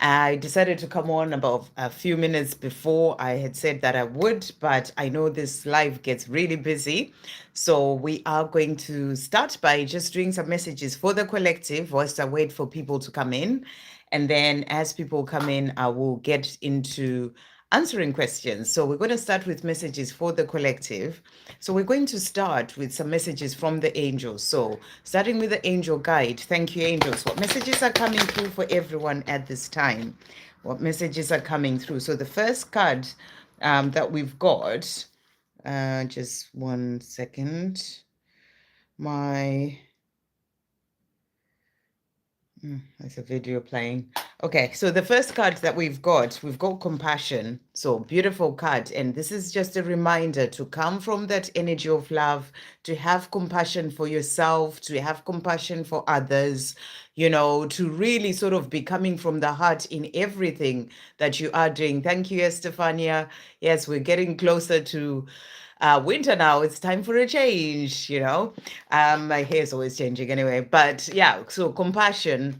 I decided to come on about a few minutes before I had said that I would, but I know this live gets really busy. So we are going to start by just doing some messages for the collective whilst I wait for people to come in. And then as people come in, I will get into answering questions. So we're going to start with messages for the collective. So we're going to start with some messages from the angels. So starting with the angel guide. Thank you, angels. What messages are coming through for everyone at this time? What messages are coming through? So the first card that we've got, just one second. There's a video playing. Okay, so the first card that we've got compassion. So beautiful card. And this is just a reminder to come from that energy of love, to have compassion for yourself, to have compassion for others, to really sort of be coming from the heart in everything that you are doing. Thank you, Estefania. Yes, we're getting closer to winter now. It's time for a change. My hair is always changing anyway, but yeah, so compassion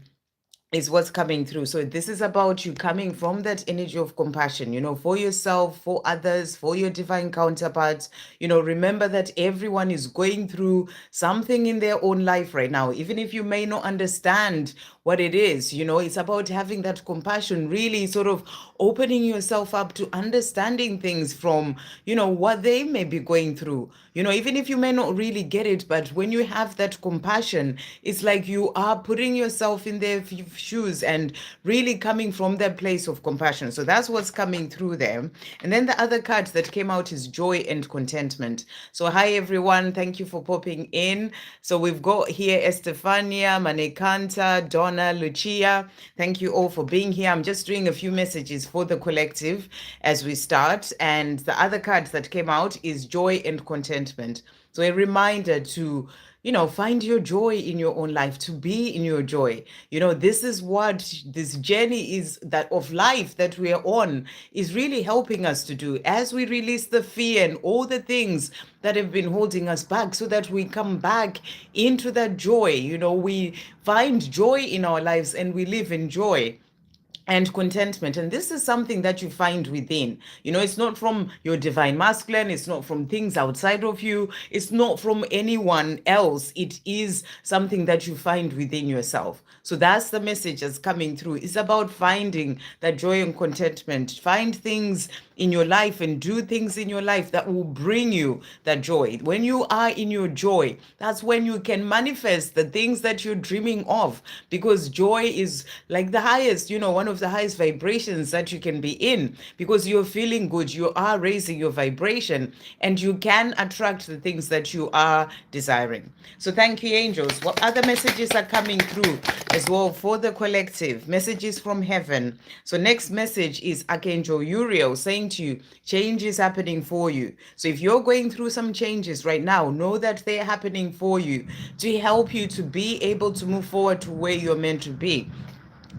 is what's coming through. So this is about you coming from that energy of compassion, for yourself, for others, for your divine counterparts. Remember that everyone is going through something in their own life right now, even if you may not understand what it is. It's about having that compassion, really sort of opening yourself up to understanding things from, what they may be going through. Even if you may not really get it, but when you have that compassion, it's like you are putting yourself in their shoes and really coming from that place of compassion. So that's what's coming through there. And then the other card that came out is joy and contentment. So hi everyone, thank you for popping in. So we've got here Estefania, Manikanta, Donna, Luchia. Thank you all for being here. I'm just doing a few messages for the collective as we start. And the other card that came out is joy and contentment. So a reminder to find your joy in your own life, to be in your joy. This is what this journey is, that of life that we are on, is really helping us to do as we release the fear and all the things that have been holding us back, so that we come back into that joy. We find joy in our lives and we live in joy and contentment. And this is something that you find within. It's not from your divine masculine, it's not from things outside of you, it's not from anyone else. It is something that you find within yourself. So that's the message that's coming through. It's about finding that joy and contentment. Find things in your life and do things in your life that will bring you that joy. When you are in your joy, that's when you can manifest the things that you're dreaming of, because joy is like the highest, one of the highest vibrations that you can be in, because you're feeling good, you are raising your vibration, and you can attract the things that you are desiring. So thank you, angels. What other messages are coming through as well for the collective? Messages from heaven. So next message is Archangel Uriel saying to you, change is happening for you. So if you're going through some changes right now, know that they're happening for you to help you to be able to move forward to where you're meant to be.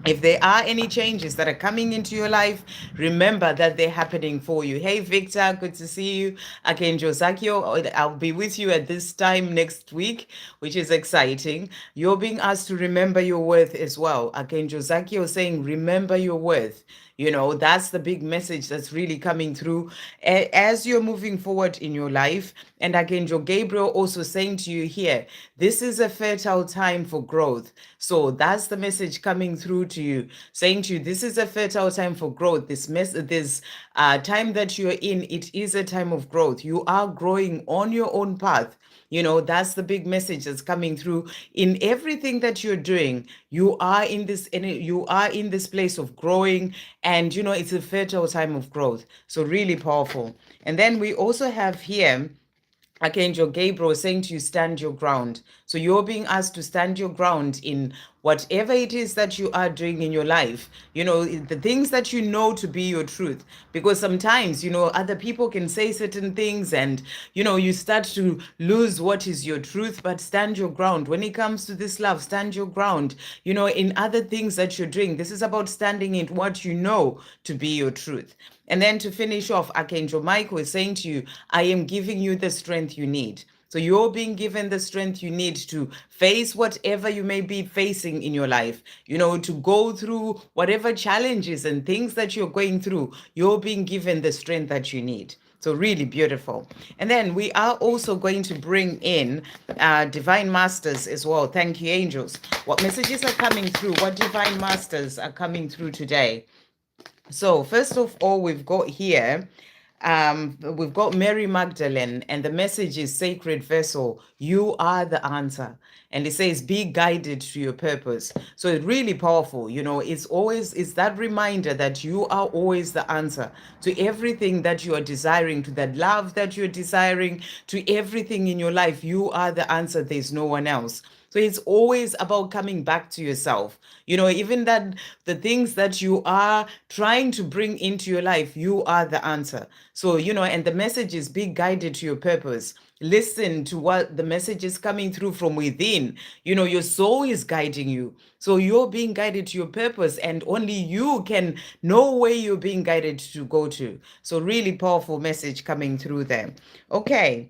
If there are any changes that are coming into your life, remember that they're happening for you. Hey, Victor, good to see you. Archangel Zakio, I'll be with you at this time next week, which is exciting. You're being asked to remember your worth as well. Archangel Zakio saying, remember your worth. That's the big message that's really coming through as you're moving forward in your life. And Archangel Gabriel also saying to you here, this is a fertile time for growth. So that's the message coming through to you, saying to you, this is a fertile time for growth. This time that you're in, it is a time of growth. You are growing on your own path. That's the big message that's coming through in everything that you're doing. You are in this place of growing, and it's a fertile time of growth. So really powerful. And then we also have here Archangel Gabriel saying to you, stand your ground. So you're being asked to stand your ground in whatever it is that you are doing in your life, the things that you know to be your truth. Because sometimes, other people can say certain things and, you start to lose what is your truth, but stand your ground. When it comes to this love, stand your ground, in other things that you're doing. This is about standing in what you know to be your truth. And then to finish off, Archangel Michael is saying to you, I am giving you the strength you need. So you're being given the strength you need to face whatever you may be facing in your life, to go through whatever challenges and things that you're going through. You're being given the strength that you need. So really beautiful. And then we are also going to bring in divine masters as well. Thank you, angels. What messages are coming through? What divine masters are coming through today? So first of all, we've got here, we've got Mary Magdalene, and the message is sacred vessel. You are the answer. And it says, be guided to your purpose. So it's really powerful. It's that reminder that you are always the answer to everything that you are desiring, to that love that you're desiring, to everything in your life. You are the answer. There's no one else. So it's always about coming back to yourself. Even that the things that you are trying to bring into your life, you are the answer. So, and the message is be guided to your purpose. Listen to what the message is coming through from within. Your soul is guiding you. So you're being guided to your purpose, and only you can know where you're being guided to go to. So really powerful message coming through there. Okay.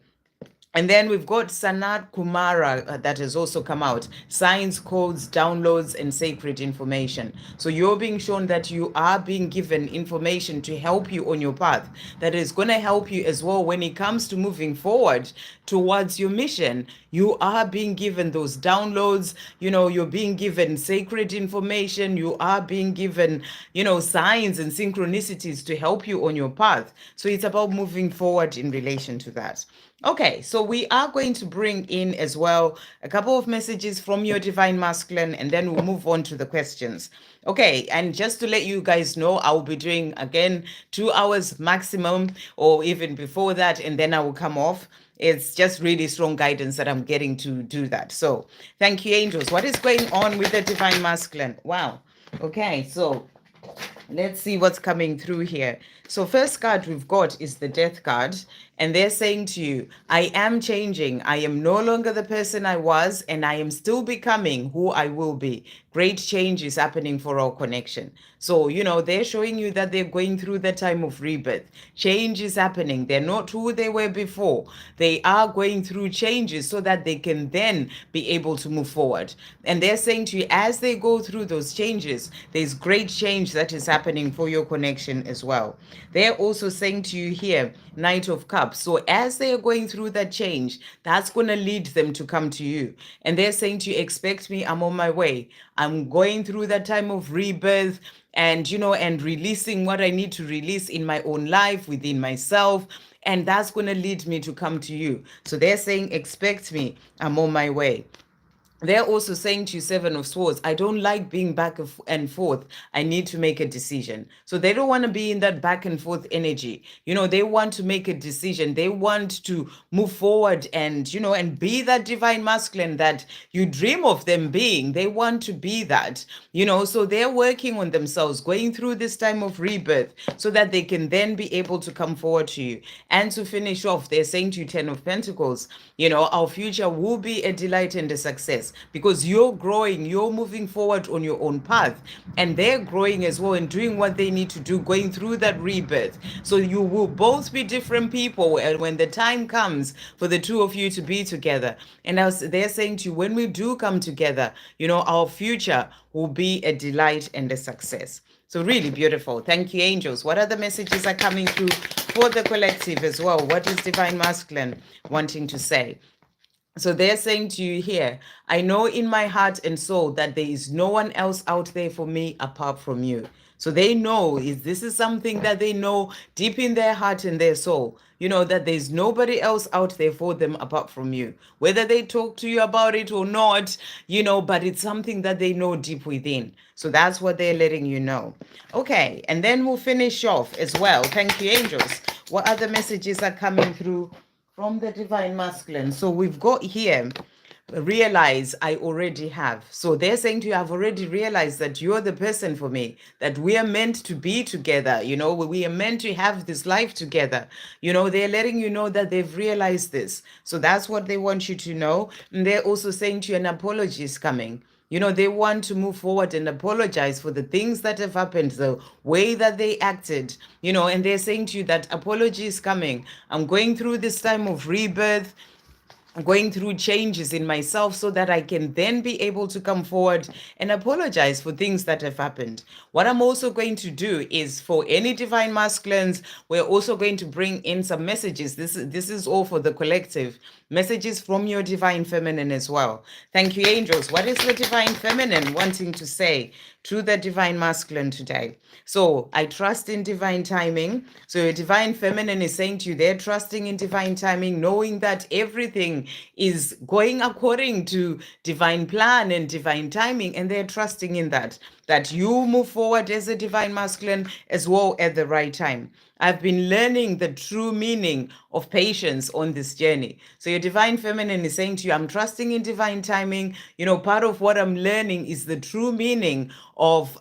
And then we've got Sanat Kumara that has also come out. Signs, codes, downloads, and sacred information. So you're being shown that you are being given information to help you on your path. That is going to help you as well when it comes to moving forward towards your mission. You are being given those downloads. You're being given sacred information. You are being given, signs and synchronicities to help you on your path. So it's about moving forward in relation to that. Okay, so we are going to bring in as well a couple of messages from your divine masculine, and then we'll move on to the questions. Okay, and just to let you guys know, I will be doing again 2 hours maximum, or even before that, and then I will come off. It's just really strong guidance that I'm getting to do that. So thank you, angels. What is going on with the divine masculine? Wow. Okay, so let's see what's coming through here. So first card we've got is the death card, and they're saying to you, I am changing. I am no longer the person I was, and I am still becoming who I will be. Great change is happening for our connection. So, they're showing you that they're going through the time of rebirth. Change is happening. They're not who they were before. They are going through changes so that they can then be able to move forward. And they're saying to you, as they go through those changes, there's great change that is happening for your connection as well. They're also saying to you here, Knight of Cups. So as they are going through that change, that's going to lead them to come to you. And they're saying to you, expect me, I'm on my way. I'm going through that time of rebirth and, and releasing what I need to release in my own life, within myself. And that's going to lead me to come to you. So they're saying, expect me, I'm on my way. They're also saying to you, Seven of Swords, I don't like being back and forth. I need to make a decision. So they don't want to be in that back and forth energy. They want to make a decision. They want to move forward and, and be that divine masculine that you dream of them being. They want to be that, so they're working on themselves, going through this time of rebirth so that they can then be able to come forward to you. And to finish off, they're saying to you, Ten of Pentacles, our future will be a delight and a success. Because you're growing, you're moving forward on your own path, and they're growing as well and doing what they need to do, going through that rebirth. So you will both be different people, and when the time comes for the two of you to be together, and as they're saying to you, when we do come together, our future will be a delight and a success. So really beautiful. Thank you, angels. What other messages are coming through for the collective as well? What is divine masculine wanting to say? So they're saying to you here, I know in my heart and soul that there is no one else out there for me apart from you. So they know, this is something that they know deep in their heart and their soul, that there's nobody else out there for them apart from you. Whether they talk to you about it or not, but it's something that they know deep within. So that's what they're letting you know. Okay, and then we'll finish off as well. Thank you, angels. What other messages are coming through from the divine masculine? So we've got here, realize I already have. So they're saying to you, I've already realized that you're the person for me, that we are meant to be together. We are meant to have this life together. They're letting you know that they've realized this. So that's what they want you to know. And they're also saying to you, an apology is coming. They want to move forward and apologize for the things that have happened, the way that they acted, and they're saying to you that apology is coming. I'm going through this time of rebirth. going through changes in myself so that I can then be able to come forward and apologize for things that have happened. What I'm also going to do is for any divine masculines, we're also going to bring in some messages. This is all for the collective. Messages from your divine feminine as well. Thank you, angels. What is the divine feminine wanting to say to the divine masculine today? So I trust in divine timing. So your divine feminine is saying to you, they're trusting in divine timing, knowing that everything is going according to divine plan and divine timing, and they're trusting in that you move forward as a divine masculine as well at the right time. I've been learning the true meaning of patience on this journey. So your divine feminine is saying to you, I'm trusting in divine timing. Part of what I'm learning is the true meaning of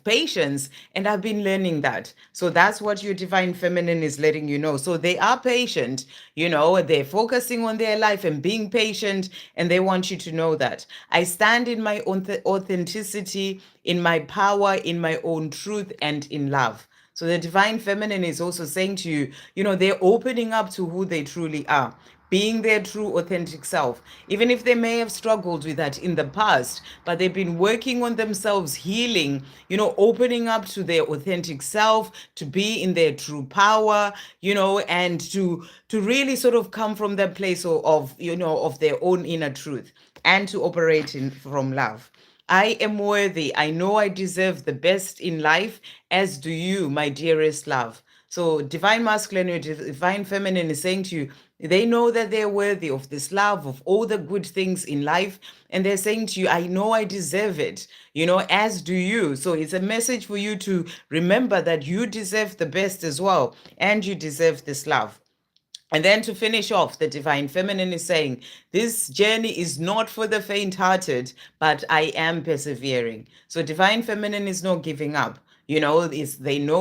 patience, and I've been learning that. So that's what your divine feminine is letting you know. So they are patient, they're focusing on their life and being patient, and they want you to know that I stand in my own authenticity, in my power, in my own truth, and in love. So the divine feminine is also saying to you, they're opening up to who they truly are, being their true authentic self, even if they may have struggled with that in the past, but they've been working on themselves, healing, opening up to their authentic self, to be in their true power, and to really sort of come from that place of their own inner truth, and to operate from love. I am worthy. I know I deserve the best in life, as do you, my dearest love. So, divine masculine or divine feminine is saying to you, they know that they're worthy of this love, of all the good things in life. And they're saying to you, I know I deserve it, as do you. So, it's a message for you to remember that you deserve the best as well, and you deserve this love. And then to finish off, the divine feminine is saying, this journey is not for the faint hearted, but I am persevering. So divine feminine is not giving up. They know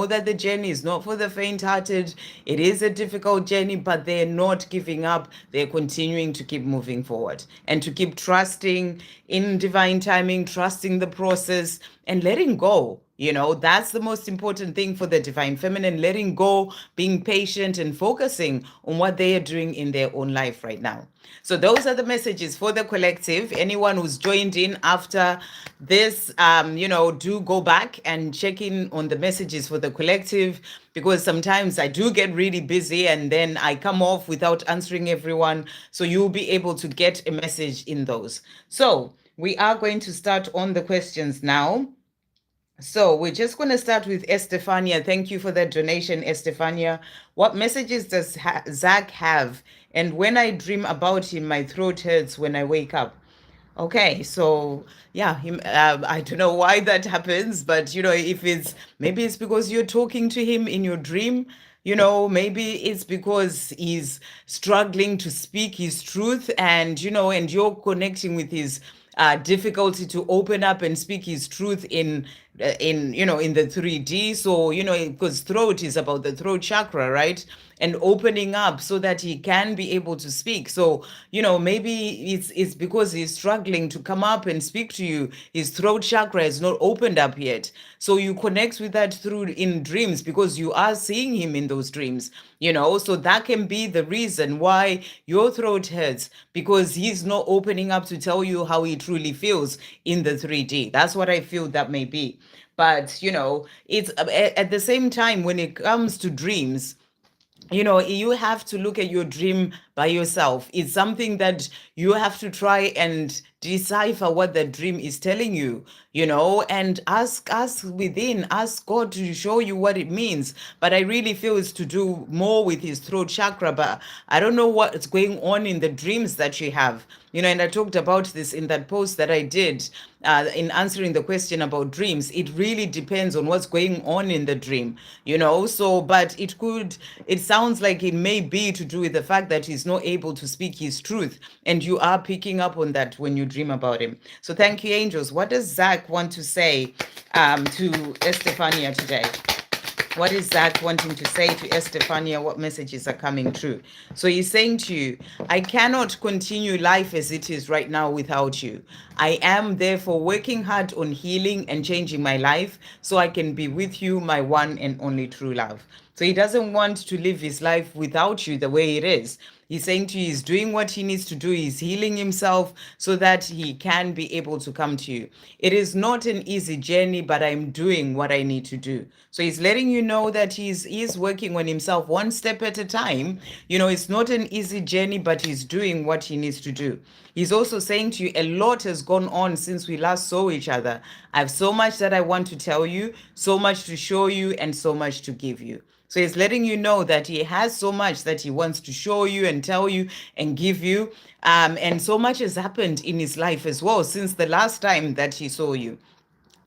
that the journey is not for the faint hearted. It is a difficult journey, but they're not giving up. They're continuing to keep moving forward and to keep trusting in divine timing, trusting the process, and letting go. That's the most important thing for the divine feminine, letting go, being patient, and focusing on what they are doing in their own life right now. So those are the messages for the collective. Anyone who's joined in after this, do go back and check in on the messages for the collective, because sometimes I do get really busy and then I come off without answering everyone. So you'll be able to get a message in those. So we are going to start on the questions now. So we're just going to start with Estefania. Thank you for that donation, Estefania. What messages does Zach have? And when I dream about him, my throat hurts when I wake up. Okay, so yeah, I don't know why that happens, but if maybe it's because you're talking to him in your dream, maybe it's because he's struggling to speak his truth, and and you're connecting with his difficulty to open up and speak his truth in the 3D. So because throat is about the throat chakra, right? And opening up so that he can be able to speak. So maybe it's because he's struggling to come up and speak to you. His throat chakra is not opened up yet. So you connect with that through in dreams, because you are seeing him in those dreams. So that can be the reason why your throat hurts, because he's not opening up to tell you how he truly feels in the 3D. That's what I feel that may be. But it's at the same time, when it comes to dreams, you have to look at your dream by yourself. It's something that you have to try and decipher what the dream is telling you, and ask within, ask God to show you what it means. But I really feel it's to do more with his throat chakra, but I don't know what's going on in the dreams that you have. And I talked about this in that post that I did in answering the question about dreams. It really depends on what's going on in the dream, so, but it sounds like it may be to do with the fact that he's not able to speak his truth, and you are picking up on that when you dream about him. So thank you, angels. What does Zach want to say to Estefania today? What is Zach wanting to say to Estefania? What messages are coming true? So he's saying to you, I cannot continue life as it is right now without you. I am therefore working hard on healing and changing my life so I can be with you, my one and only true love. So he doesn't want to live his life without you the way it is. He's saying to you, he's doing what he needs to do. He's healing himself so that he can be able to come to you. It is not an easy journey, but I'm doing what I need to do. So he's letting you know that he's working on himself one step at a time. It's not an easy journey, but he's doing what he needs to do. He's also saying to you, a lot has gone on since we last saw each other. I have so much that I want to tell you, so much to show you, and so much to give you. So he's letting you know that he has so much that he wants to show you and tell you and give you. And so much has happened in his life as well since the last time that he saw you.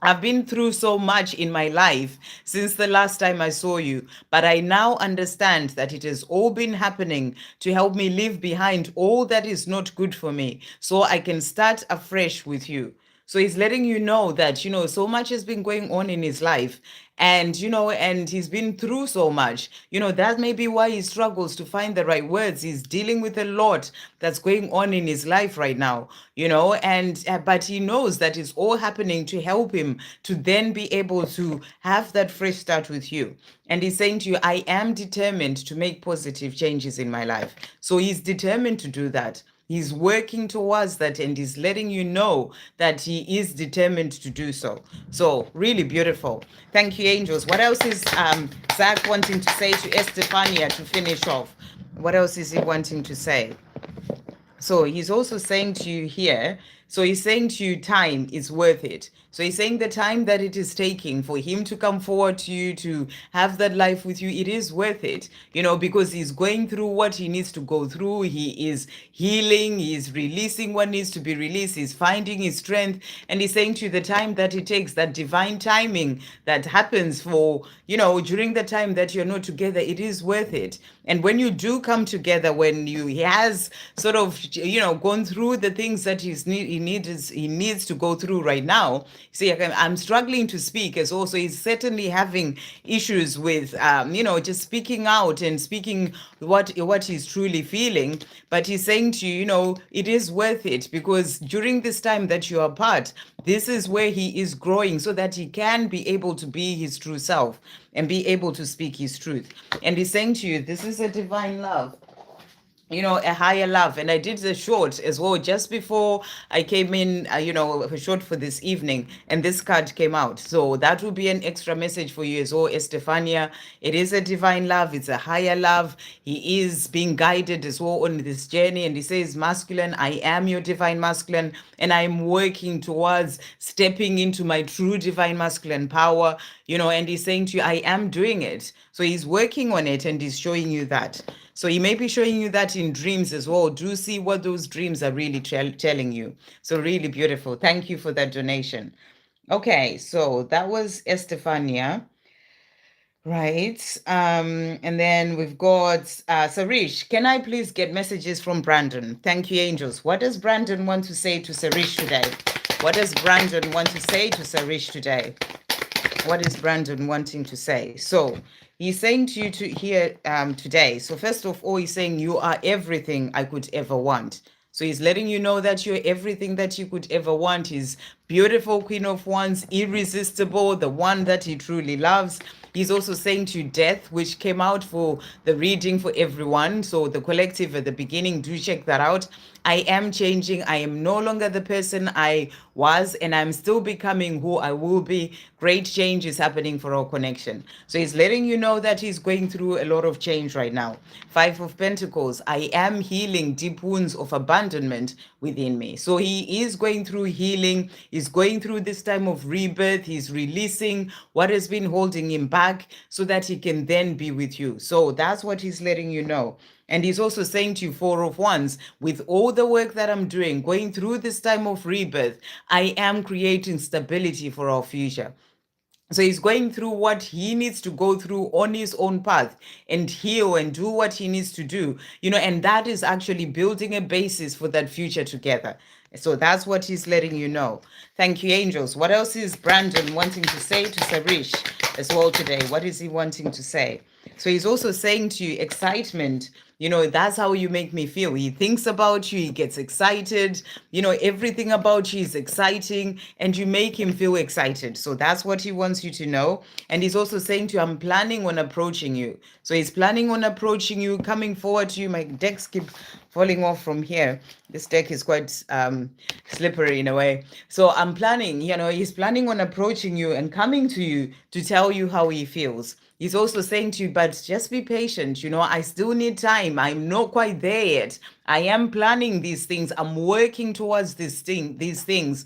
I've been through so much in my life since the last time I saw you, but I now understand that it has all been happening to help me leave behind all that is not good for me so I can start afresh with you. So he's letting you know that, so much has been going on in his life. And he's been through so much. That may be why he struggles to find the right words. He's dealing with a lot that's going on in his life right now, but he knows that it's all happening to help him to then be able to have that fresh start with you. And he's saying to you, I am determined to make positive changes in my life. So he's determined to do that. He's working towards that, and he's letting you know that he is determined to do so. So really beautiful. Thank you, angels. What else is Zach wanting to say to Estefania to finish off? What else is he wanting to say? So he's also saying to you here, so he's saying to you, time is worth it. So he's saying the time that it is taking for him to come forward to you, to have that life with you, it is worth it, because he's going through what he needs to go through. He is healing, he's releasing what needs to be released, he's finding his strength. And he's saying to you, the time that it takes, that divine timing that happens for, during the time that you're not together, it is worth it. And when you do come together, when he has sort of, gone through the things that he needs to go through right now. See, I'm struggling to speak as also he's certainly having issues with, just speaking out and speaking what he's truly feeling. But he's saying to you, it is worth it, because during this time that you are apart, this is where he is growing so that he can be able to be his true self and be able to speak his truth. And he's saying to you, this is a divine love, a higher love. And I did the short as well just before I came in, a short for this evening, and this card came out. So that will be an extra message for you as well, Estefania. It is a divine love. It's a higher love. He is being guided as well on this journey. And he says, masculine, I am your divine masculine, and I'm working towards stepping into my true divine masculine power, and he's saying to you, I am doing it. So he's working on it, and he's showing you that. So he may be showing you that in dreams as well. Do see what those dreams are really telling you. So really beautiful. Thank you for that donation. Okay, so that was Estefania. Right. And then we've got Sarish. Can I please get messages from Brandon? Thank you, angels. What does Brandon want to say to Sarish today? What does Brandon want to say to Sarish today? What is Brandon wanting to say? So he's saying to you here today. So first of all, he's saying you are everything I could ever want. So he's letting you know that you're everything that you could ever want. He's beautiful Queen of Wands, irresistible, the one that he truly loves. He's also saying to you death, which came out for the reading for everyone. So the collective at the beginning, do check that out. I am changing. I am no longer the person I was, and I'm still becoming who I will be. Great change is happening for our connection. So he's letting you know that he's going through a lot of change right now. 5 of Pentacles. I am healing deep wounds of abandonment within me. So he is going through healing. He's going through this time of rebirth. He's releasing what has been holding him back so that he can then be with you. So that's what he's letting you know. And he's also saying to you, 4 of Wands, with all the work that I'm doing, going through this time of rebirth, I am creating stability for our future. So he's going through what he needs to go through on his own path and heal and do what he needs to do, and that is actually building a basis for that future together. So that's what he's letting you know. Thank you, angels. What else is Brandon wanting to say to Sarish as well today? What is he wanting to say? So he's also saying to you, excitement, that's how you make me feel. He thinks about you, he gets excited, everything about you is exciting, and you make him feel excited. So that's what he wants you to know. And he's also saying to you, I'm planning on approaching you. So he's planning on approaching you, coming forward to you. My decks keep falling off from here. This deck is quite slippery in a way. So I'm planning, he's planning on approaching you and coming to you to tell you how he feels. He's also saying to you, but just be patient. I still need time. I'm not quite there yet. I am planning these things. I'm working towards these things.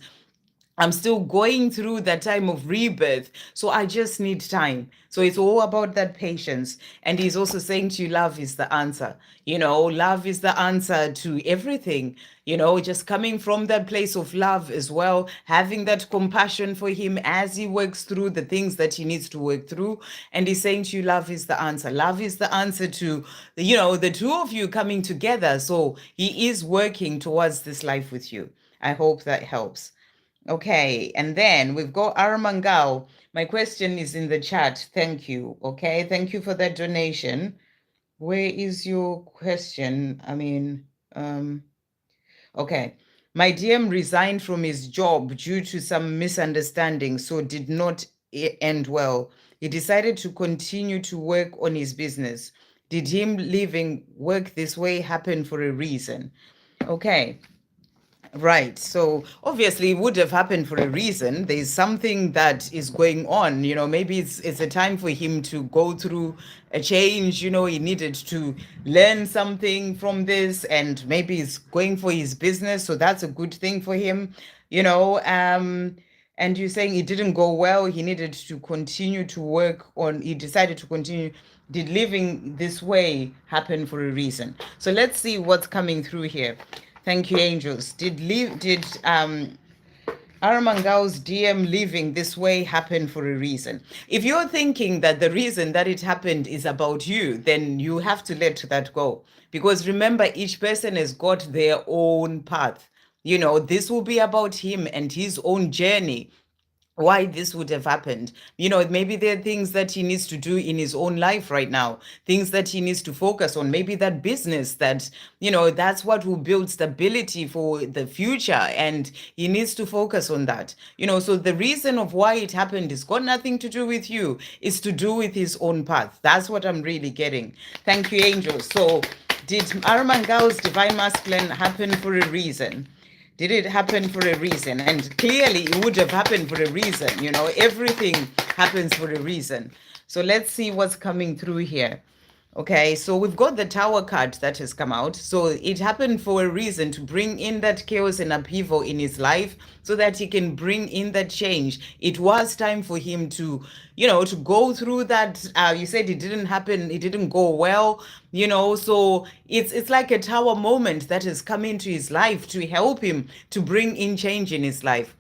I'm still going through that time of rebirth. So I just need time. So it's all about that patience. And he's also saying to you, love is the answer. Love is the answer to everything. Just coming from that place of love as well, having that compassion for him as he works through the things that he needs to work through. And he's saying to you, love is the answer. Love is the answer to, the two of you coming together. So he is working towards this life with you. I hope that helps. Okay, and then we've got Arang Gal. My question is in the chat. Thank you. Okay, thank you for that donation. Where is your question? Okay. My DM resigned from his job due to some misunderstanding, so did not end well. He decided to continue to work on his business. Did him leaving work this way happen for a reason? Okay. Right. So obviously it would have happened for a reason. There's something that is going on. Maybe it's a time for him to go through a change. He needed to learn something from this, and maybe he's going for his business. So that's a good thing for him. And you're saying it didn't go well. He needed to continue to work on, he decided to continue. Did living this way happen for a reason? So let's see what's coming through here. Thank you, angels. Did Arang Gal's DM living this way happen for a reason? If you're thinking that the reason that it happened is about you, then you have to let that go. Because remember, each person has got their own path. This will be about him and his own journey, why this would have happened. Maybe there are things that he needs to do in his own life right now, things that he needs to focus on, maybe that business that, that's what will build stability for the future, and he needs to focus on that. So the reason of why it happened is got nothing to do with you. It's to do with his own path. That's what I'm really getting. Thank you, angels. So did Arang Gal's divine masculine happen for a reason? Did it happen for a reason? And clearly it would have happened for a reason. Everything happens for a reason. So let's see what's coming through here. Okay, so we've got the Tower card that has come out. So it happened for a reason, to bring in that chaos and upheaval in his life so that he can bring in that change. It was time for him to, to go through that. You said it didn't happen, it didn't go well, so it's like a Tower moment that has come into his life to help him to bring in change in his life.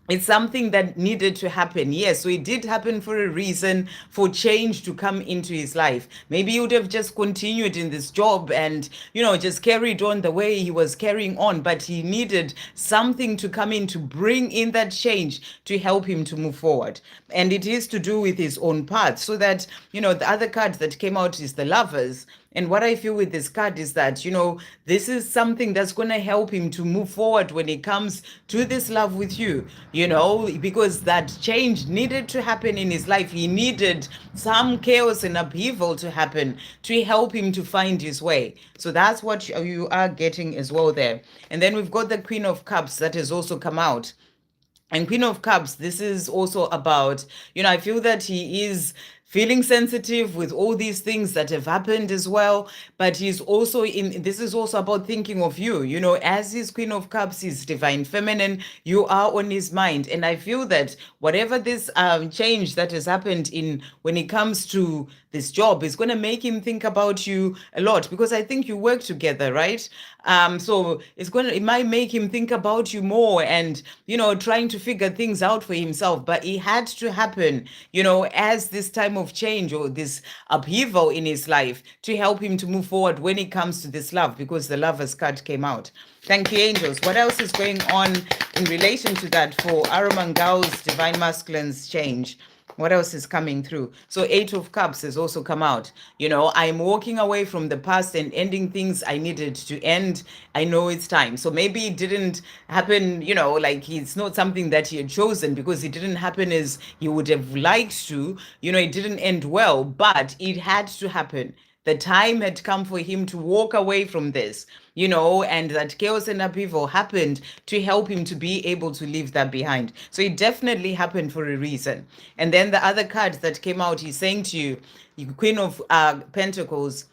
It's something that needed to happen. Yes, so it did happen for a reason, for change to come into his life. Maybe he would have just continued in this job and, just carried on the way he was carrying on, but he needed something to come in to bring in that change to help him to move forward. And it is to do with his own path. So that, the other card that came out is the Lovers. And what I feel with this card is that, this is something that's going to help him to move forward when it comes to this love with you, because that change needed to happen in his life. He needed some chaos and upheaval to happen to help him to find his way. So that's what you are getting as well there. And then we've got the Queen of Cups that has also come out. And Queen of Cups, this is also about, I feel that he is feeling sensitive with all these things that have happened as well. But he's also this is also about thinking of you, as his Queen of Cups, his divine feminine, you are on his mind. And I feel that whatever this change that has happened when it comes to this job is going to make him think about you a lot, because I think you work together, right? So it might make him think about you more and, trying to figure things out for himself. But it had to happen, as this time of change or this upheaval in his life to help him to move forward when it comes to this love, because the Lovers card came out. Thank you, angels. What else is going on in relation to that for Arang Gal's divine masculine's change? What else is coming through? So Eight of Cups has also come out. I'm walking away from the past and ending things I needed to end. I know it's time. So maybe it didn't happen, like it's not something that he had chosen because it didn't happen as he would have liked to. It didn't end well, but it had to happen. The time had come for him to walk away from this, and that chaos and upheaval happened to help him to be able to leave that behind. So it definitely happened for a reason. And then the other card that came out, he's saying to you, Queen of Pentacles,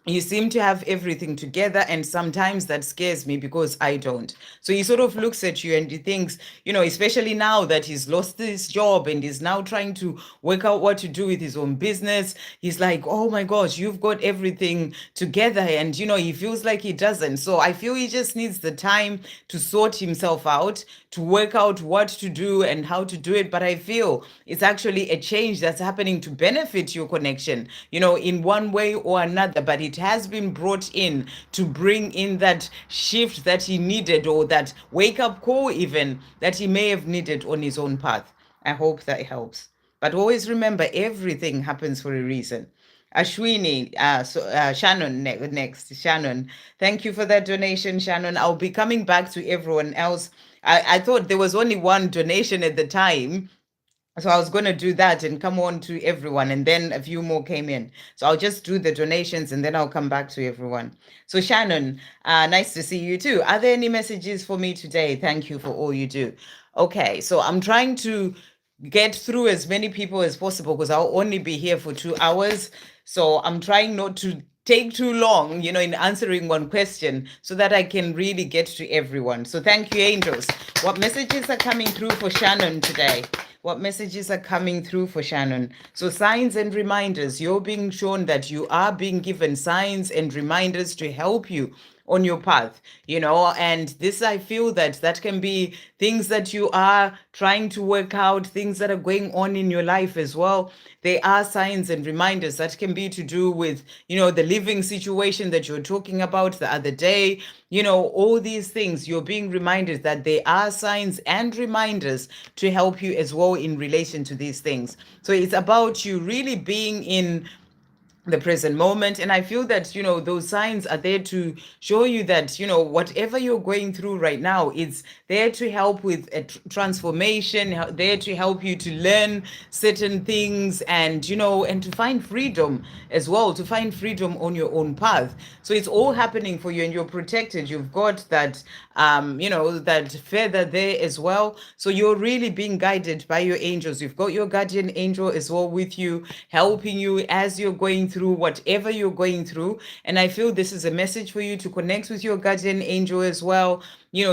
you seem to have everything together, and sometimes that scares me because I don't. So he sort of looks at you and he thinks, especially now that he's lost his job and is now trying to work out what to do with his own business, he's like, oh my gosh, you've got everything together. And he feels like he doesn't. So I feel he just needs the time to sort himself out, to work out what to do and how to do it. But I feel it's actually a change that's happening to benefit your connection, in one way or another. But it has been brought in to bring in that shift that he needed, or that wake up call even that he may have needed on his own path. I hope that helps. But always remember, everything happens for a reason. Ashwini, Shannon next. Shannon, thank you for that donation, Shannon. I'll be coming back to everyone else. I thought there was only one donation at the time, so I was going to do that and come on to everyone, and then a few more came in. So I'll just do the donations and then I'll come back to everyone. So Shannon, nice to see you too. Are there any messages for me today? Thank you for all you do. Okay, so I'm trying to get through as many people as possible because I'll only be here for 2 hours. So I'm trying not to take too long, in answering one question so that I can really get to everyone. So thank you, angels. What messages are coming through for Shannon today? What messages are coming through for Shannon? So signs and reminders. You're being shown that you are being given signs and reminders to help you on your path, and this, I feel that can be things that you are trying to work out, things that are going on in your life as well. They are signs and reminders that can be to do with, the living situation that you're talking about the other day, all these things. You're being reminded that they are signs and reminders to help you as well in relation to these things. So it's about you really being in the present moment. And I feel that, those signs are there to show you that, whatever you're going through right now, it's there to help with a transformation, there to help you to learn certain things and, and to find freedom as well, to find freedom on your own path. So it's all happening for you and you're protected. You've got that, that feather there as well. So you're really being guided by your angels. You've got your guardian angel as well with you, helping you as you're going through whatever you're going through. And I feel this is a message for you to connect with your guardian angel as well.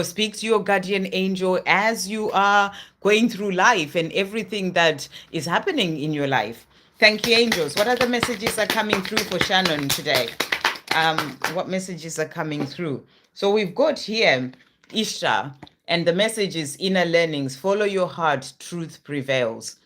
Speak to your guardian angel as you are going through life and everything that is happening in your life. Thank you, angels. What other messages are coming through for Shannon today? What messages are coming through? So we've got here Ishtar, and the message is inner learnings. Follow your heart, truth prevails.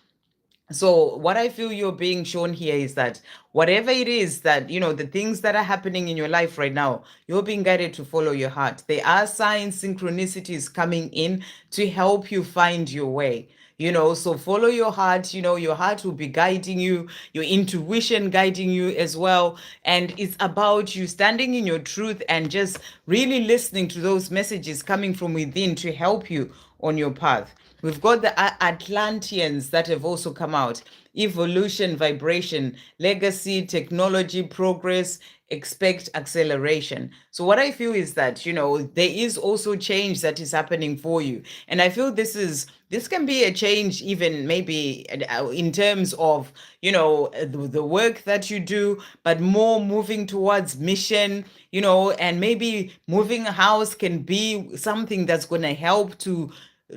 So what I feel you're being shown here is that whatever it is that, the things that are happening in your life right now, you're being guided to follow your heart. There are signs, synchronicities coming in to help you find your way. So follow your heart. Your heart will be guiding you, your intuition guiding you as well. And it's about you standing in your truth and just really listening to those messages coming from within to help you on your path. We've got the Atlanteans that have also come out. Evolution, vibration, legacy, technology, progress, expect acceleration. So what I feel is that, there is also change that is happening for you. And I feel this can be a change even maybe in terms of, the work that you do, but more moving towards mission, and maybe moving a house can be something that's going to help to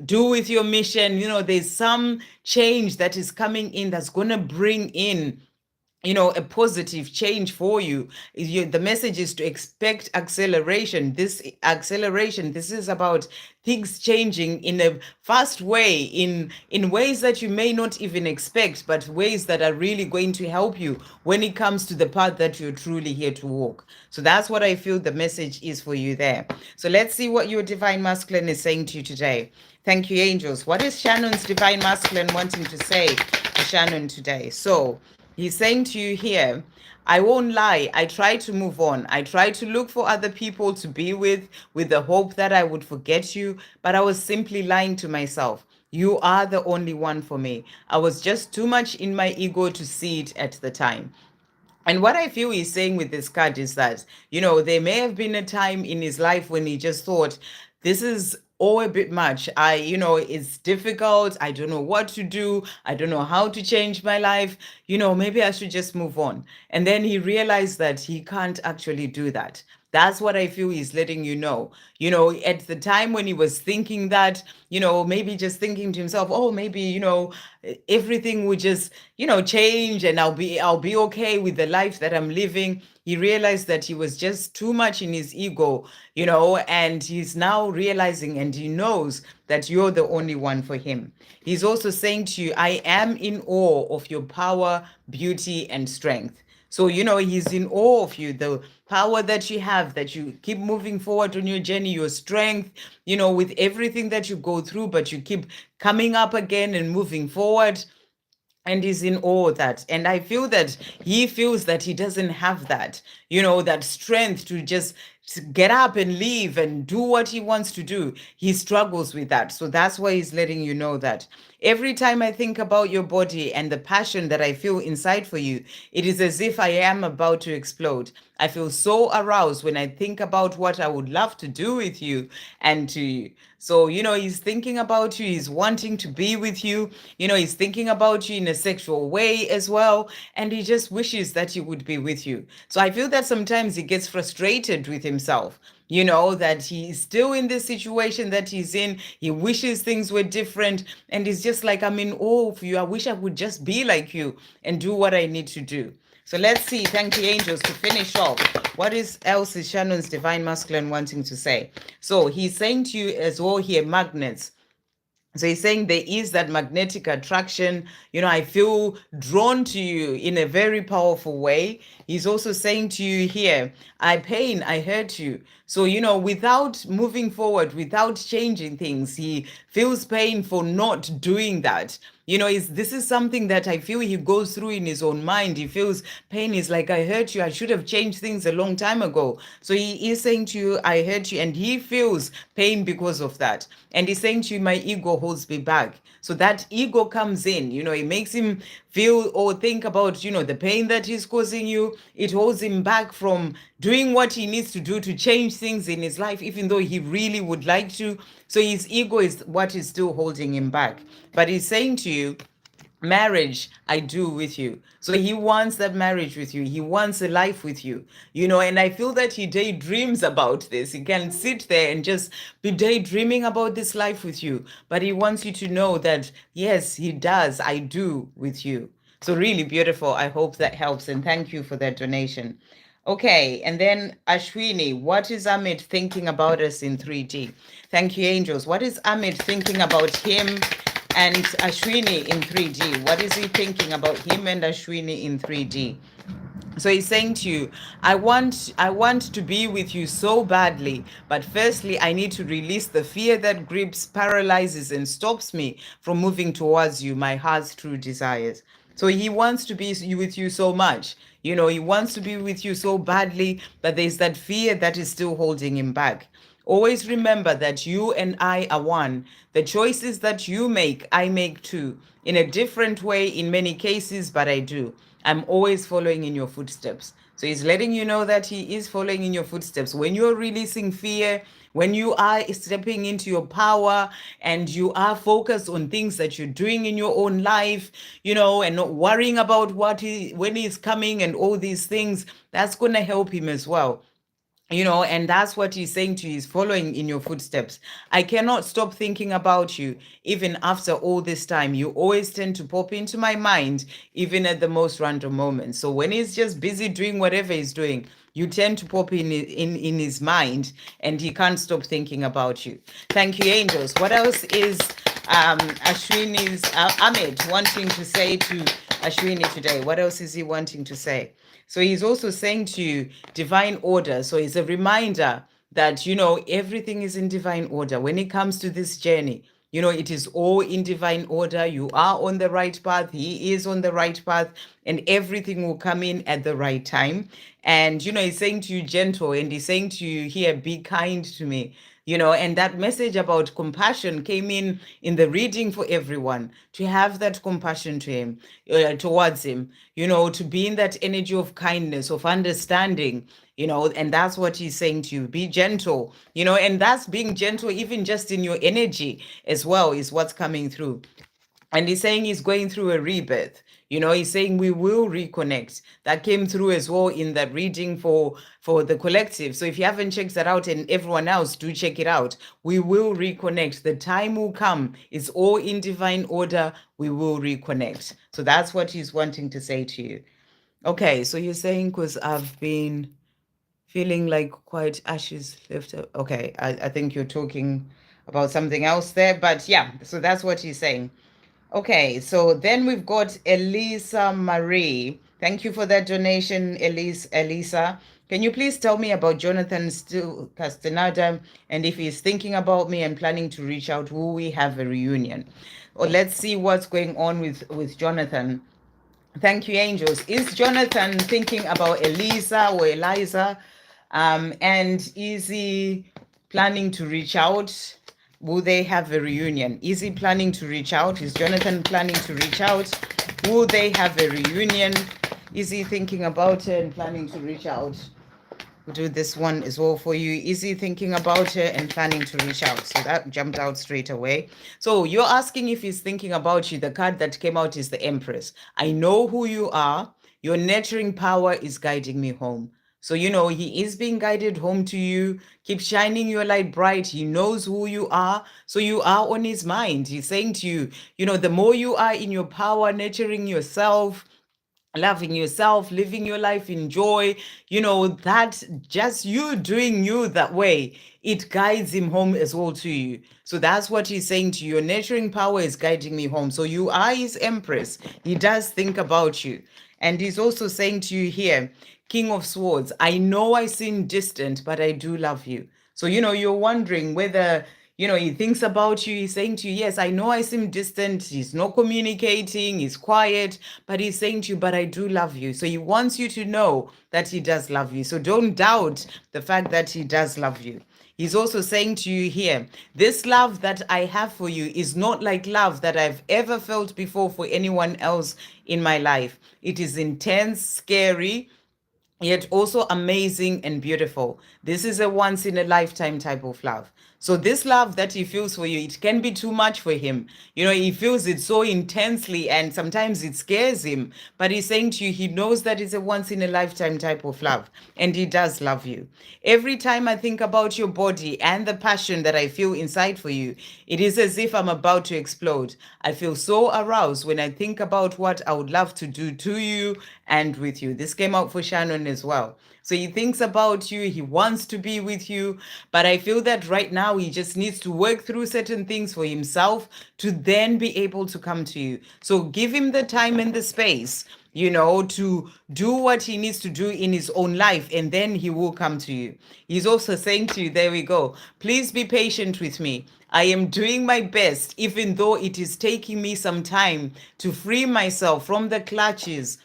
do with your mission. There's some change that is coming in that's going to bring in a positive change for you. The message is to expect acceleration. This is about things changing in a fast way, in ways that you may not even expect, but ways that are really going to help you when it comes to the path that you're truly here to walk. So that's what I feel the message is for you there. So let's see what your divine masculine is saying to you today. Thank you, angels. What is Shannon's divine masculine wanting to say for Shannon today. So he's saying to you here, I won't lie. I try to move on. I try to look for other people to be with the hope that I would forget you, but I was simply lying to myself. You are the only one for me. I was just too much in my ego to see it at the time. And what I feel he's saying with this card is that, there may have been a time in his life when he just thought, this is all a bit much. It's difficult. I don't know what to do. I don't know how to change my life. Maybe I should just move on. And then he realized that he can't actually do that. That's what I feel he's letting you know. At the time when he was thinking that, maybe just thinking to himself, oh, maybe, everything would just, change and I'll be okay with the life that I'm living. He realized that he was just too much in his ego, and he's now realizing and he knows that you're the only one for him. He's also saying to you, I am in awe of your power, beauty, and strength. So, he's in awe of you, the power that you have, that you keep moving forward on your journey, your strength, with everything that you go through, but you keep coming up again and moving forward. And he's in awe of that. And I feel that he feels that he doesn't have that, that strength to just get up and leave and do what he wants to do. He struggles with that. So that's why he's letting you know that. Every time I think about your body and the passion that I feel inside for you, it is as if I am about to explode. I feel so aroused when I think about what I would love to do with you and to you. So, he's thinking about you. He's wanting to be with you. He's thinking about you in a sexual way as well. And he just wishes that he would be with you. So I feel that sometimes he gets frustrated with himself, that he's still in this situation that he's in. He wishes things were different. And he's just like, I'm in awe of you. I wish I would just be like you and do what I need to do. So let's see. Thank you, angels, to finish off. What else is Shannon's divine masculine wanting to say? So he's saying to you as well here, magnets. So he's saying there is that magnetic attraction. I feel drawn to you in a very powerful way. He's also saying to you here, I hurt you. So, without moving forward, without changing things, he feels pain for not doing that. This is something that I feel he goes through in his own mind. He feels pain. He's like, I hurt you. I should have changed things a long time ago. So he is saying to you, I hurt you. And he feels pain because of that. And he's saying to you, my ego holds me back. So that ego comes in, it makes him feel or think about, the pain that he's causing you. It holds him back from doing what he needs to do to change things in his life, even though he really would like to. So his ego is what is still holding him back. But he's saying to you, marriage I do with you. So he wants that marriage with you. He wants a life with you, and I feel that he daydreams about this. He can sit there and just be daydreaming about this life with you. But he wants you to know that, yes, he does. I do with you. So really beautiful. I hope that helps. And thank you for that donation. Okay, and then Ashwini, what is Amit thinking about us in 3D? Thank you, angels. What is Amit thinking about him and Ashwini in 3D? What is he thinking about him and Ashwini in 3D? So he's saying to you, I want to be with you so badly, but firstly, I need to release the fear that grips, paralyzes, and stops me from moving towards you, my heart's true desires. So he wants to be with you so much. He wants to be with you so badly, but there's that fear that is still holding him back. Always remember that you and I are one. The choices that you make, I make too. In a different way in many cases, but I do. I'm always following in your footsteps. So he's letting you know that he is following in your footsteps. When you're releasing fear, when you are stepping into your power and you are focused on things that you're doing in your own life, and not worrying about when he's coming and all these things, that's going to help him as well. And that's what he's saying to you. He's following in your footsteps. I cannot stop thinking about you, even after all this time. You always tend to pop into my mind, even at the most random moments. So when he's just busy doing whatever he's doing, you tend to pop in his mind, and he can't stop thinking about you. Thank you, angels. What else is Ashwini's Amit wanting to say to Ashwini today? What else is he wanting to say? So he's also saying to you, divine order. So it's a reminder that, everything is in divine order. When it comes to this journey, You know, it is all in divine order. You are on the right path. He is on the right path, and everything will come in at the right time. And, you know, he's saying to you, gentle, and he's saying to you here, be kind to me. You know, and that message about compassion came in the reading for everyone, to have that compassion to him, towards him, you know, to be in that energy of kindness, of understanding, you know, and that's what he's saying to you, be gentle, you know, and that's being gentle even just in your energy as well is what's coming through. And he's saying he's going through a rebirth. You know, he's saying we will reconnect. That came through as well in that reading for the collective. So if you haven't checked that out, and everyone else, do check it out. We will reconnect. The time will come. It's all in divine order. We will reconnect. So that's what he's wanting to say to you. Okay, so you're saying because I've been feeling like quite ashes left. Okay, I think you're talking about something else there, but yeah, so that's what he's saying. Okay, so then we've got Elisa Marie. Thank you for that donation, Elisa. Can you please tell me about Jonathan Castaneda, and if he's thinking about me and planning to reach out, will we have a reunion? Or let's see what's going on with Jonathan. Thank you, angels. Is Jonathan thinking about Elisa or Eliza? And is he planning to reach out? Will they have a reunion? Is he planning to reach out? Is Jonathan planning to reach out? Will they have a reunion? Is he thinking about it and planning to reach out? We'll do this one as well for you. Is he thinking about it and planning to reach out? So that jumped out straight away. So you're asking if he's thinking about you. The card that came out is the Empress. I know who you are. Your nurturing power is guiding me home. So, you know, he is being guided home to you. Keep shining your light bright. He knows who you are. So you are on his mind. He's saying to you, you know, the more you are in your power, nurturing yourself, loving yourself, living your life in joy, you know, that just you doing you that way, it guides him home as well to you. So that's what he's saying to you. Your nurturing power is guiding me home. So you are his Empress. He does think about you. And he's also saying to you here, King of Swords, I know I seem distant, but I do love you. So, you know, you're wondering whether, you know, he thinks about you. He's saying to you, yes, I know I seem distant. He's not communicating. He's quiet, but he's saying to you, but I do love you. So he wants you to know that he does love you. So don't doubt the fact that he does love you. He's also saying to you here, this love that I have for you is not like love that I've ever felt before for anyone else in my life. It is intense, scary, yet also amazing and beautiful. This is a once in a lifetime type of love. So this love that he feels for you, it can be too much for him. You know, he feels it so intensely and sometimes it scares him. But he's saying to you, he knows that it's a once in a lifetime type of love and he does love you. Every time I think about your body and the passion that I feel inside for you, it is as if I'm about to explode. I feel so aroused when I think about what I would love to do to you and with you. This came out for Shannon as well. So he thinks about you, he wants to be with you, but I feel that right now he just needs to work through certain things for himself to then be able to come to you. So give him the time and the space, you know, to do what he needs to do in his own life, and then he will come to you. He's also saying to you, there we go, please be patient with me. I am doing my best, even though it is taking me some time to free myself from the clutches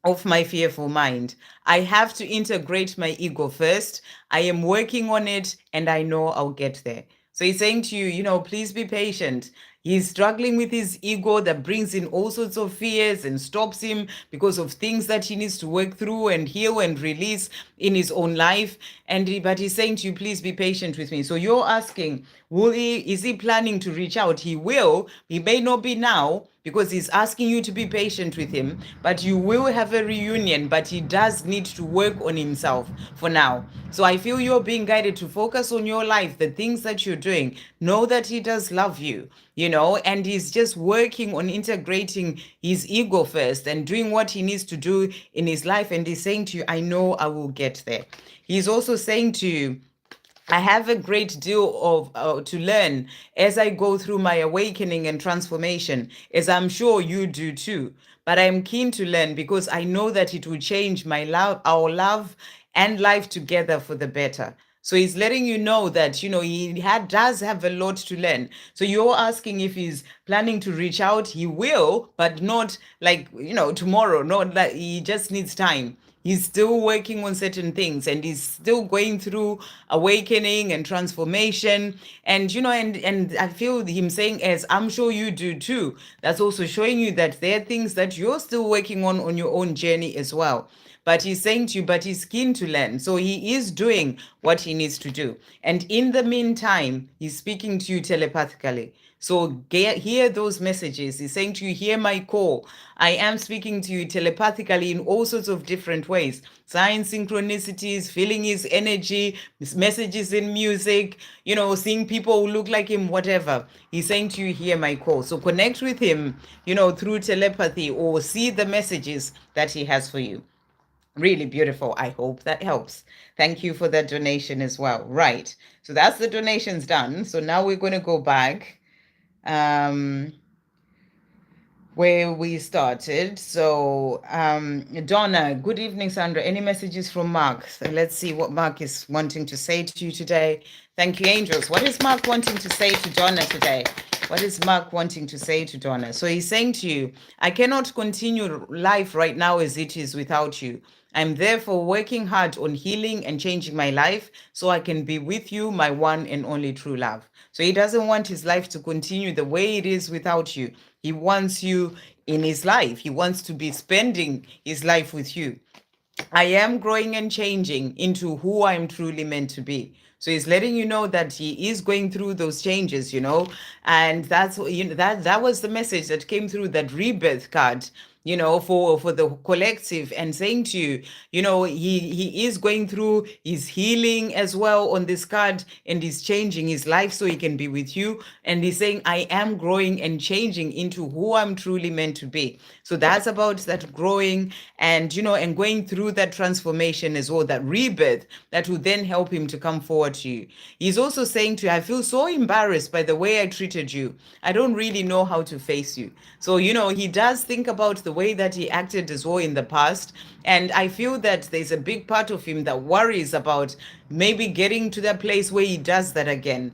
of my fearful mind. I have to integrate my ego first. I am working on it and I know I'll get there. So he's saying to you, you know, please be patient. He's struggling with his ego that brings in all sorts of fears and stops him because of things that he needs to work through and heal and release in his own life. But he's saying to you, please be patient with me. So you're asking, is he planning to reach out? He will. He may not be now, because he's asking you to be patient with him, but you will have a reunion, but he does need to work on himself for now. So I feel you're being guided to focus on your life, the things that you're doing. Know that he does love you, you know, and he's just working on integrating his ego first and doing what he needs to do in his life. And he's saying to you, I know I will get there. He's also saying to you, I have a great deal of to learn as I go through my awakening and transformation, as I'm sure you do too. But I'm keen to learn because I know that it will change my love, our love and life together for the better. So he's letting you know that, he does have a lot to learn. So you're asking if he's planning to reach out. He will, but not like, tomorrow. Not like he just needs time. He's still working on certain things, and he's still going through awakening and transformation. And, and I feel him saying, as I'm sure you do too, that's also showing you that there are things that you're still working on your own journey as well. But he's saying to you, but he's keen to learn. So he is doing what he needs to do. And in the meantime, he's speaking to you telepathically. So hear those messages. He's saying to you, hear my call. I am speaking to you telepathically in all sorts of different ways. Signs, synchronicities, feeling his energy, his messages in music, seeing people who look like him, whatever. He's saying to you, hear my call. So connect with him, through telepathy, or see the messages that he has for you. Really beautiful. I hope that helps. Thank you for that donation as well. Right. So that's the donations done. So now we're going to go back where we started. So Donna, good evening, Sandra. Any messages from Mark? So let's see what Mark is wanting to say to you today. Thank you, angels. What is Mark wanting to say to Donna today? What is Mark wanting to say to Donna? So he's saying to you, I cannot continue life right now as it is without you. I'm therefore working hard on healing and changing my life so I can be with you, my one and only true love. So he doesn't want his life to continue the way it is without you. He wants you in his life. He wants to be spending his life with you. I am growing and changing into who I'm truly meant to be. So he's letting you know that he is going through those changes, and that's that was the message that came through that rebirth card, for the collective, and saying to you, he is going through his healing as well on this card, and he's changing his life so he can be with you. And he's saying, I am growing and changing into who I'm truly meant to be. So that's about that growing and, and going through that transformation as well, that rebirth that will then help him to come forward to you. He's also saying to you, I feel so embarrassed by the way I treated you. I don't really know how to face you. So, he does think about the way that he acted as well in the past. And I feel that there's a big part of him that worries about maybe getting to that place where he does that again.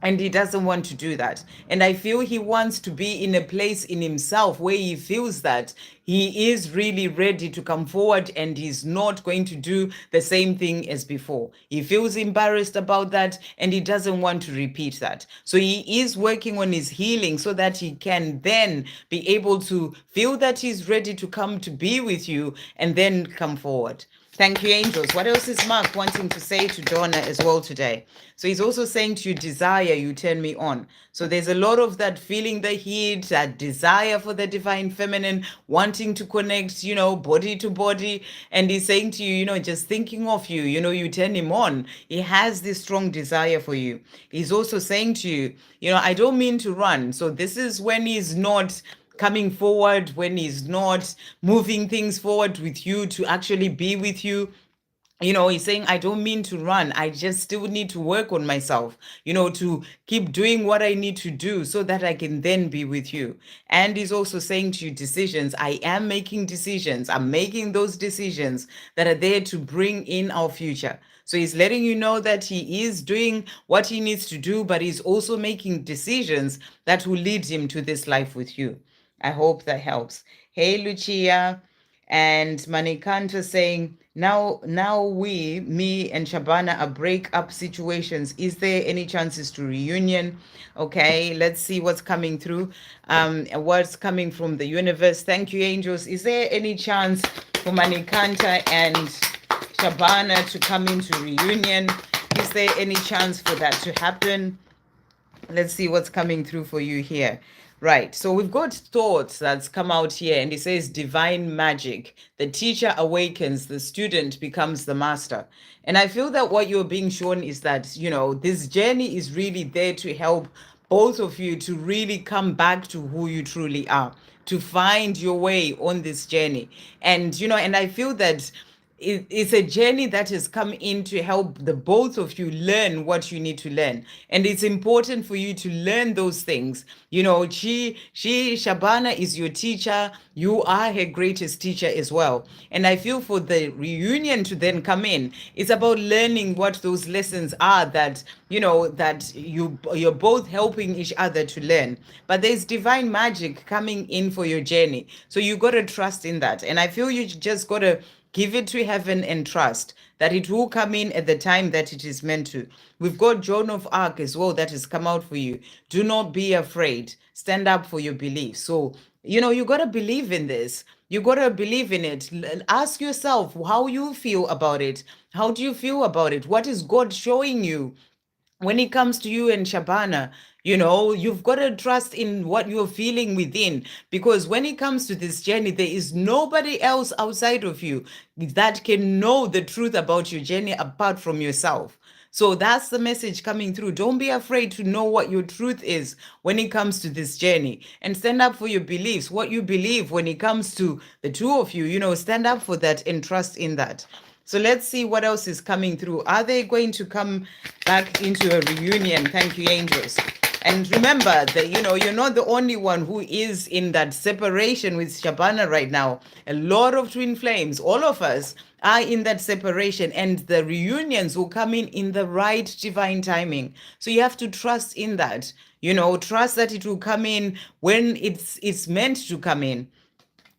And he doesn't want to do that. And I feel he wants to be in a place in himself where he feels that he is really ready to come forward and he's not going to do the same thing as before. He feels embarrassed about that and he doesn't want to repeat that. So he is working on his healing so that he can then be able to feel that he's ready to come to be with you and then come forward. Thank you, angels. What else is Mark wanting to say to Donna as well today? So he's also saying to you, desire, you turn me on. So there's a lot of that feeling the heat, that desire for the divine feminine, wanting to connect, body to body. And he's saying to you, just thinking of you, you turn him on. He has this strong desire for you. He's also saying to you, I don't mean to run. So this is when he's not coming forward, when he's not moving things forward with you to actually be with you. He's saying, I don't mean to run. I just still need to work on myself, to keep doing what I need to do so that I can then be with you. And he's also saying to you, decisions. I am making decisions. I'm making those decisions that are there to bring in our future. So he's letting you know that he is doing what he needs to do, but he's also making decisions that will lead him to this life with you. I hope that helps. Hey, Luchia and Manikanta saying, now me and Shabana are break-up situations. Is there any chances to reunion? Okay, let's see what's coming through. What's coming from the universe. Thank you, angels. Is there any chance for Manikanta and Shabana to come into reunion? Is there any chance for that to happen? Let's see what's coming through for you here. Right, so we've got thoughts that's come out here, and it says divine magic. The teacher awakens, the student becomes the master. And I feel that what you're being shown is that, this journey is really there to help both of you to really come back to who you truly are, to find your way on this journey. And, and I feel that it's a journey that has come in to help the both of you learn what you need to learn, and it's important for you to learn those things. You know, she Shabana is your teacher, you are her greatest teacher as well. And I feel for the reunion to then come in, it's about learning what those lessons are, that you know that you're both helping each other to learn. But there's divine magic coming in for your journey, so you got to trust in that. And I feel you just got to give it to heaven and trust that it will come in at the time that it is meant to. We've got Joan of Arc as well that has come out for you. Do not be afraid. Stand up for your beliefs. So, you know, you got to believe in this. You got to believe in it. Ask yourself how you feel about it. How do you feel about it? What is God showing you? When it comes to you and Shabana, you know, you've got to trust in what you're feeling within, because when it comes to this journey, there is nobody else outside of you that can know the truth about your journey apart from yourself. So that's the message coming through. Don't be afraid to know what your truth is when it comes to this journey, and stand up for your beliefs, what you believe when it comes to the two of you, you know, stand up for that and trust in that. So let's see what else is coming through. Are they going to come back into a reunion? Thank you, angels. And remember that, you know, you're not the only one who is in that separation with Shabana right now. A lot of twin flames, all of us are in that separation, and the reunions will come in the right divine timing. So you have to trust in that, you know, trust that it will come in when it's meant to come in.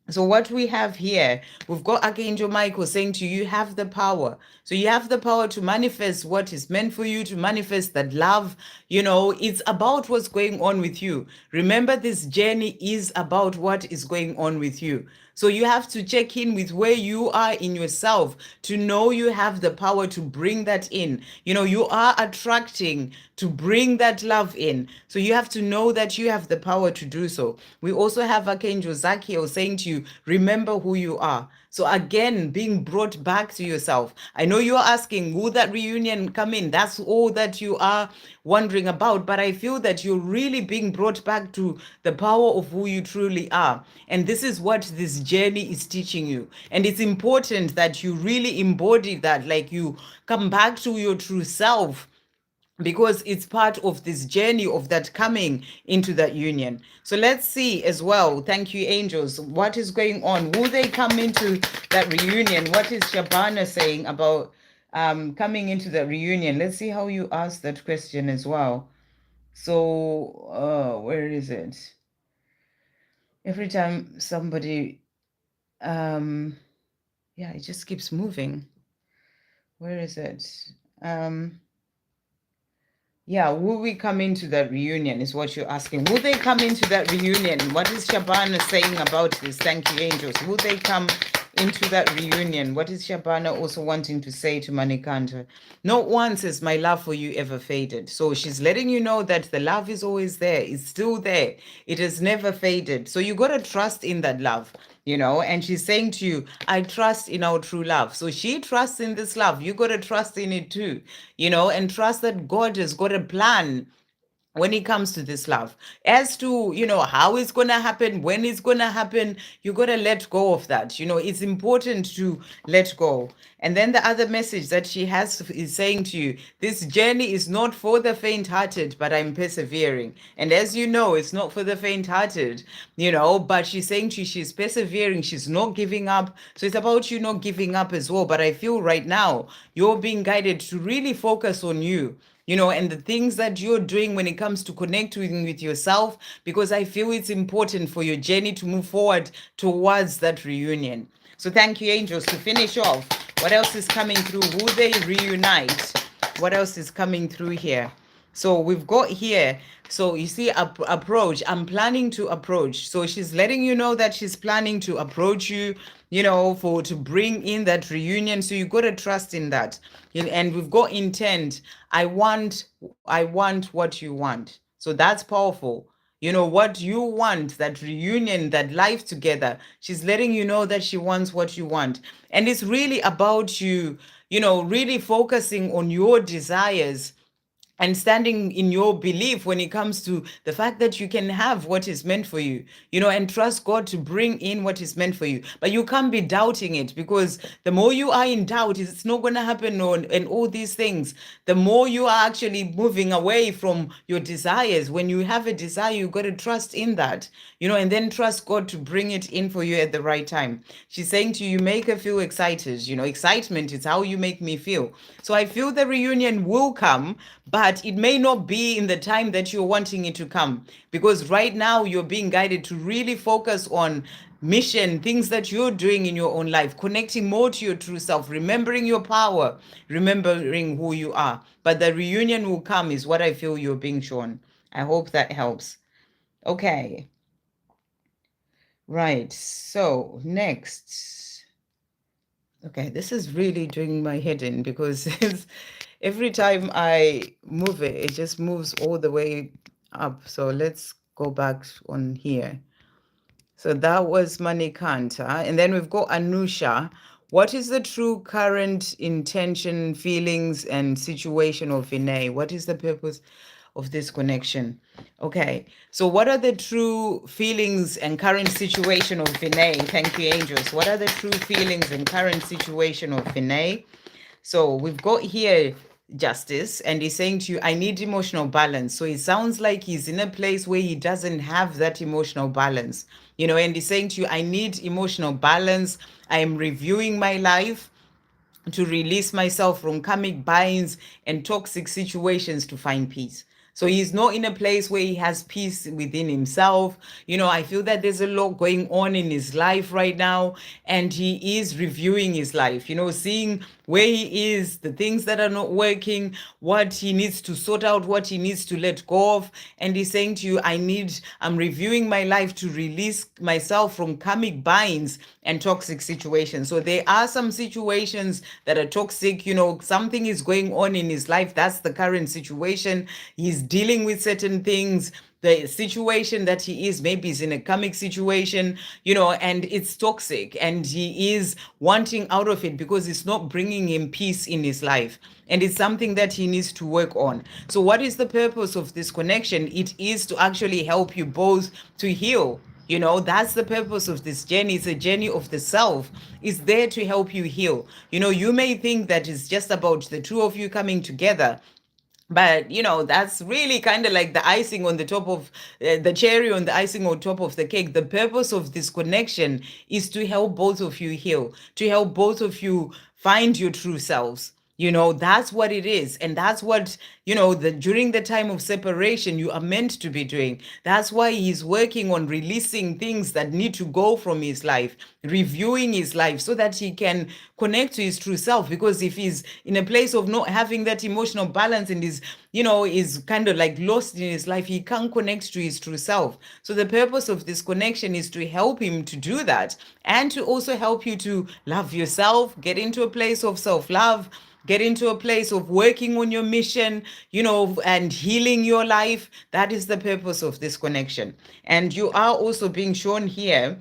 So what we have here, we've got Archangel Michael saying to you, you have the power. So you have the power to manifest what is meant for you, to manifest that love. You know, it's about what's going on with you. Remember, this journey is about what is going on with you. So you have to check in with where you are in yourself to know you have the power to bring that in. You know, you are attracting to bring that love in. So you have to know that you have the power to do so. We also have Archangel Zachiel saying to you, remember who you are. So again, being brought back to yourself. I know you're asking, will that reunion come in? That's all that you are wondering about. But I feel that you're really being brought back to the power of who you truly are. And this is what this journey is teaching you. And it's important that you really embody that, like you come back to your true self, because it's part of this journey of that coming into that union. So let's see as well. Thank you, angels. What is going on? Will they come into that reunion? What is Shabana saying about coming into that reunion? Let's see how you ask that question as well. So where is it? Every time somebody, yeah, it just keeps moving. Where is it? Yeah, will we come into that reunion is what you're asking. Will they come into that reunion? What is Shabana saying about this? Thank you, angels. Will they come into that reunion? What is Shabana also wanting to say to Manikanta? Not once has my love for you ever faded. So she's letting you know that the love is always there. It's still there. It has never faded. So you got to trust in that love, you know. And she's saying to you, I trust in our true love. So she trusts in this love. You got to trust in it too, you know, and trust that God has got a plan when it comes to this love. As to, you know, how it's going to happen, when it's going to happen, you got to let go of that. You know, it's important to let go. And then the other message that she has is saying to you, this journey is not for the faint hearted, but I'm persevering. And as you know, it's not for the faint hearted, you know, but she's saying to you, she's persevering, she's not giving up. So it's about you not giving up as well. But I feel right now you're being guided to really focus on you, you know, and the things that you're doing when it comes to connecting with yourself, because I feel it's important for your journey to move forward towards that reunion. So thank you, angels. To finish off, what else is coming through? Will they reunite? What else is coming through here? So we've got here, so you see, approach. I'm planning to approach. So she's letting you know that she's planning to approach you, you know, to bring in that reunion. So you got to trust in that. And we've got intent. I want what you want. So that's powerful. You know, what you want, that reunion, that life together. She's letting you know that she wants what you want. And it's really about you, you know, really focusing on your desires and standing in your belief when it comes to the fact that you can have what is meant for you, and trust God to bring in what is meant for you. But you can't be doubting it, because the more you are in doubt, it's not going to happen, and all these things, the more you are actually moving away from your desires. When you have a desire, you got to trust in that, and then trust God to bring it in for you at the right time. She's saying to you, make her feel excited. Excitement is how you make me feel. So I feel the reunion will come, but it may not be in the time that you're wanting it to come, because right now you're being guided to really focus on mission, things that you're doing in your own life, connecting more to your true self, remembering your power, remembering who you are. But the reunion will come, is what I feel you're being shown. I hope that helps. Okay. Right. So next. Okay, this is really doing my head in, because every time I move it, it just moves all the way up. So let's go back on here. So that was Manikanta. And then we've got Anusha. What is the true current intention, feelings, and situation of Vinay? What is the purpose of this connection? Okay. So what are the true feelings and current situation of Vinay? Thank you, angels. What are the true feelings and current situation of Vinay? So we've got here justice, and he's saying to you, I need emotional balance. So it sounds like he's in a place where he doesn't have that emotional balance, and he's saying to you, I need emotional balance. I am reviewing my life to release myself from karmic binds and toxic situations to find peace. So he's not in a place where he has peace within himself. I feel that there's a lot going on in his life right now, and he is reviewing his life, seeing where he is, the things that are not working, what he needs to sort out, what he needs to let go of. And he's saying to you, I'm reviewing my life to release myself from karmic binds and toxic situations. So there are some situations that are toxic, something is going on in his life. That's the current situation. He's dealing with certain things. The situation that he is, maybe is in a karmic situation, and it's toxic, and he is wanting out of it because it's not bringing him peace in his life, and it's something that he needs to work on. So what is the purpose of this connection? It is to actually help you both to heal. That's the purpose of this journey. It's a journey of the self. It's there to help you heal. You may think that it's just about the two of you coming together, but that's really kind of like the icing on the top of the cherry on the icing on top of the cake. The purpose of this connection is to help both of you heal, to help both of you find your true selves. That's what it is. And that's what, during the time of separation, you are meant to be doing. That's why he's working on releasing things that need to go from his life, reviewing his life so that he can connect to his true self. Because if he's in a place of not having that emotional balance and is kind of like lost in his life, he can't connect to his true self. So the purpose of this connection is to help him to do that, and to also help you to love yourself, get into a place of self-love, get into a place of working on your mission, and healing your life. That is the purpose of this connection. And you are also being shown here,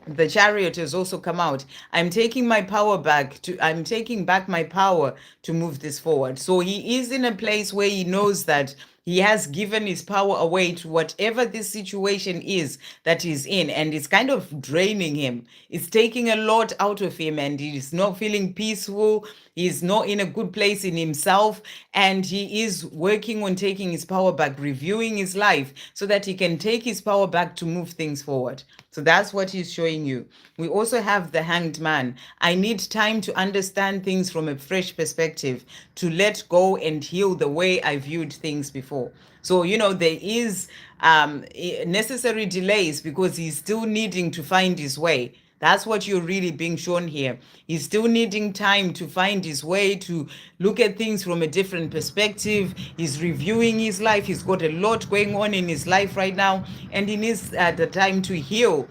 the chariot has also come out. I'm taking back my power to move this forward. So he is in a place where he knows that he has given his power away to whatever this situation is that he's in, and it's kind of draining him. It's taking a lot out of him, and he's not feeling peaceful. He's not in a good place in himself, and he is working on taking his power back, reviewing his life so that he can take his power back to move things forward. So that's what he's showing you. We also have the Hanged Man. I need time to understand things from a fresh perspective, to let go and heal the way I viewed things before. So, there is necessary delays because he's still needing to find his way. That's what you're really being shown here. He's still needing time to find his way, to look at things from a different perspective. He's reviewing his life. He's got a lot going on in his life right now, and he needs the time to heal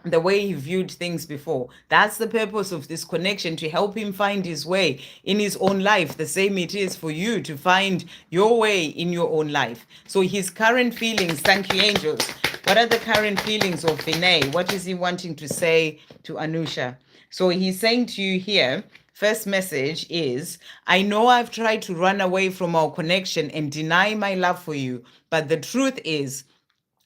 the way he viewed things before. That's the purpose of this connection, to help him find his way in his own life, the same it is for you to find your way in your own life. So his current feelings, thank you angels, what are the current feelings of Vinay? What is he wanting to say to Anusha? So he's saying to you here, first message is, I know I've tried to run away from our connection and deny my love for you, but the truth is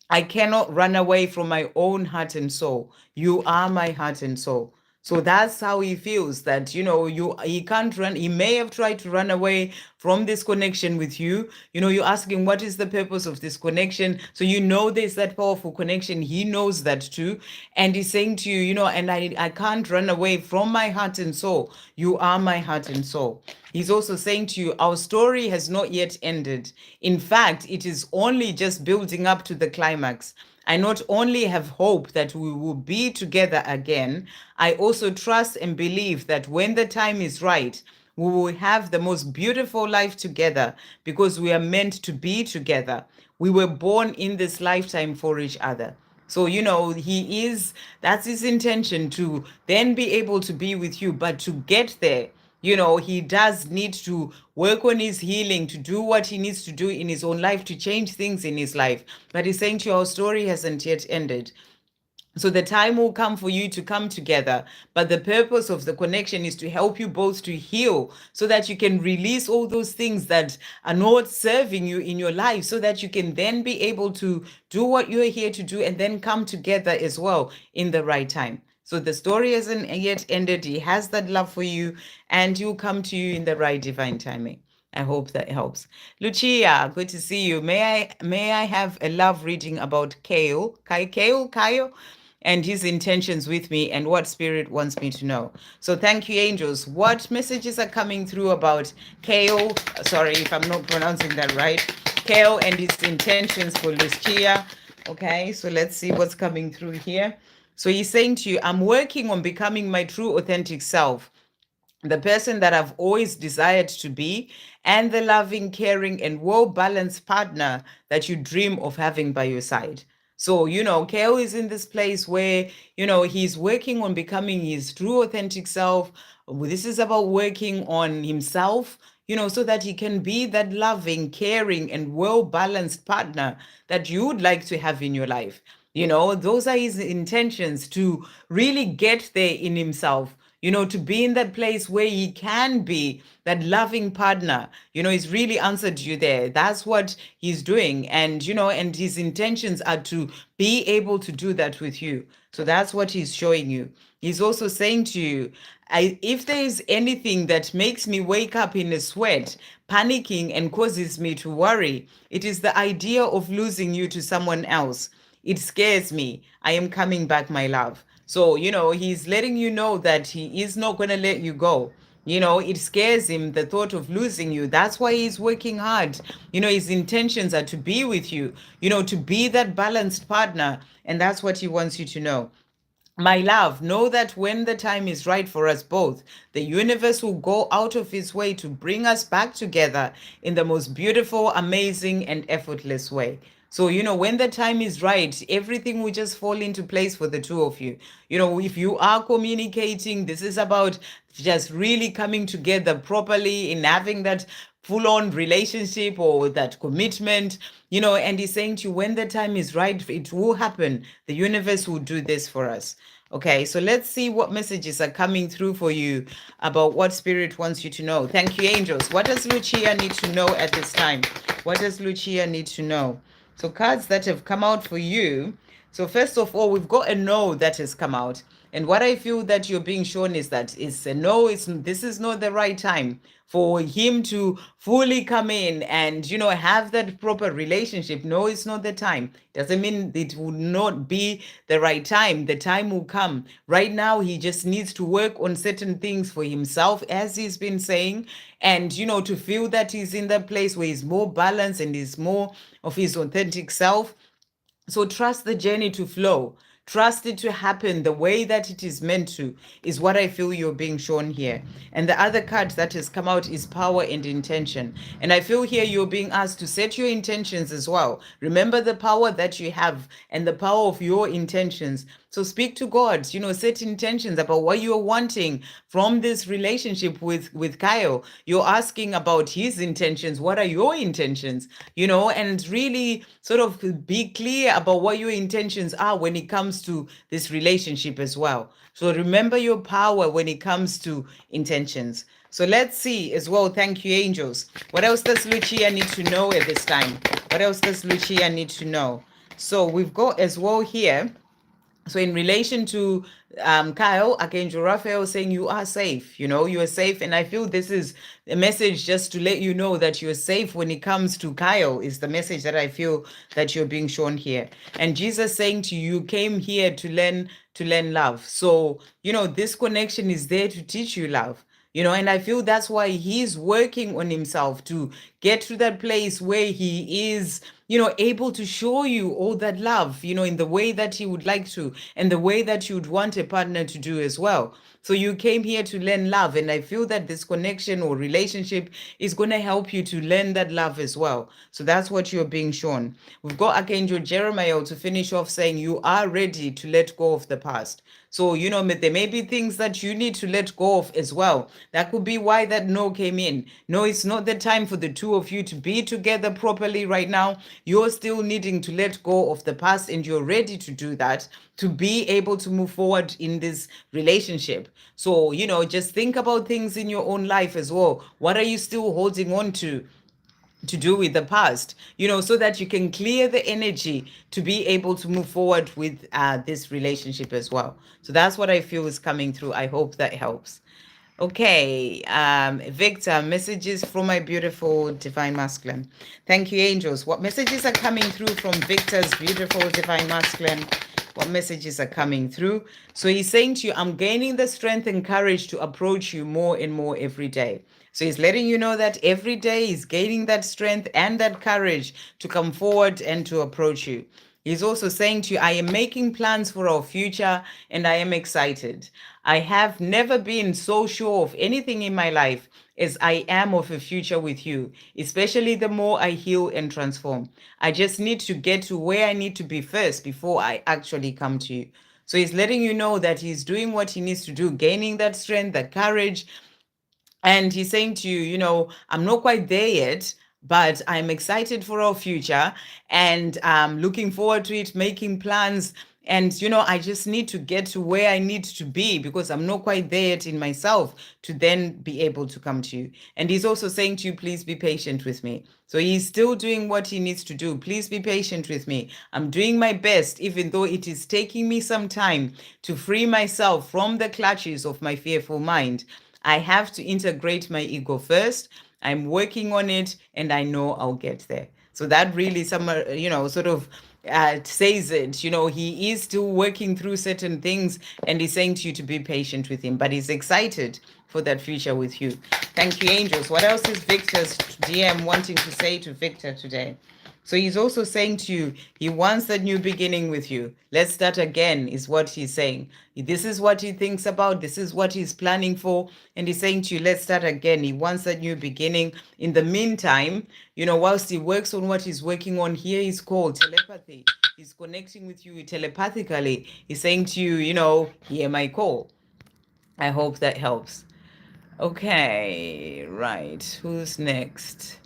I cannot run away from my own heart and soul. You are my heart and soul. So that's how he feels, that, he can't run. He may have tried to run away from this connection with you. You're asking, what is the purpose of this connection? So there's that powerful connection. He knows that too. And he's saying to you, and I can't run away from my heart and soul. You are my heart and soul. He's also saying to you, our story has not yet ended. In fact, it is only just building up to the climax. I not only have hope that we will be together again, I also trust and believe that when the time is right, we will have the most beautiful life together, because we are meant to be together. We were born in this lifetime for each other. So, that's his intention, to then be able to be with you. But to get there, he does need to work on his healing, to do what he needs to do in his own life, to change things in his life. But he's saying to you, our story hasn't yet ended. So the time will come for you to come together. But the purpose of the connection is to help you both to heal, so that you can release all those things that are not serving you in your life, so that you can then be able to do what you're here to do, and then come together as well in the right time. So the story hasn't yet ended. He has that love for you, and he'll come to you in the right divine timing. I hope that helps. Luchia, good to see you. May I have a love reading about Kale, and his intentions with me, and what spirit wants me to know. So thank you, angels. What messages are coming through about Kale? Sorry if I'm not pronouncing that right. Kale and his intentions for Luchia. Okay, so let's see what's coming through here. So he's saying to you, I'm working on becoming my true authentic self, the person that I've always desired to be, and the loving, caring, and well-balanced partner that you dream of having by your side. So, Kale is in this place where, he's working on becoming his true authentic self. This is about working on himself, so that he can be that loving, caring, and well-balanced partner that you would like to have in your life. Those are his intentions, to really get there in himself, to be in that place where he can be that loving partner. He's really answered you there. That's what he's doing. And, and his intentions are to be able to do that with you. So that's what he's showing you. He's also saying to you, if there is anything that makes me wake up in a sweat, panicking, and causes me to worry, it is the idea of losing you to someone else. It scares me. I am coming back, my love. So, he's letting you know that he is not going to let you go. It scares him, the thought of losing you. That's why he's working hard. His intentions are to be with you, to be that balanced partner. And that's what he wants you to know. My love, know that when the time is right for us both, the universe will go out of its way to bring us back together in the most beautiful, amazing, and effortless way. So, when the time is right, everything will just fall into place for the two of you. If you are communicating, this is about just really coming together properly in having that full-on relationship or that commitment, and he's saying to you, when the time is right, it will happen. The universe will do this for us. Okay, so let's see what messages are coming through for you about what spirit wants you to know. Thank you, angels. What does Luchia need to know at this time? What does Luchia need to know? So cards that have come out for you. So first of all, we've got a no that has come out. And what I feel that you're being shown is that it's a no, this is not the right time for him to fully come in and, have that proper relationship. No, it's not the time. Doesn't mean it will not be the right time. The time will come. Right now, he just needs to work on certain things for himself, as he's been saying, and, to feel that he's in that place where he's more balanced and is more of his authentic self. So trust the journey to flow. Trust it to happen the way that it is meant to, is what I feel you're being shown here. And the other card that has come out is power and intention. And I feel here you're being asked to set your intentions as well. Remember the power that you have and the power of your intentions. So speak to God, set intentions about what you're wanting from this relationship with Kyle. You're asking about his intentions. What are your intentions? And really sort of be clear about what your intentions are when it comes to this relationship as well. So remember your power when it comes to intentions. So let's see as well. Thank you, angels. What else does Luchia need to know at this time? What else does Luchia need to know? So we've got as well here. So in relation to Kyle, Archangel Raphael saying you are safe, you are safe. And I feel this is a message just to let you know that you're safe when it comes to Kyle is the message that I feel that you're being shown here. And Jesus saying to you, you came here to learn love. So, this connection is there to teach you love. And I feel that's why he's working on himself to get to that place where he is, able to show you all that love, in the way that he would like to and the way that you would want a partner to do as well. So you came here to learn love. And I feel that this connection or relationship is going to help you to learn that love as well. So that's what you're being shown. We've got Archangel Jeremiah to finish off saying you are ready to let go of the past. So, there may be things that you need to let go of as well. That could be why that no came in. No, it's not the time for the two of you to be together properly right now. You're still needing to let go of the past and you're ready to do that to be able to move forward in this relationship. So, just think about things in your own life as well. What are you still holding on to do with the past, so that you can clear the energy to be able to move forward with this relationship as well. So that's what I feel is coming through. I hope that helps. Okay, Victor, messages from my beautiful divine masculine. Thank you, angels. What messages are coming through from Victor's beautiful divine masculine? What messages are coming through? So he's saying to you, I'm gaining the strength and courage to approach you more and more every day. So he's letting you know that every day he's gaining that strength and that courage to come forward and to approach you. He's also saying to you, I am making plans for our future and I am excited. I have never been so sure of anything in my life as I am of a future with you, especially the more I heal and transform. I just need to get to where I need to be first before I actually come to you. So he's letting you know that he's doing what he needs to do, gaining that strength, that courage. And he's saying to you, I'm not quite there yet, but I'm excited for our future and looking forward to it, making plans. And, I just need to get to where I need to be because I'm not quite there yet in myself to then be able to come to you. And he's also saying to you, please be patient with me. So he's still doing what he needs to do. Please be patient with me. I'm doing my best, even though it is taking me some time to free myself from the clutches of my fearful mind. I have to integrate my ego first. I'm working on it and I know I'll get there. So that really sort of says it. He is still working through certain things and he's saying to you to be patient with him, but he's excited for that future with you. Thank you, angels. What else is Victor's DM wanting to say to Victor today? So he's also saying to you, he wants that new beginning with you. Let's start again, is what he's saying. This is what he thinks about. This is what he's planning for. And he's saying to you, let's start again. He wants that new beginning. In the meantime, whilst he works on what he's working on, here is called telepathy. He's connecting with you telepathically. He's saying to you, hear my call. I hope that helps. Okay, right. Who's next?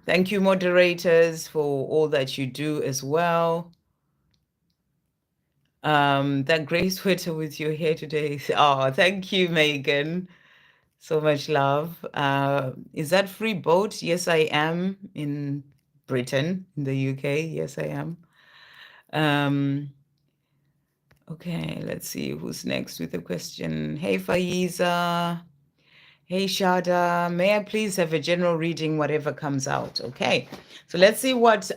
Thank you, moderators, for all that you do as well. That gray sweater with your hair today. Oh, thank you, Megan. So much love. Is that free boat? Yes, I am in Britain, in the UK. Yes, I am. Okay, let's see who's next with the question. Hey, Faiza. Hey, Shada. May I please have a general reading, whatever comes out? Okay, so let's see what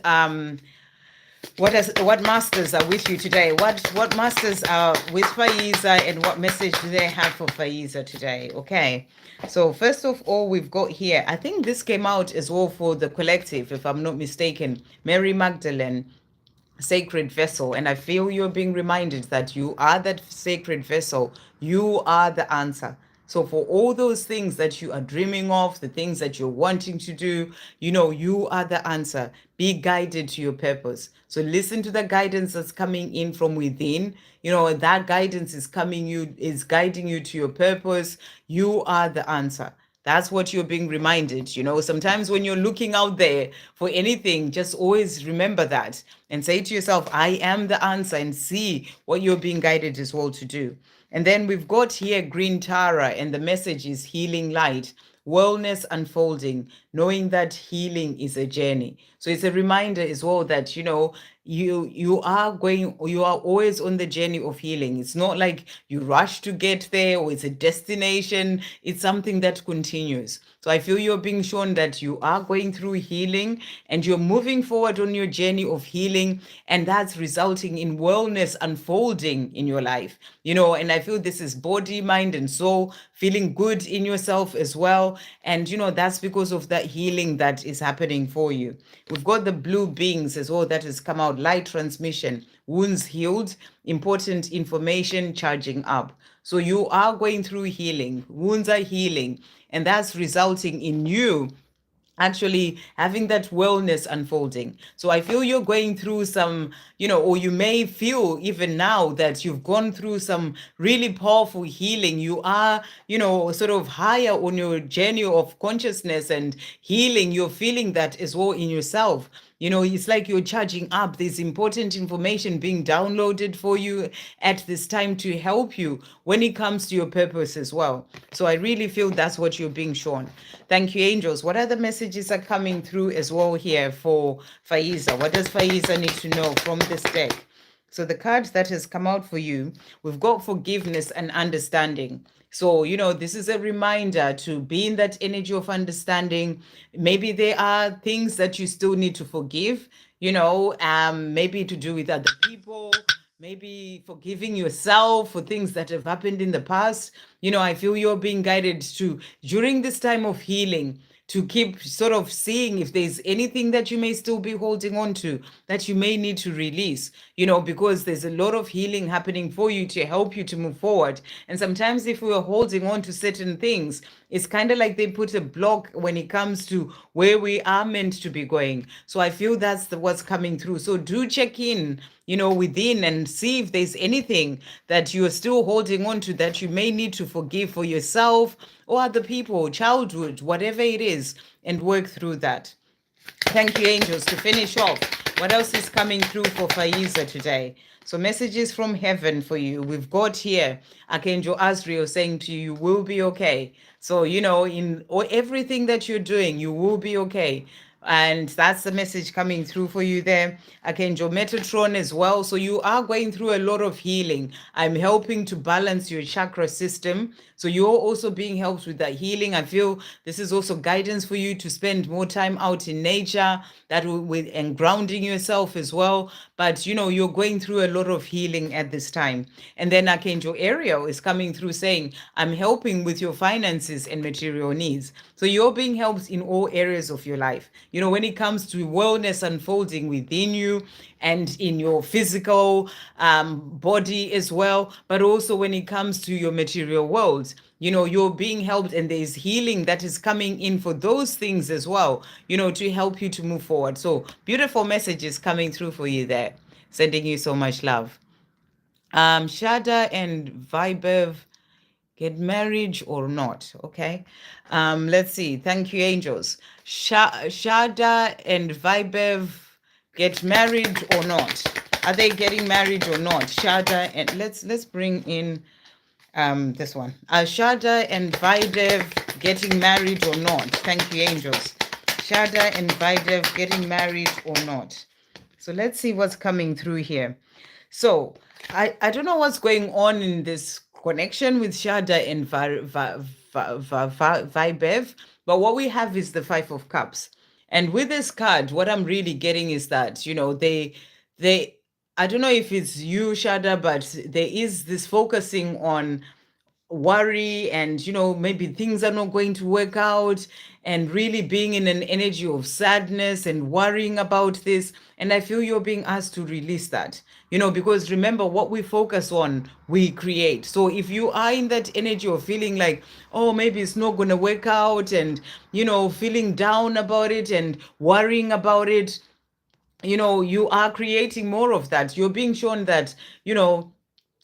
masters are with you today. What masters are with Faiza and what message do they have for Faiza today? Okay, so first of all, we've got here, I think this came out as well for the collective, if I'm not mistaken, Mary Magdalene, sacred vessel. And I feel you're being reminded that you are that sacred vessel. You are the answer. So for all those things that you are dreaming of, the things that you're wanting to do, you are the answer. Be guided to your purpose. So listen to the guidance that's coming in from within. That guidance is guiding you to your purpose. You are the answer. That's what you're being reminded. Sometimes when you're looking out there for anything, just always remember that and say to yourself, I am the answer, and see what you're being guided as well to do. And then we've got here Green Tara, and the message is healing light, wellness unfolding, knowing that healing is a journey. So it's a reminder as well that you are always on the journey of healing. It's not like you rush to get there or it's a destination. It's something that continues. So I feel you're being shown that you are going through healing and you're moving forward on your journey of healing, and that's resulting in wellness unfolding in your life. And I feel this is body, mind, and soul, feeling good in yourself as well. And that's because of that healing that is happening for you. We've got the blue beings as well that has come out, light transmission, wounds healed, important information charging up. So you are going through healing, wounds are healing, and that's resulting in you actually having that wellness unfolding. So I feel you're going through some, or you may feel even now that you've gone through some really powerful healing. You are, sort of higher on your journey of consciousness and healing. You're feeling that as well in yourself. It's like you're charging up. There's important information being downloaded for you at this time to help you when it comes to your purpose as well. So I really feel that's what you're being shown. Thank you, angels. What other messages are coming through as well here for Faiza? What does Faiza need to know from this deck? So the card that has come out for you, we've got forgiveness and understanding. So, this is a reminder to be in that energy of understanding. Maybe there are things that you still need to forgive, maybe to do with other people, maybe forgiving yourself for things that have happened in the past. I feel you're being guided to, during this time of healing, to keep sort of seeing if there's anything that you may still be holding on to that you may need to release, because there's a lot of healing happening for you to help you to move forward. And sometimes if we are holding on to certain things, it's kind of like they put a block when it comes to where we are meant to be going. So I feel that's what's coming through. So do check in, within, and see if there's anything that you're still holding on to that you may need to forgive for yourself or other people, childhood, whatever it is, and work through that. Thank you, angels. To finish off, what else is coming through for Faiza today? So messages from heaven for you. We've got here Archangel Azrael saying to you, you will be okay. So, in everything that you're doing, you will be okay. And that's the message coming through for you there. Archangel Metatron as well. So you are going through a lot of healing. I'm helping to balance your chakra system. So you're also being helped with that healing. I feel this is also guidance for you to spend more time out in nature, and grounding yourself as well. But you're going through a lot of healing at this time. And then Archangel Ariel is coming through saying, I'm helping with your finances and material needs. So you're being helped in all areas of your life. When it comes to wellness unfolding within you and in your physical body as well, but also when it comes to your material world, you're being helped, and there's healing that is coming in for those things as well, to help you to move forward. So beautiful messages coming through for you there. Sending you so much love. Shada and Vibev, get married or not? Okay. Let's see. Thank you, angels. Shada and Vibev, get married or not? Are they getting married or not? Shada and let's bring in this one. Shada and Vibev, getting married or not? Thank you, angels. Shada and Vibev, getting married or not? So let's see what's coming through here. So I don't know what's going on in this connection with Shada and Vibev, but what we have is the Five of Cups. And with this card, what I'm really getting is that, they I don't know if it's you, Shada, but there is this focusing on worry and, maybe things are not going to work out, and really being in an energy of sadness and worrying about this. And I feel you're being asked to release that, because remember, what we focus on, we create. So if you are in that energy of feeling like, oh, maybe it's not going to work out, and, feeling down about it and worrying about it, you are creating more of that. You're being shown that,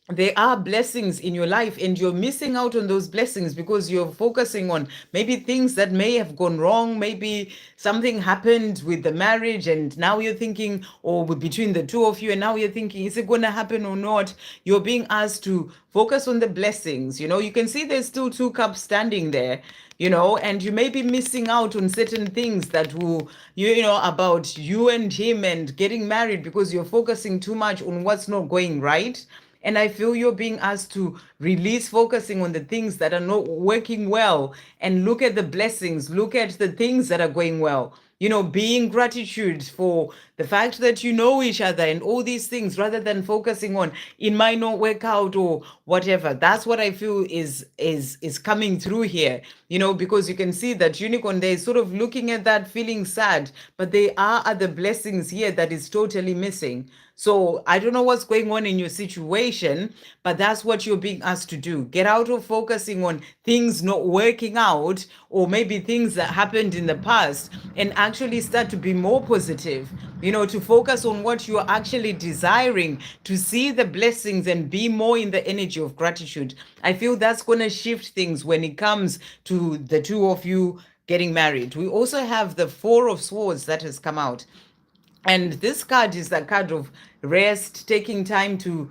there are blessings in your life, and you're missing out on those blessings because you're focusing on maybe things that may have gone wrong. Maybe something happened with the marriage, and now you're thinking, or between the two of you, and now you're thinking, is it going to happen or not? You're being asked to focus on the blessings. You can see there's still two cups standing there, and you may be missing out on certain things that will, about you and him and getting married, because you're focusing too much on what's not going right. And I feel you're being asked to release focusing on the things that are not working well, and look at the blessings, look at the things that are going well. Being gratitude for the fact that you know each other and all these things, rather than focusing on it might not work out or whatever. That's what I feel is coming through here. Because you can see that unicorn there is sort of looking at that, feeling sad, but there are other blessings here that is totally missing. So I don't know what's going on in your situation, but that's what you're being asked to do. Get out of focusing on things not working out, or maybe things that happened in the past, and actually start to be more positive, to focus on what you're actually desiring, to see the blessings and be more in the energy of gratitude. I feel that's going to shift things when it comes to the two of you getting married. We also have the Four of Swords that has come out. And this card is the card of rest, taking time to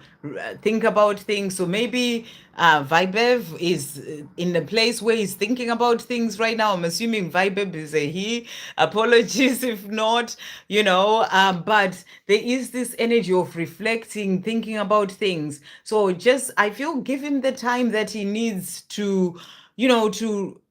think about things. So maybe Vibev is in a place where he's thinking about things right now. I'm assuming Vibev is a he. Apologies if not, but there is this energy of reflecting, thinking about things. So just, I feel, give him the time that he needs to, to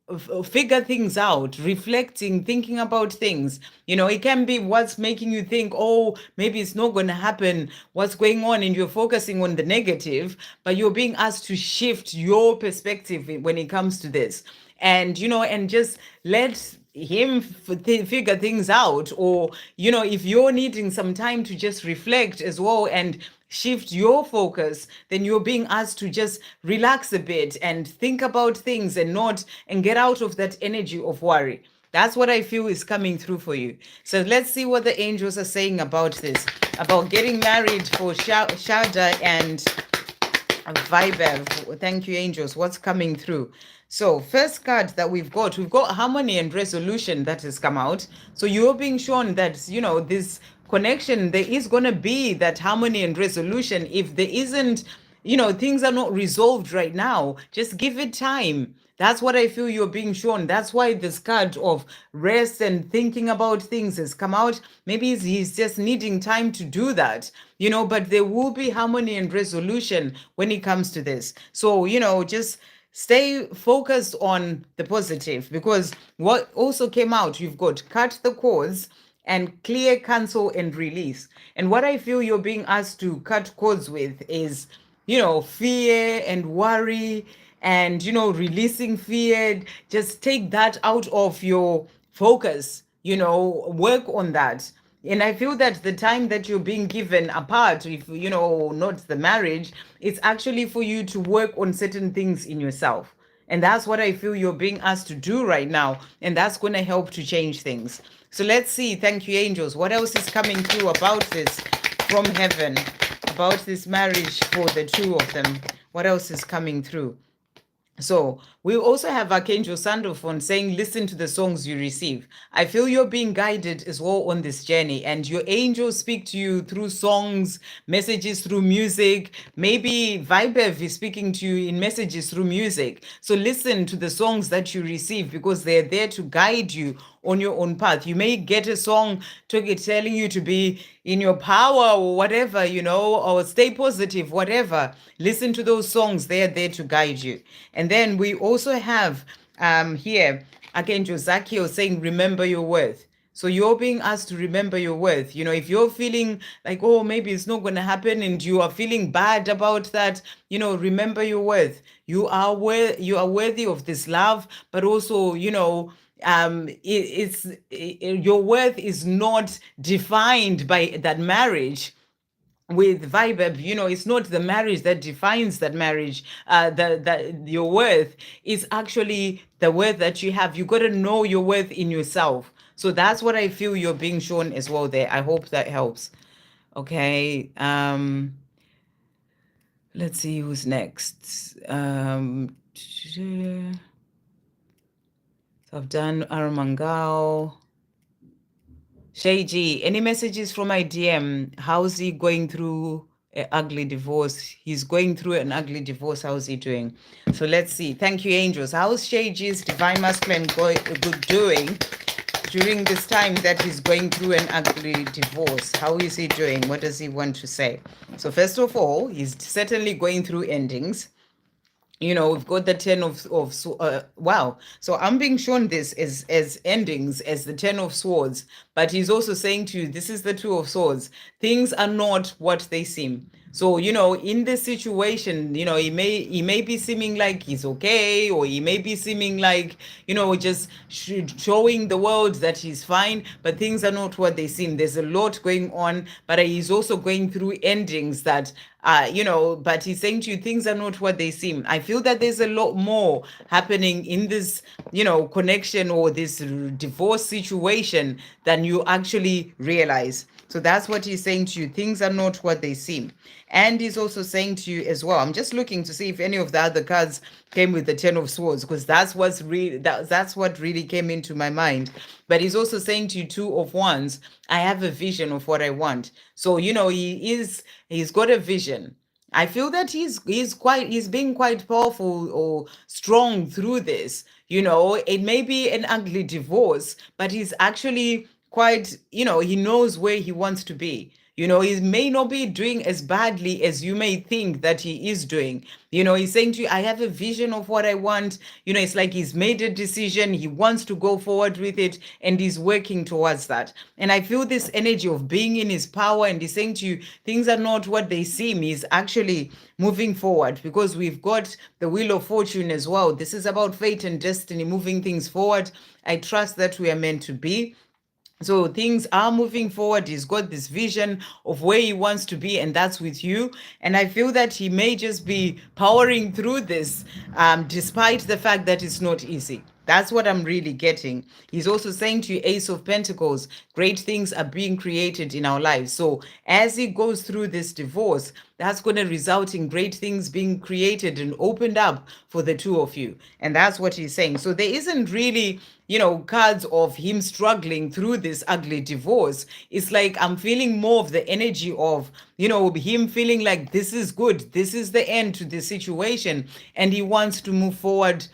figure things out, reflecting, thinking about things. It can be what's making you think, oh, maybe it's not going to happen, what's going on, and you're focusing on the negative, but you're being asked to shift your perspective when it comes to this. And, and just let him figure things out. Or, if you're needing some time to just reflect as well and shift your focus, then you're being asked to just relax a bit and think about things, and get out of that energy of worry. That's what I feel is coming through for you. So let's see what the angels are saying about this, about getting married for Shada and Viber. Thank you, angels. What's coming through? So first card that we've got harmony and resolution that has come out. So you're being shown that, this connection, there is going to be that harmony and resolution. If there isn't, things are not resolved right now, just give it time. That's what I feel you're being shown. That's why this card of rest and thinking about things has come out. Maybe he's just needing time to do that, but there will be harmony and resolution when it comes to this. So, just stay focused on the positive, because what also came out, you've got cut the cords and clear, cancel, and release. And what I feel you're being asked to cut cords with is, fear and worry, and, releasing fear. Just take that out of your focus, work on that. And I feel that the time that you're being given apart, if, not the marriage, it's actually for you to work on certain things in yourself. And that's what I feel you're being asked to do right now. And that's going to help to change things. So let's see. Thank you, angels. What else is coming through about this from heaven, about this marriage for the two of them? What else is coming through? So we also have Archangel Sandalphon saying, listen to the songs you receive. I feel you're being guided as well on this journey, and your angels speak to you through songs, messages through music. Maybe Vibev is speaking to you in messages through music. So listen to the songs that you receive, because they're there to guide you on your own path. You may get a song telling you to be in your power or whatever, or stay positive, whatever. Listen to those songs. They're there to guide you. And then we also have here Archangel Zachiel saying, remember your worth. So you're being asked to remember your worth. If you're feeling like, oh, maybe it's not going to happen, and you are feeling bad about that, remember your worth. You are worthy of this love, but also, your worth is not defined by that marriage with Vibe. It's not the marriage that defines that marriage. Your worth is actually the worth that you have. You got to know your worth in yourself. So that's what I feel you're being shown as well there. I hope that helps. Okay. Let's see who's next. So I've done Arang Gal. Shaiji, any messages from my DM? How's he going through an ugly divorce? He's going through an ugly divorce. How's he doing? So let's see. Thank you, angels. How's Shaiji's divine masculine doing during this time that he's going through an ugly divorce? How is he doing? What does he want to say? So first of all, he's certainly going through endings. We've got the 10 of wow. So I'm being shown this as endings, as the 10 of swords, but he's also saying to you, this is the 2 of swords. Things are not what they seem. So, in this situation, he may be seeming like he's okay, or he may be seeming like, just showing the world that he's fine, but things are not what they seem. There's a lot going on, but he's also going through endings that, but he's saying to you, things are not what they seem. I feel that there's a lot more happening in this, connection or this divorce situation than you actually realize. So that's what he's saying to you. Things are not what they seem. And he's also saying to you as well, I'm just looking to see if any of the other cards came with the 10 of swords, because that's what really came into my mind. But he's also saying to you, 2 of wands, I have a vision of what I want. So, he's got a vision. I feel that he's being quite powerful or strong through this. It may be an ugly divorce, but he's actually quite, he knows where he wants to be. He may not be doing as badly as you may think that he is doing. He's saying to you, I have a vision of what I want. It's like he's made a decision. He wants to go forward with it, and he's working towards that. And I feel this energy of being in his power, and he's saying to you, things are not what they seem. He's actually moving forward, because we've got the Wheel of Fortune as well. This is about fate and destiny, moving things forward. I trust that we are meant to be. So things are moving forward. He's got this vision of where he wants to be, and that's with you. And I feel that he may just be powering through this, despite the fact that it's not easy. That's what I'm really getting. He's also saying to you, Ace of Pentacles, great things are being created in our lives. So as he goes through this divorce, that's going to result in great things being created and opened up for the 2 of you. And that's what he's saying. So there isn't really, cards of him struggling through this ugly divorce. It's like I'm feeling more of the energy of, him feeling like this is good. This is the end to the situation. And he wants to move forward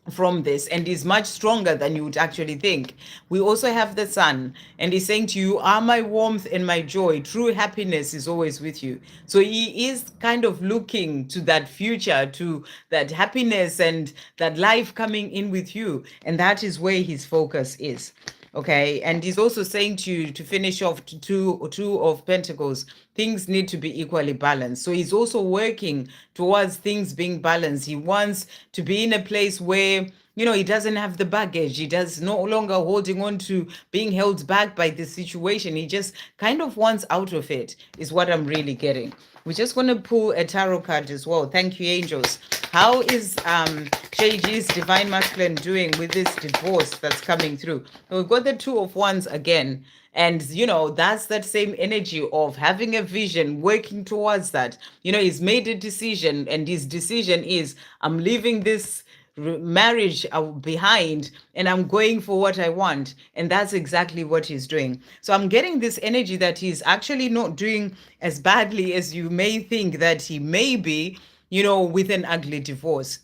from this, and is much stronger than you would actually think. We also have the Sun, and he's saying to you, are my warmth and my joy. True happiness is always with you. So he is kind of looking to that future, to that happiness and that life coming in with you, and that is where his focus is. Okay, and he's also saying to you, to finish off, two of Pentacles, things need to be equally balanced. So he's also working towards things being balanced. He wants to be in a place where, he doesn't have the baggage. He does no longer holding on to being held back by the situation. He just kind of wants out of it, is what I'm really getting. We're just going to pull a tarot card as well. Thank you, angels. How is Shaiji's divine masculine doing with this divorce that's coming through? So we've got the 2 of wands again. And, that's that same energy of having a vision, working towards that. He's made a decision, and his decision is, I'm leaving this marriage behind, and I'm going for what I want. And that's exactly what he's doing. So I'm getting this energy that he's actually not doing as badly as you may think that he may be, with an ugly divorce.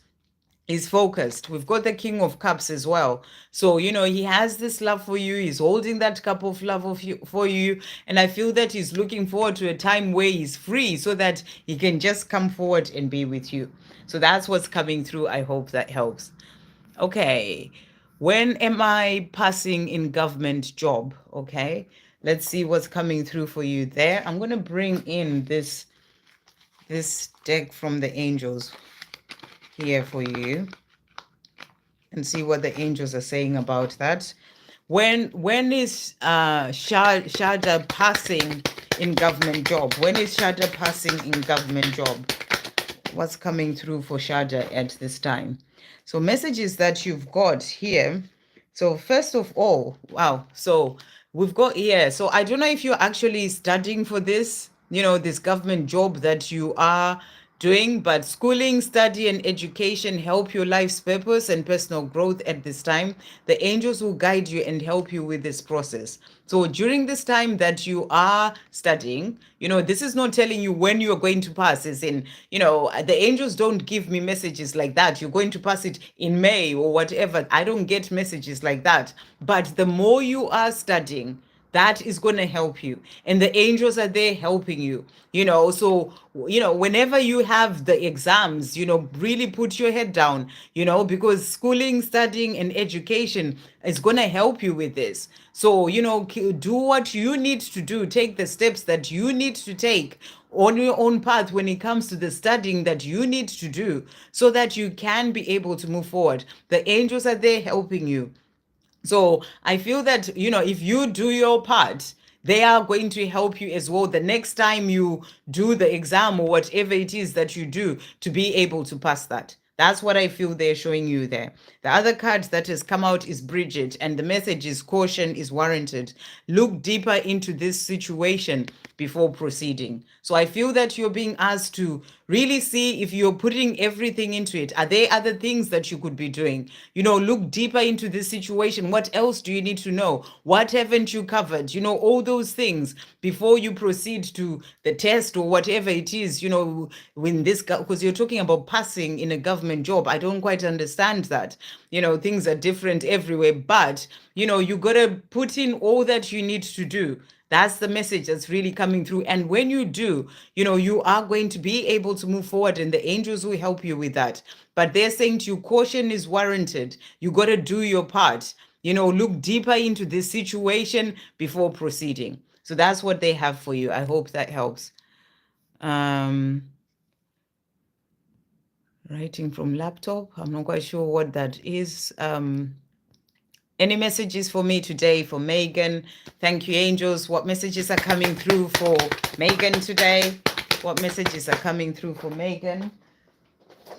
He's focused. We've got the King of Cups as well. So, he has this love for you. He's holding that cup of love for you. And I feel that he's looking forward to a time where he's free, so that he can just come forward and be with you. So that's what's coming through. I hope that helps. Okay. When am I passing in government job? Okay, let's see what's coming through for you there. I'm going to bring in this deck from the angels here for you and see what the angels are saying about that. When is Shada passing in government job? When is Shada passing in government job? What's coming through for Shada at this time? So messages that you've got here. So first of all, wow. So we've got here. So I don't know if you're actually studying for this, this government job that you are doing, but schooling, study, and education help your life's purpose and personal growth at this time. The angels will guide you and help you with this process. So during this time that you are studying, this is not telling you when you're going to pass. As in, the angels don't give me messages like that. You're going to pass it in May or whatever. I don't get messages like that. But the more you are studying, that is going to help you, and the angels are there helping you. So whenever you have the exams, really put your head down, because schooling, studying, and education is going to help you with this. So do what you need to do, take the steps that you need to take on your own path when it comes to the studying that you need to do, so that you can be able to move forward. The angels are there helping you. So I feel that, if you do your part, they are going to help you as well the next time you do the exam or whatever it is that you do to be able to pass that. That's what I feel they're showing you there. The other card that has come out is Bridget, and the message is caution is warranted. Look deeper into this situation before proceeding. So I feel that you're being asked to really see if you're putting everything into it. Are there other things that you could be doing? Look deeper into this situation. What else do you need to know? What haven't you covered? All those things before you proceed to the test or whatever it is, when this, because you're talking about passing in a government job. I don't quite understand that. Things are different everywhere, but, you got to put in all that you need to do. That's the message that's really coming through. And when you do, you are going to be able to move forward, and the angels will help you with that. But they're saying to you, caution is warranted. You got to do your part. Look deeper into this situation before proceeding. So that's what they have for you. I hope that helps. Writing from laptop. I'm not quite sure what that is. Any messages for me today for Megan? Thank you, angels. What messages are coming through for Megan today? What messages are coming through for Megan?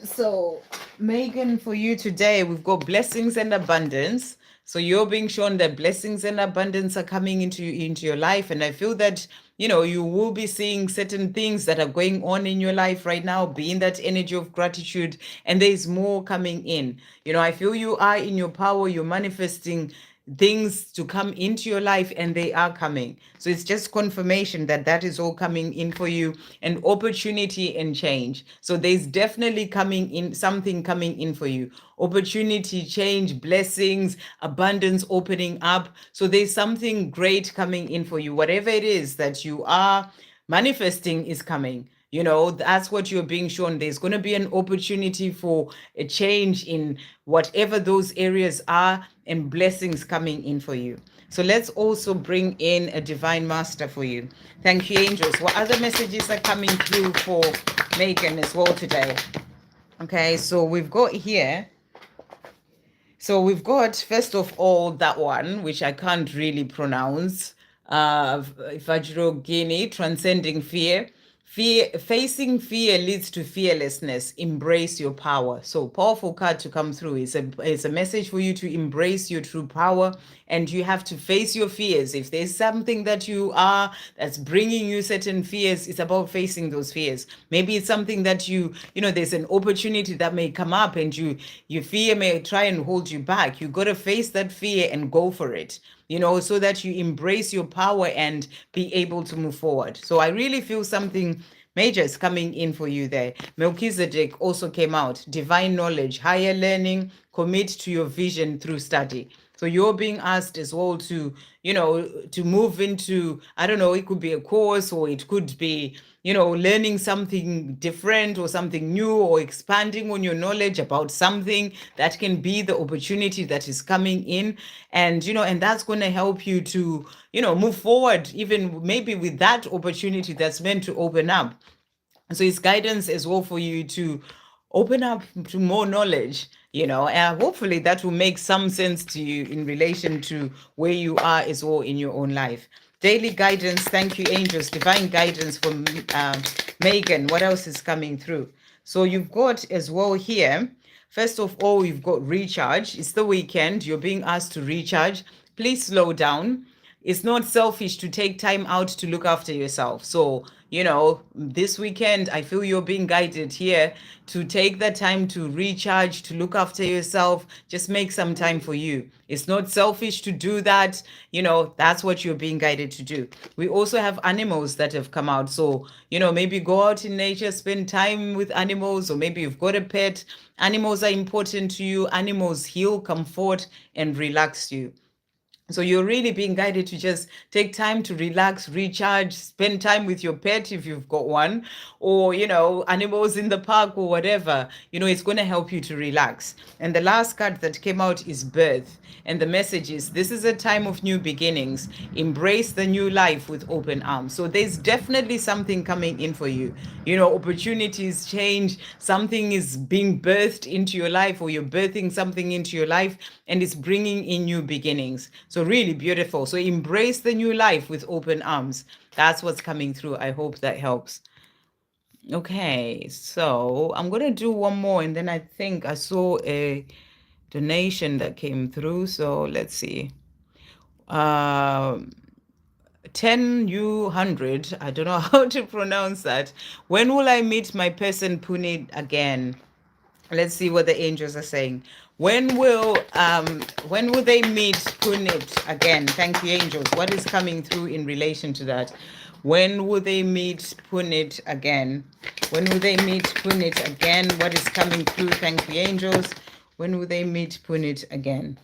So, Megan, for you today, we've got blessings and abundance. So you're being shown that blessings and abundance are coming into your life. And I feel that, you will be seeing certain things that are going on in your life right now, being that energy of gratitude. And there's more coming in. I feel you are in your power, you're manifesting things to come into your life, and they are coming. So it's just confirmation that that is all coming in for you, and opportunity and change. So there's definitely coming in something coming in for you. Opportunity, change, blessings, abundance opening up. So there's something great coming in for you. Whatever it is that you are manifesting is coming. That's what you're being shown. There's going to be an opportunity for a change in whatever those areas are, and blessings coming in for you. So let's also bring in a divine master for you. Thank you, angels. What other messages are coming through for Megan as well today? Okay, so we've got here. So we've got, first of all, that one, which I can't really pronounce. Vajrogini, transcending fear. Facing fear leads to fearlessness. Embrace your power. So powerful card to come through. It's a message for you to embrace your true power, and you have to face your fears. If there's something that that's bringing you certain fears, it's about facing those fears. Maybe it's something that there's an opportunity that may come up, and your fear may try and hold you back. You got to face that fear and go for it. So that you embrace your power and be able to move forward. So I really feel something major is coming in for you there. Melchizedek also came out. Divine knowledge, higher learning, commit to your vision through study. So So you're being asked as well to, to move into, I don't know, it could be a course, or it could be, learning something different or something new, or expanding on your knowledge about something that can be the opportunity that is coming in. And, and that's going to help you to, move forward, even maybe with that opportunity that's meant to open up. So it's guidance as well for you to open up to more knowledge, and hopefully that will make some sense to you in relation to where you are as well in your own life. Daily guidance, thank you, angels. Divine guidance from Megan. What else is coming through? So you've got as well here, first of all, you've got recharge. It's the weekend. You're being asked to recharge. Please slow down. It's not selfish to take time out to look after yourself. So, this weekend, I feel you're being guided here to take that time to recharge, to look after yourself. Just make some time for you. It's not selfish to do that. That's what you're being guided to do. We also have animals that have come out. So, maybe go out in nature, spend time with animals, or maybe you've got a pet. Animals are important to you. Animals heal, comfort, and relax you. So you're really being guided to just take time to relax, recharge, spend time with your pet if you've got one, or, animals in the park or whatever. It's going to help you to relax. And the last card that came out is birth. And the message is, this is a time of new beginnings. Embrace the new life with open arms. So there's definitely something coming in for you. Opportunities change. Something is being birthed into your life, or you're birthing something into your life, and it's bringing in new beginnings. So really beautiful. So embrace the new life with open arms. That's what's coming through. I hope that helps. Okay, so I'm going to do one more, and then I think I saw a donation that came through. So let's see. 10U100. I don't know how to pronounce that. When will I meet my person Punet again? Let's see what the angels are saying. When will they meet Punet again? Thank you, angels. What is coming through in relation to that? When will they meet Punet again? When will they meet Punet again? What is coming through? Thank you, angels. When will they meet Punet again?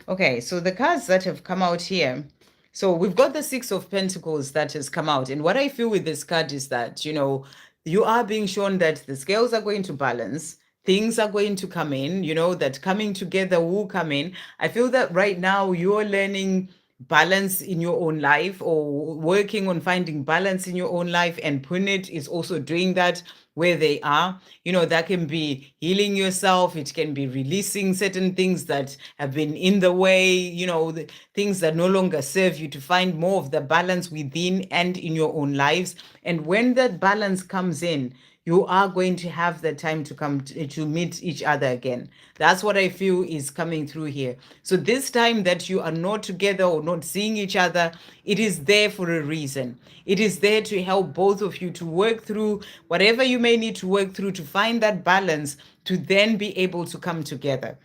Okay, so the cards that have come out here. So we've got the Six of Pentacles that has come out. And what I feel with this card is that, you are being shown that the scales are going to balance. Things are going to come in, that coming together will come in. I feel that right now you're learning balance in your own life, or working on finding balance in your own life, and Punet is also doing that where they are. That can be healing yourself, it can be releasing certain things that have been in the way, the things that no longer serve you, to find more of the balance within and in your own lives. And when that balance comes in, you are going to have the time to come to meet each other again. That's what I feel is coming through here. So this time that you are not together or not seeing each other, it is there for a reason. It is there to help both of you to work through whatever you may need to work through, to find that balance, to then be able to come together.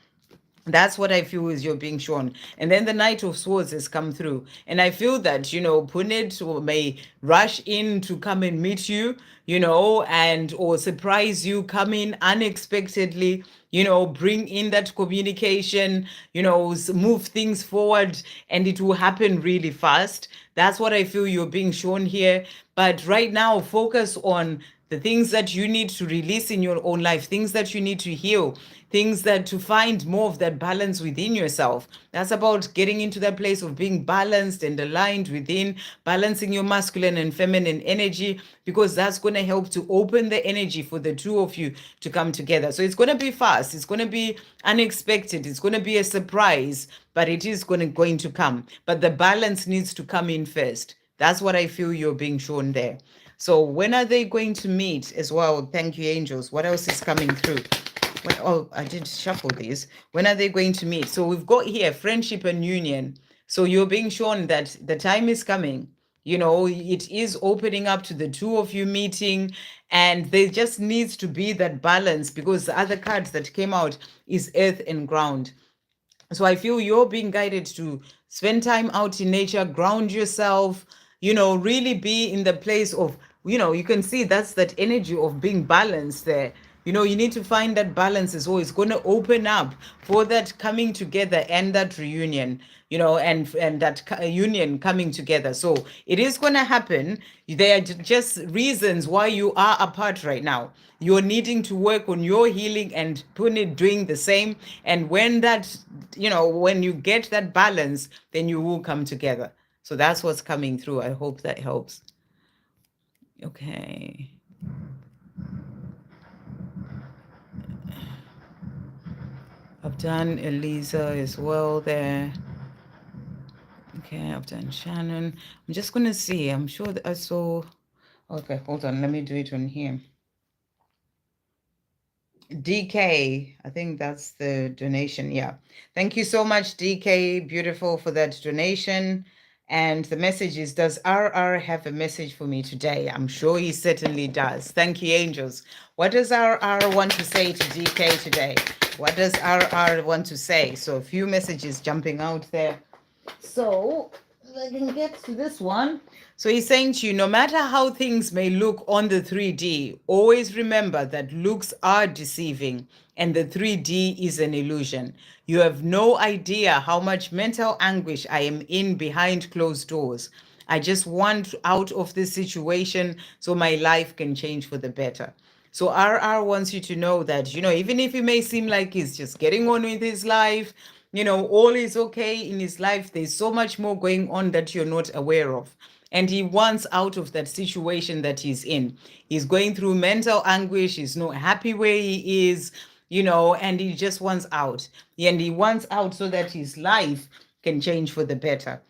That's what I feel is you're being shown. And then the Knight of Swords has come through. And I feel that, Punet may rush in to come and meet you, and or surprise you, come in unexpectedly, bring in that communication, move things forward, and it will happen really fast. That's what I feel you're being shown here. But right now, focus on the things that you need to release in your own life, things that you need to heal, things that to find more of that balance within yourself. That's about getting into that place of being balanced and aligned within, balancing your masculine and feminine energy, because that's going to help to open the energy for the two of you to come together. So it's going to be fast. It's going to be unexpected. It's going to be a surprise, but it is going to come. But the balance needs to come in first. That's what I feel you're being shown there. So when are they going to meet as well? Thank you, angels. What else is coming through? Oh, I did shuffle these. When are they going to meet? So we've got here friendship and union. So you're being shown that the time is coming. It is opening up to the two of you meeting, and there just needs to be that balance, because the other cards that came out is earth and ground. So I feel you're being guided to spend time out in nature, ground yourself, really be in the place of, you can see that's that energy of being balanced there. You need to find that balance as well. It's going to open up for that coming together and that reunion, and that union coming together. So it is going to happen. There are just reasons why you are apart right now. You're needing to work on your healing, and Punet doing the same. And when when you get that balance, then you will come together. So that's what's coming through. I hope that helps. Okay. I've done Elisa as well there. Okay, I've done Shannon. I'm just going to see. I'm sure that I saw... Okay, hold on. Let me do it on here. DK, I think that's the donation. Yeah. Thank you so much, DK. Beautiful, for that donation. And the message is, does RR have a message for me today? I'm sure he certainly does. Thank you, angels. What does RR want to say to DK today? What does RR want to say? So a few messages jumping out there. So I can get to this one. So he's saying to you, no matter how things may look on the 3D, always remember that looks are deceiving and the 3D is an illusion. You have no idea how much mental anguish I am in behind closed doors. I just want out of this situation so my life can change for the better. So RR wants you to know that, even if it may seem like he's just getting on with his life, all is okay in his life, there's so much more going on that you're not aware of. And he wants out of that situation that he's in. He's going through mental anguish. He's not happy where he is, and he just wants out. And he wants out so that his life can change for the better.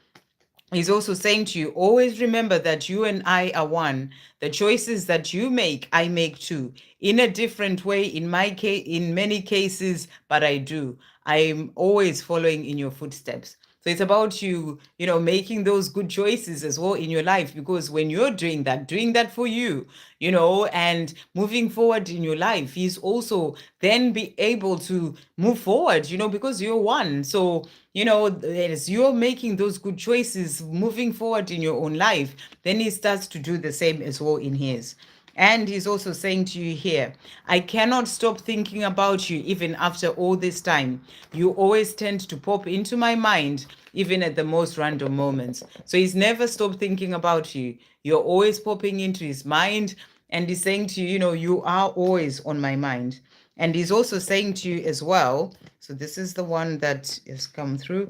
He's also saying to you, always remember that you and I are one. The choices that you make, I make too. In a different way, in my case, in many cases, but I do. I'm always following in your footsteps. So it's about you, making those good choices as well in your life, because when you're doing that for you, and moving forward in your life, he's also then be able to move forward, because you're one. So, as you're making those good choices, moving forward in your own life, then he starts to do the same as well in his. And he's also saying to you here, I cannot stop thinking about you even after all this time. You always tend to pop into my mind, even at the most random moments. So he's never stopped thinking about you. You're always popping into his mind. And he's saying to you, you are always on my mind. And he's also saying to you as well, so this is the one that has come through.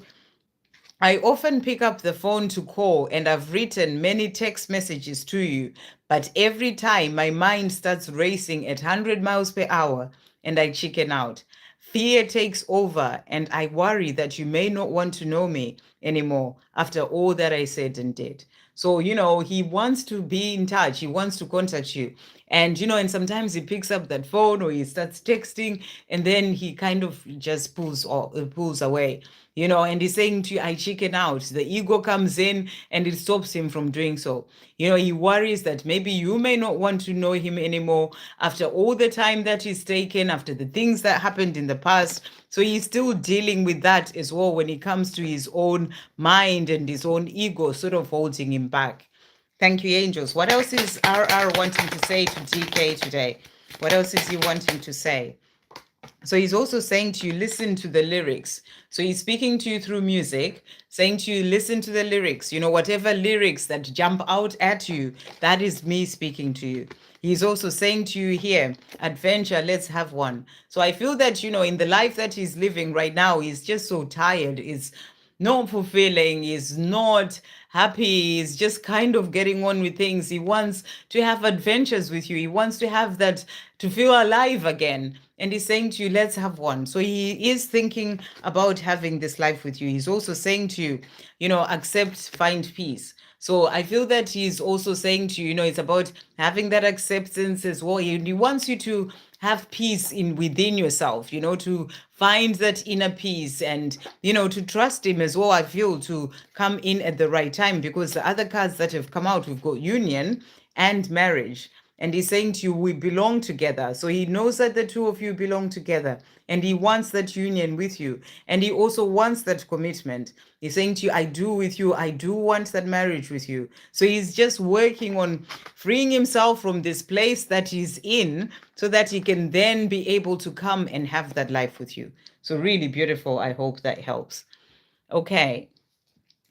I often pick up the phone to call, and I've written many text messages to you, but every time my mind starts racing at 100 miles per hour and I chicken out. Fear takes over, and I worry that you may not want to know me anymore after all that I said and did. So, he wants to be in touch. He wants to contact you. And, and sometimes he picks up that phone or he starts texting, and then he kind of just pulls away. And he's saying to you, I chicken out. The ego comes in and it stops him from doing so. He worries that maybe you may not want to know him anymore after all the time that he's taken, after the things that happened in the past. So he's still dealing with that as well when it comes to his own mind and his own ego sort of holding him back. Thank you, angels. What else is RR wanting to say to DK today? What else is he wanting to say? So he's also saying to you, listen to the lyrics. So he's speaking to you through music, saying to you, listen to the lyrics. Whatever lyrics that jump out at you, that is me speaking to you. He's also saying to you here, adventure, let's have one. So I feel that, in the life that he's living right now, he's just so tired. It's not fulfilling. He's not happy. He's just kind of getting on with things. He wants to have adventures with you. He wants to have that, to feel alive again. And he's saying to you, let's have one. So he is thinking about having this life with you. He's also saying to you, accept, find peace. So I feel that he's also saying to you, it's about having that acceptance as well. He wants you to have peace within yourself, to find that inner peace and, to trust him as well, I feel, to come in at the right time, because the other cards that have come out, we've got union and marriage. And he's saying to you, we belong together. So he knows that the two of you belong together. And he wants that union with you. And he also wants that commitment. He's saying to you, I do with you. I do want that marriage with you. So he's just working on freeing himself from this place that he's in so that he can then be able to come and have that life with you. So really beautiful. I hope that helps. Okay.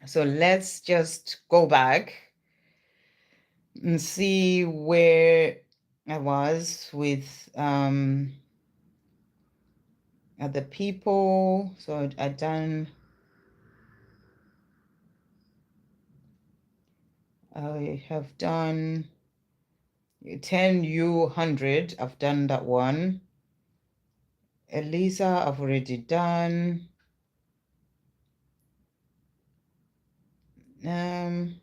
So let's just go back and see where I was with other people. So I done, I have done 10U100. I've done that one. Elisa, I've already done. I'm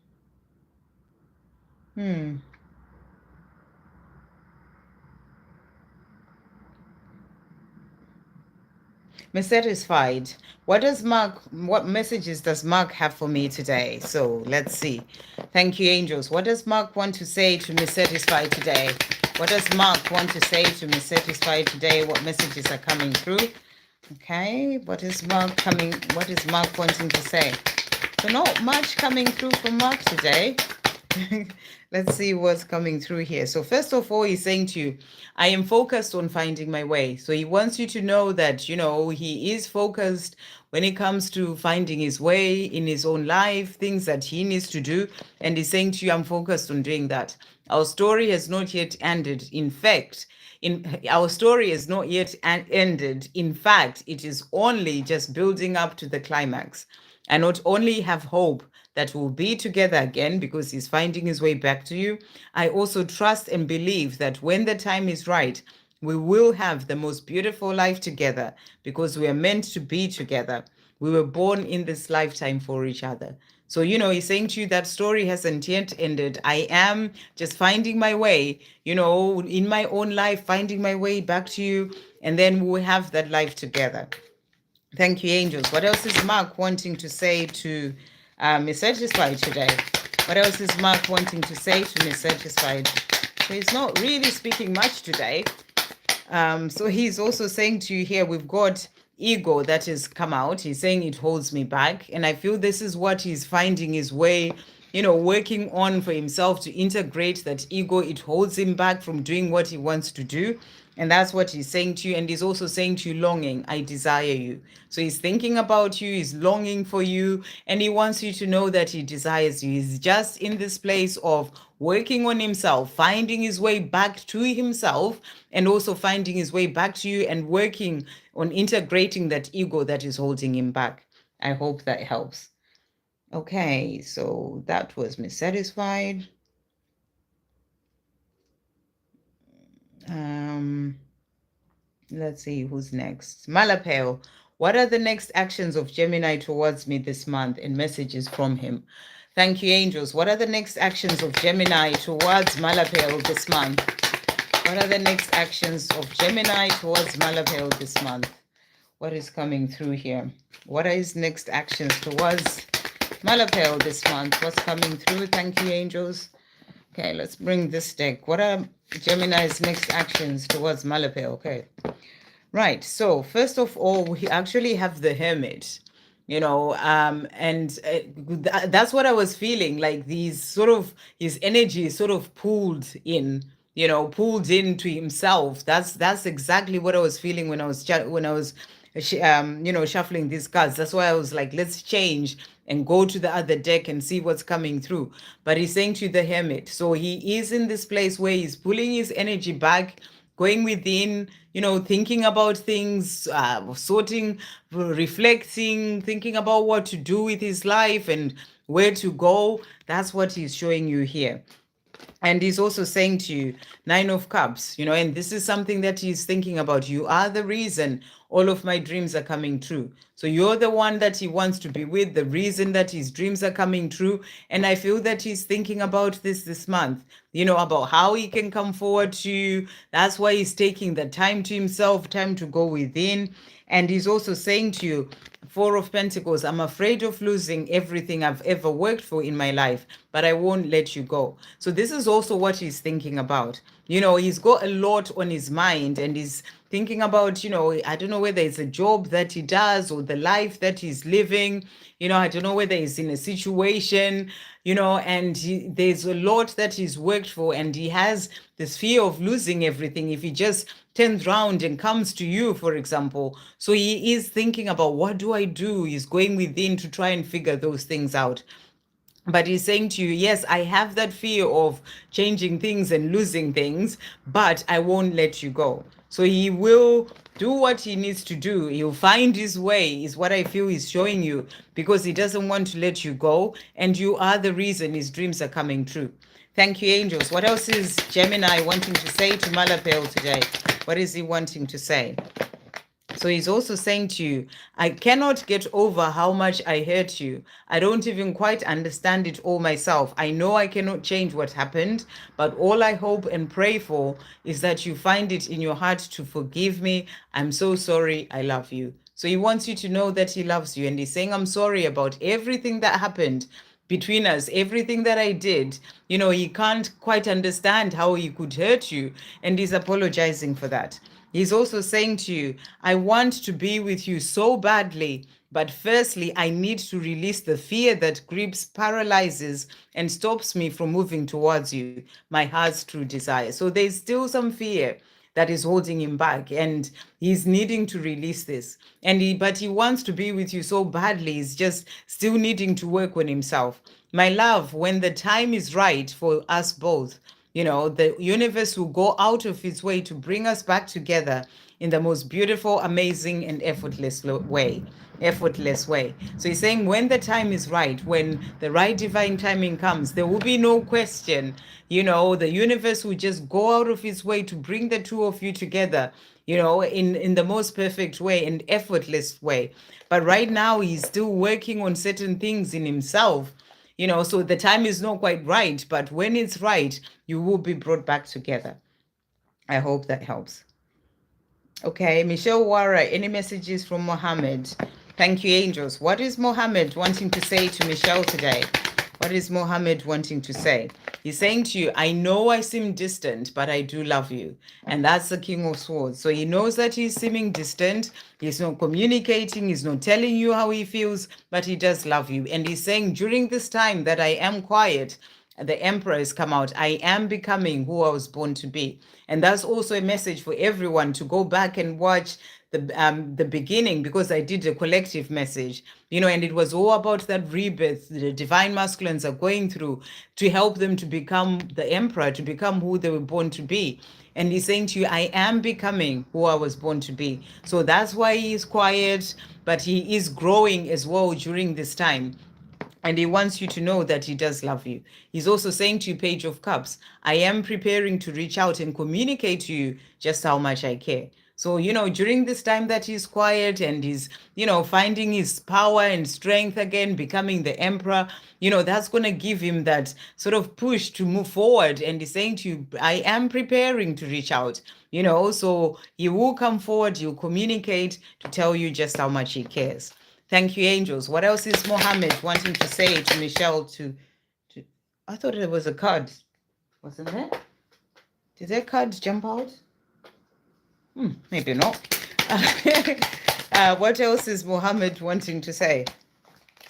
satisfied. What messages does Mark have for me today? So let's see. Thank you, angels. What does Mark want to say to me satisfied today? What does Mark want to say to me satisfied today? What messages are coming through? Okay, what is Mark wanting to say? So not much coming through from Mark today. Let's see what's coming through here. So first of all, he's saying to you, I am focused on finding my way. So he wants you to know that, he is focused when it comes to finding his way in his own life, things that he needs to do. And he's saying to you, I'm focused on doing that. Our story has not yet ended. In fact, our story is not yet ended. In fact, it is only just building up to the climax. I not only have hope that we'll be together again because he's finding his way back to you, I also trust and believe that when the time is right, we will have the most beautiful life together because we are meant to be together. We were born in this lifetime for each other. So, he's saying to you that story hasn't yet ended. I am just finding my way, in my own life, finding my way back to you, and then we'll have that life together. Thank you, angels. What else is Mark wanting to say to Miss Satisfied today? What else is Mark wanting to say to Miss Satisfied? So he's not really speaking much today. So he's also saying to you here, we've got ego that has come out. He's saying it holds me back. And I feel this is what he's finding his way, working on for himself to integrate that ego. It holds him back from doing what he wants to do. And that's what he's saying to you. And he's also saying to you, longing, I desire you. So he's thinking about you, he's longing for you, and he wants you to know that he desires you. He's just in this place of working on himself, finding his way back to himself, and also finding his way back to you and working on integrating that ego that is holding him back. I hope that helps. Okay, so that was Miss Satisfied. Let's see who's next. Malapel, what are the next actions of Gemini towards me this month and messages from him? Thank you, angels. What are the next actions of Gemini towards Malapel this month? What are the next actions of Gemini towards Malapel this month? What is coming through here? What are his next actions towards Malapel this month? What's coming through? Thank you, angels. Okay, let's bring this deck. What are Gemini's next actions towards Malapel? Okay. Right. So first of all, we actually have the Hermit, that's what I was feeling, like his energy is sort of pulled in, pulled into himself. That's exactly what I was feeling when I was shuffling these cards. That's why I was like, let's change and go to the other deck and see what's coming through. But he's saying to the Hermit, so he is in this place where he's pulling his energy back, going within, thinking about things, sorting, reflecting, thinking about what to do with his life and where to go. That's what he's showing you here. And he's also saying to you, Nine of Cups, and this is something that he's thinking about. You are the reason all of my dreams are coming true. So you're the one that he wants to be with, the reason that his dreams are coming true. And I feel that he's thinking about this month, about how he can come forward to you. That's why he's taking the time to himself, time to go within. And he's also saying to you, Four of Pentacles, I'm afraid of losing everything I've ever worked for in my life, but I won't let you go. So this is also what he's thinking about. You know, he's got a lot on his mind, and he's thinking about, you know, I don't know whether it's a job that he does or the life that he's living. You know, I don't know whether he's in a situation, you know, and there's a lot that he's worked for, and he has this fear of losing everything if he just turns round and comes to you, for example. So he is thinking about, what do I do? He's going within to try and figure those things out. But he's saying to you, yes, I have that fear of changing things and losing things, but I won't let you go. So he will do what he needs to do. He'll find his way, is what I feel he's showing you, because he doesn't want to let you go. And you are the reason his dreams are coming true. Thank you, angels. What else is Gemini wanting to say to Malapel today? What is he wanting to say? So he's also saying to you, I cannot get over how much I hurt you. I don't even quite understand it all myself. I know I cannot change what happened, but all I hope and pray for is that you find it in your heart to forgive me. I'm so sorry. I love you. So he wants you to know that he loves you. And he's saying, I'm sorry about everything that happened between us, everything that I did. You know, he can't quite understand how he could hurt you. And he's apologizing for that. He's also saying to you, I want to be with you so badly, but firstly, I need to release the fear that grips, paralyzes, and stops me from moving towards you, my heart's true desire. So there's still some fear that is holding him back, and he's needing to release this. But he wants to be with you so badly. He's just still needing to work on himself. My love, when the time is right for us both, you know, the universe will go out of its way to bring us back together in the most beautiful, amazing, and effortless way. Effortless way. So he's saying when the time is right, when the right divine timing comes, there will be no question. You know, the universe will just go out of its way to bring the two of you together, you know, in the most perfect way and effortless way. But right now, he's still working on certain things in himself. You know, so the time is not quite right, but when it's right, you will be brought back together. I hope that helps. Okay, Michelle Wara, any messages from Mohammed? Thank you, angels. What is Mohammed wanting to say to Michelle today? What is Mohammed wanting to say? He's saying to you, I know I seem distant, but I do love you. And that's the King of Swords. So he knows that he's seeming distant. He's not communicating. He's not telling you how he feels, but he does love you. And he's saying, during this time that I am quiet, the Emperor has come out. I am becoming who I was born to be. And that's also a message for everyone to go back and watch the beginning, because I did a collective message, you know, and it was all about that rebirth the divine masculines are going through to help them to become the Emperor, to become who they were born to be. And he's saying to you, I am becoming who I was born to be. So that's why he is quiet, but he is growing as well during this time. And he wants you to know that he does love you. He's also saying to you, Page of Cups, I am preparing to reach out and communicate to you just how much I care. So, you know, during this time that he's quiet and he's, you know, finding his power and strength again, becoming the Emperor, you know, that's going to give him that sort of push to move forward. And he's saying to you, I am preparing to reach out, you know, so he will come forward, he'll communicate to tell you just how much he cares. Thank you, angels. What else is Mohammed wanting to say to Michelle? I thought there was a card. Wasn't there? Did that card jump out? Maybe not. What else is Mohammed wanting to say?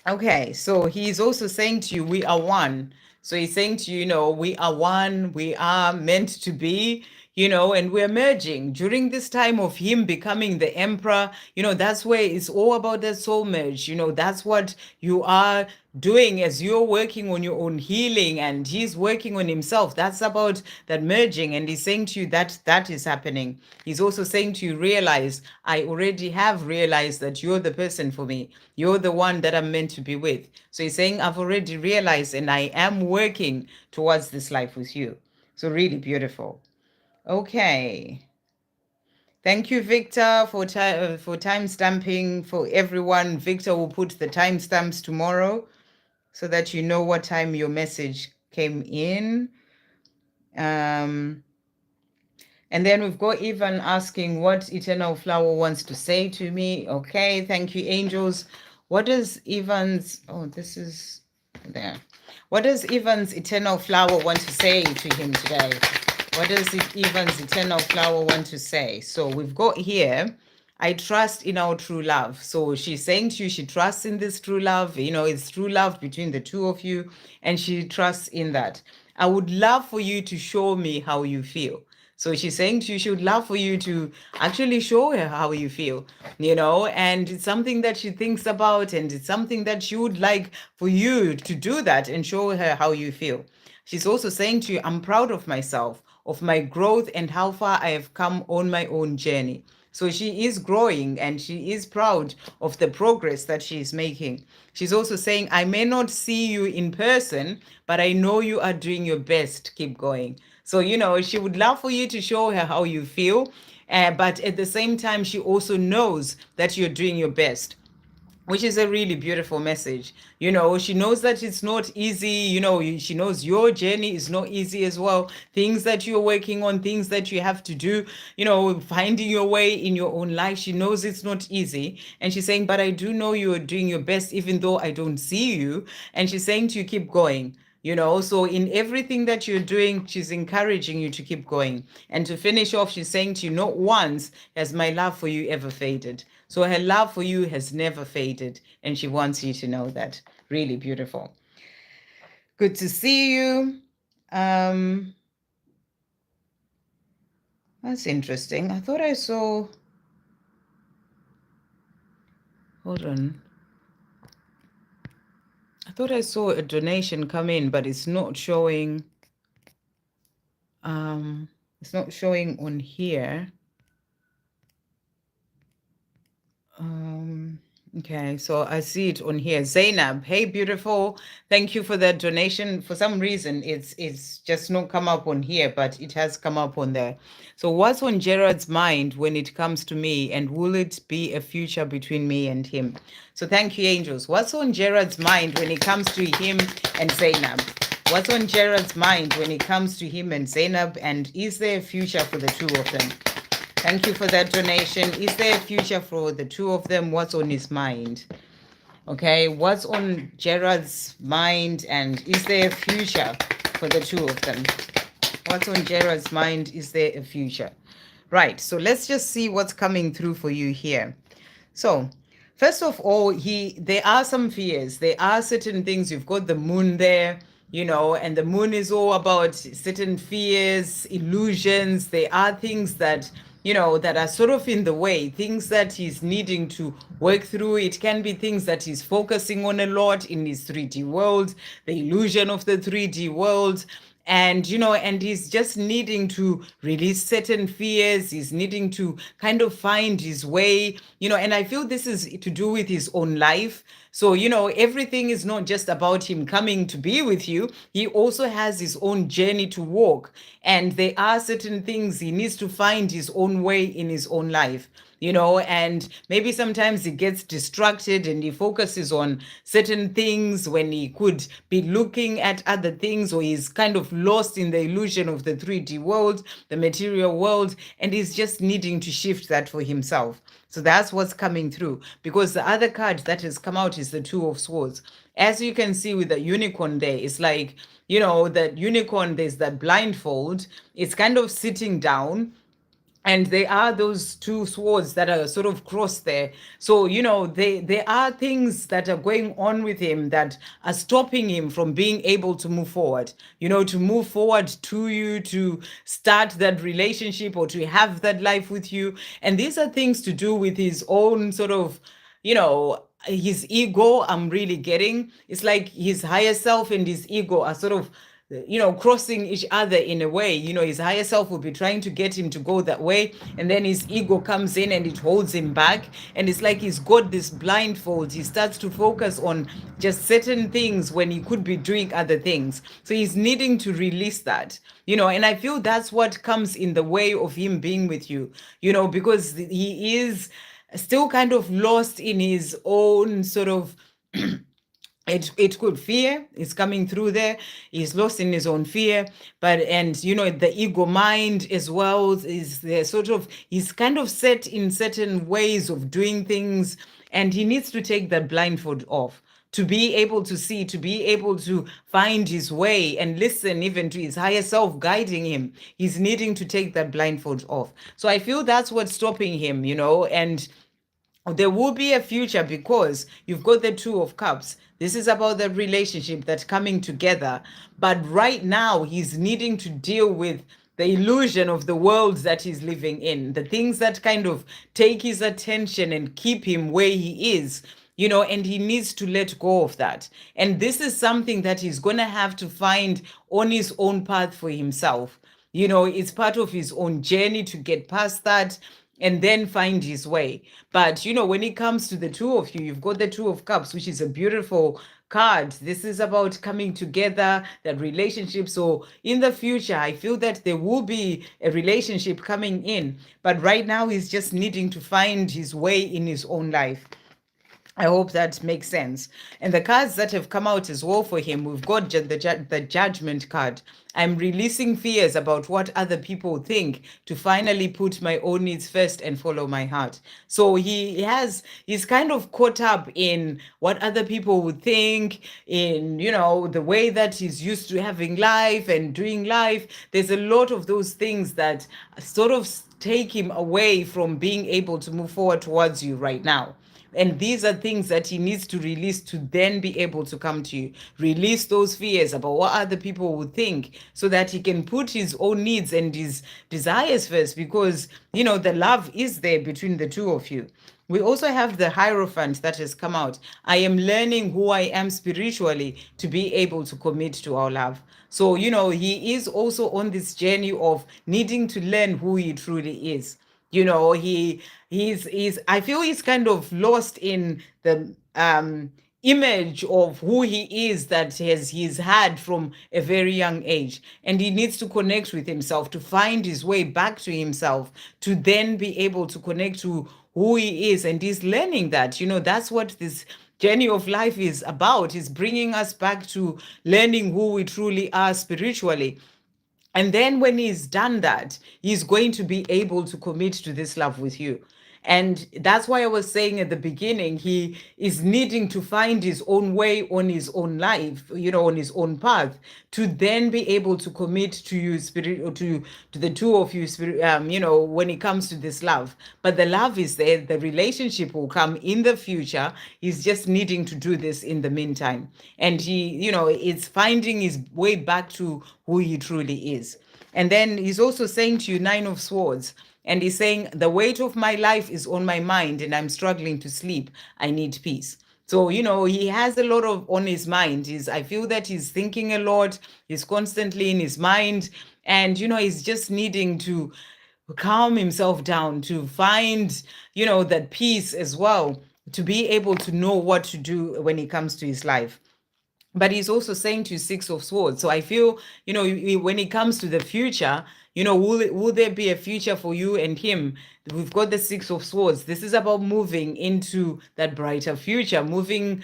Okay, so he's also saying to you, we are one. So he's saying to you, you know, we are one, we are meant to be, you know, and we're merging. During this time of him becoming the Emperor, you know, that's where it's all about the soul merge. You know, that's what you are doing as you're working on your own healing and he's working on himself. That's about that merging. And he's saying to you that that is happening. He's also saying to you, realize, I already have realized that you're the person for me. You're the one that I'm meant to be with. So he's saying, I've already realized and I am working towards this life with you. So really beautiful. Okay. Thank you, Victor, for time stamping for everyone. Victor will put the timestamps tomorrow so that you know what time your message came in. And then we've got Ivan asking what Eternal Flower wants to say to me. Okay, thank you, angels. What does Ivan's... Oh, this is... there. What does Evan's eternal flower want to say to him today? What does Evan's eternal flower want to say? So we've got here, I trust in our true love. So she's saying to you, she trusts in this true love. You know, it's true love between the two of you, and she trusts in that. I would love for you to show me how you feel. So she's saying to you, she would love for you to actually show her how you feel, you know, and it's something that she thinks about, and it's something that she would like for you to do that and show her how you feel. She's also saying to you, I'm proud of myself, of my growth, and how far I have come on my own journey. So she is growing and she is proud of the progress that she is making. She's also saying, I may not see you in person, but I know you are doing your best. Keep going. So, you know, she would love for you to show her how you feel. But at the same time, she also knows that you're doing your best, which is a really beautiful message. You know, she knows that it's not easy. You know, she knows your journey is not easy as well. Things that you're working on, things that you have to do, you know, finding your way in your own life. She knows it's not easy. And she's saying, but I do know you're doing your best, even though I don't see you. And she's saying to you, keep going. You know, so in everything that you're doing, she's encouraging you to keep going. And to finish off, she's saying to you, not once has my love for you ever faded. So her love for you has never faded. And she wants you to know that. Really beautiful. Good to see you. That's interesting. I thought I saw. Hold on. I thought I saw a donation come in, but it's not showing. It's not showing on here. Okay, so I see it on here. Zainab, hey, beautiful. Thank you for that donation. For some reason, it's just not come up on here, but it has come up on there. So what's on Gerard's mind when it comes to me, and will it be a future between me and him? So thank you, angels. What's on Gerard's mind when it comes to him and Zainab? What's on Gerard's mind when it comes to him and Zainab, and is there a future for the two of them? Thank you for that donation. Is there a future for the two of them? What's on his mind? Okay, what's on Gerard's mind, and is there a future for the two of them? What's on Gerard's mind? Is there a future? Right, so let's just see what's coming through for you here. So, first of all, there are some fears. There are certain things. You've got the moon there, you know, and the moon is all about certain fears, illusions. There are things that, you know, that are sort of in the way, things that he's needing to work through. It can be things that he's focusing on a lot in his 3D world, the illusion of the 3D world. And, you know, and he's just needing to release certain fears. He's needing to kind of find his way, you know, and I feel this is to do with his own life. So, you know, everything is not just about him coming to be with you. He also has his own journey to walk. And there are certain things he needs to find his own way in his own life, you know, and maybe sometimes he gets distracted and he focuses on certain things when he could be looking at other things, or he's kind of lost in the illusion of the 3D world, the material world, and he's just needing to shift that for himself. So that's what's coming through, because the other card that has come out is the Two of Swords. As you can see with the unicorn there, it's like, you know, that unicorn, there's that blindfold. It's kind of sitting down, and there are those two swords that are sort of crossed there. So, you know, there are things that are going on with him that are stopping him from being able to move forward, you know, to move forward to you, to start that relationship or to have that life with you. And these are things to do with his own sort of, you know, his ego. I'm really getting, it's like his higher self and his ego are sort of, you know, crossing each other in a way. You know, his higher self will be trying to get him to go that way, and then his ego comes in and it holds him back, and it's like he's got this blindfold. He starts to focus on just certain things when he could be doing other things. So he's needing to release that, you know, and I feel that's what comes in the way of him being with you, you know, because he is still kind of lost in his own sort of it could fear is coming through there. He's lost in his own fear, but, and you know, the ego mind as well is there, sort of, he's kind of set in certain ways of doing things, and he needs to take that blindfold off to be able to see, to be able to find his way and listen even to his higher self guiding him. He's needing to take that blindfold off. So I feel that's what's stopping him, and there will be a future because you've got the Two of Cups. This is about the relationship that's coming together. But right now, he's needing to deal with the illusion of the world that he's living in, the things that kind of take his attention and keep him where he is. And he needs to let go of that. And this is something that he's going to have to find on his own path for himself. It's part of his own journey to get past that and then find his way. But when it comes to the two of you, you've got the Two of Cups, which is a beautiful card. This is about coming together, that relationship. So in the future, I feel that there will be a relationship coming in, but right now he's just needing to find his way in his own life. I hope that makes sense. And the cards that have come out as well for him, we've got the Judgment card. I'm releasing fears about what other people think to finally put my own needs first and follow my heart. So he's kind of caught up in what other people would think, in, the way that he's used to having life and doing life. There's a lot of those things that sort of take him away from being able to move forward towards you right now. And these are things that he needs to release to then be able to come to you. Release those fears about what other people would think so that he can put his own needs and his desires first, because, the love is there between the two of you. We also have the Hierophant that has come out. I am learning who I am spiritually to be able to commit to our love. So, he is also on this journey of needing to learn who he truly is. He's I feel he's kind of lost in the image of who he is that he's had from a very young age, and he needs to connect with himself to find his way back to himself, to then be able to connect to who he is. And he's learning that, that's what this journey of life is about, is bringing us back to learning who we truly are spiritually. And then when he's done that, he's going to be able to commit to this love with you. And that's why I was saying at the beginning, he is needing to find his own way on his own life, on his own path, to then be able to commit to you, spirit, to the two of you, spirit, when it comes to this love. But the love is there. The relationship will come in the future. He's just needing to do this in the meantime. And he, it's finding his way back to who he truly is. And then he's also saying to you, Nine of Swords. And he's saying, the weight of my life is on my mind and I'm struggling to sleep. I need peace. So, he has a lot on his mind. I feel that he's thinking a lot. He's constantly in his mind. And, he's just needing to calm himself down, to find, that peace as well, to be able to know what to do when it comes to his life. But he's also saying to you, Six of Swords. So I feel, when it comes to the future, will there be a future for you and him? We've got the Six of Swords. This is about moving into that brighter future, moving,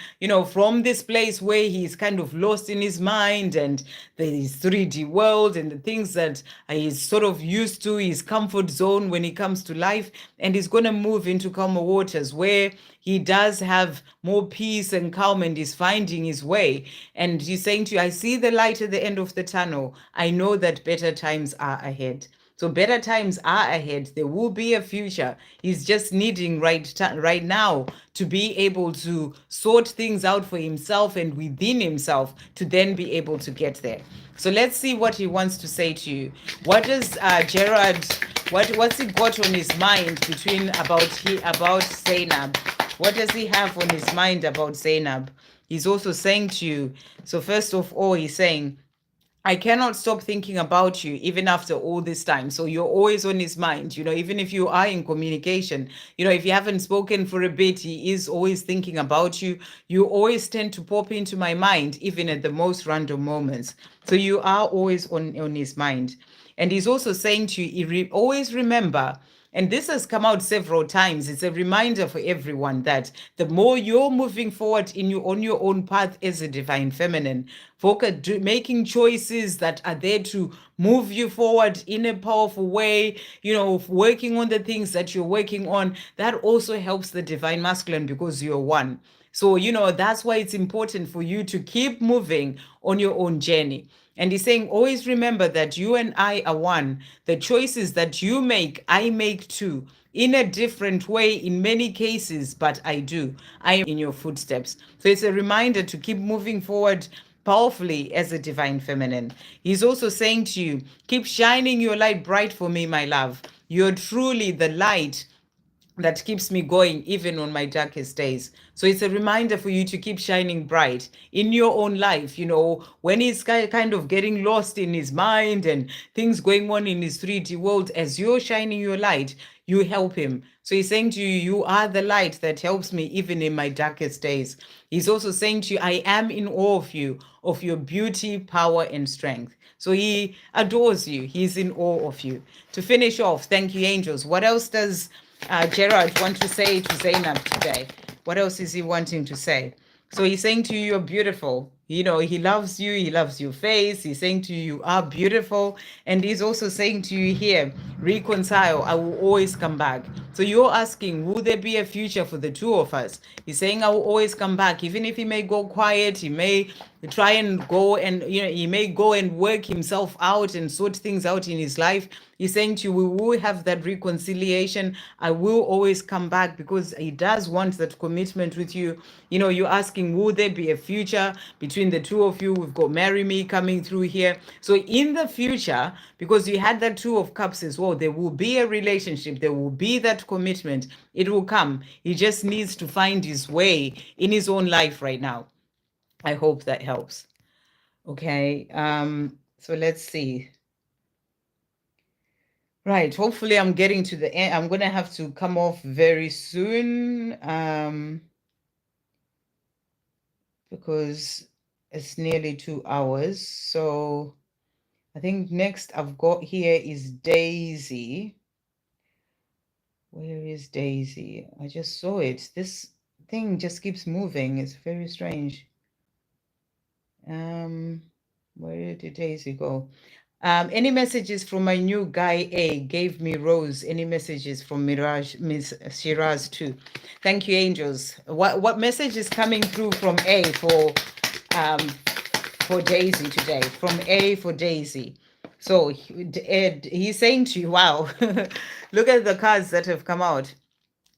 from this place where he's kind of lost in his mind and his 3D world and the things that he's sort of used to, his comfort zone when it comes to life. And he's going to move into calmer waters where he does have more peace and calm and is finding his way. And he's saying to you, I see the light at the end of the tunnel. I know that better times are ahead. So better times are ahead. There will be a future. He's just needing right now to be able to sort things out for himself and within himself to then be able to get there. So let's see what he wants to say to you. What does Gerard, what's he got on his mind about Zainab? What does he have on his mind about Zainab? He's also saying to you, so first of all, he's saying, I cannot stop thinking about you even after all this time. So you're always on his mind, even if you are in communication, if you haven't spoken for a bit, he is always thinking about you. You always tend to pop into my mind, even at the most random moments. So you are always on his mind. And he's also saying to you, always remember And this has come out several times. It's a reminder for everyone that the more you're moving forward on your own path as a divine feminine, making choices that are there to move you forward in a powerful way, working on the things that you're working on, that also helps the divine masculine because you're one. So, that's why it's important for you to keep moving on your own journey. And he's saying, always remember that you and I are one. The choices that you make, I make too, in a different way in many cases, but I do. I am in your footsteps. So it's a reminder to keep moving forward powerfully as a divine feminine. He's also saying to you, keep shining your light bright for me, my love. You're truly the light that keeps me going even on my darkest days. So it's a reminder for you to keep shining bright in your own life. When he's kind of getting lost in his mind and things going on in his 3D world, as you're shining your light, you help him. So he's saying to you, you are the light that helps me even in my darkest days. He's also saying to you, I am in awe of you, of your beauty, power, and strength. So he adores you. He's in awe of you. To finish off, thank you, angels. What else does Gerard want to say to Zainab today? What else is he wanting to say? So he's saying to you, you're beautiful. He loves you. He loves your face. He's saying to you, you are beautiful. And he's also saying to you here, reconcile. I will always come back. So you're asking, will there be a future for the two of us? He's saying, I will always come back. Even if he may go quiet, he may try and go and, he may go and work himself out and sort things out in his life. He's saying to you, we will have that reconciliation. I will always come back because he does want that commitment with you. You're asking, will there be a future between the two of you? We've got Marry Me coming through here. So in the future, because you had that Two of Cups as well, there will be a relationship. There will be that commitment. It will come. He just needs to find his way in his own life right now. I hope that helps. Okay. So let's see. Right. Hopefully I'm getting to the end. I'm going to have to come off very soon because it's nearly 2 hours. So I think next I've got here is Daisy. Where is Daisy? I just saw it. This thing just keeps moving. It's very strange. Where did Daisy go? Any messages from my new guy A? Gave me Rose. Any messages from Miss Shiraz too? Thank you, angels. What message is coming through from A for Daisy today? From A for Daisy. So he's saying to you, wow, look at the cards that have come out.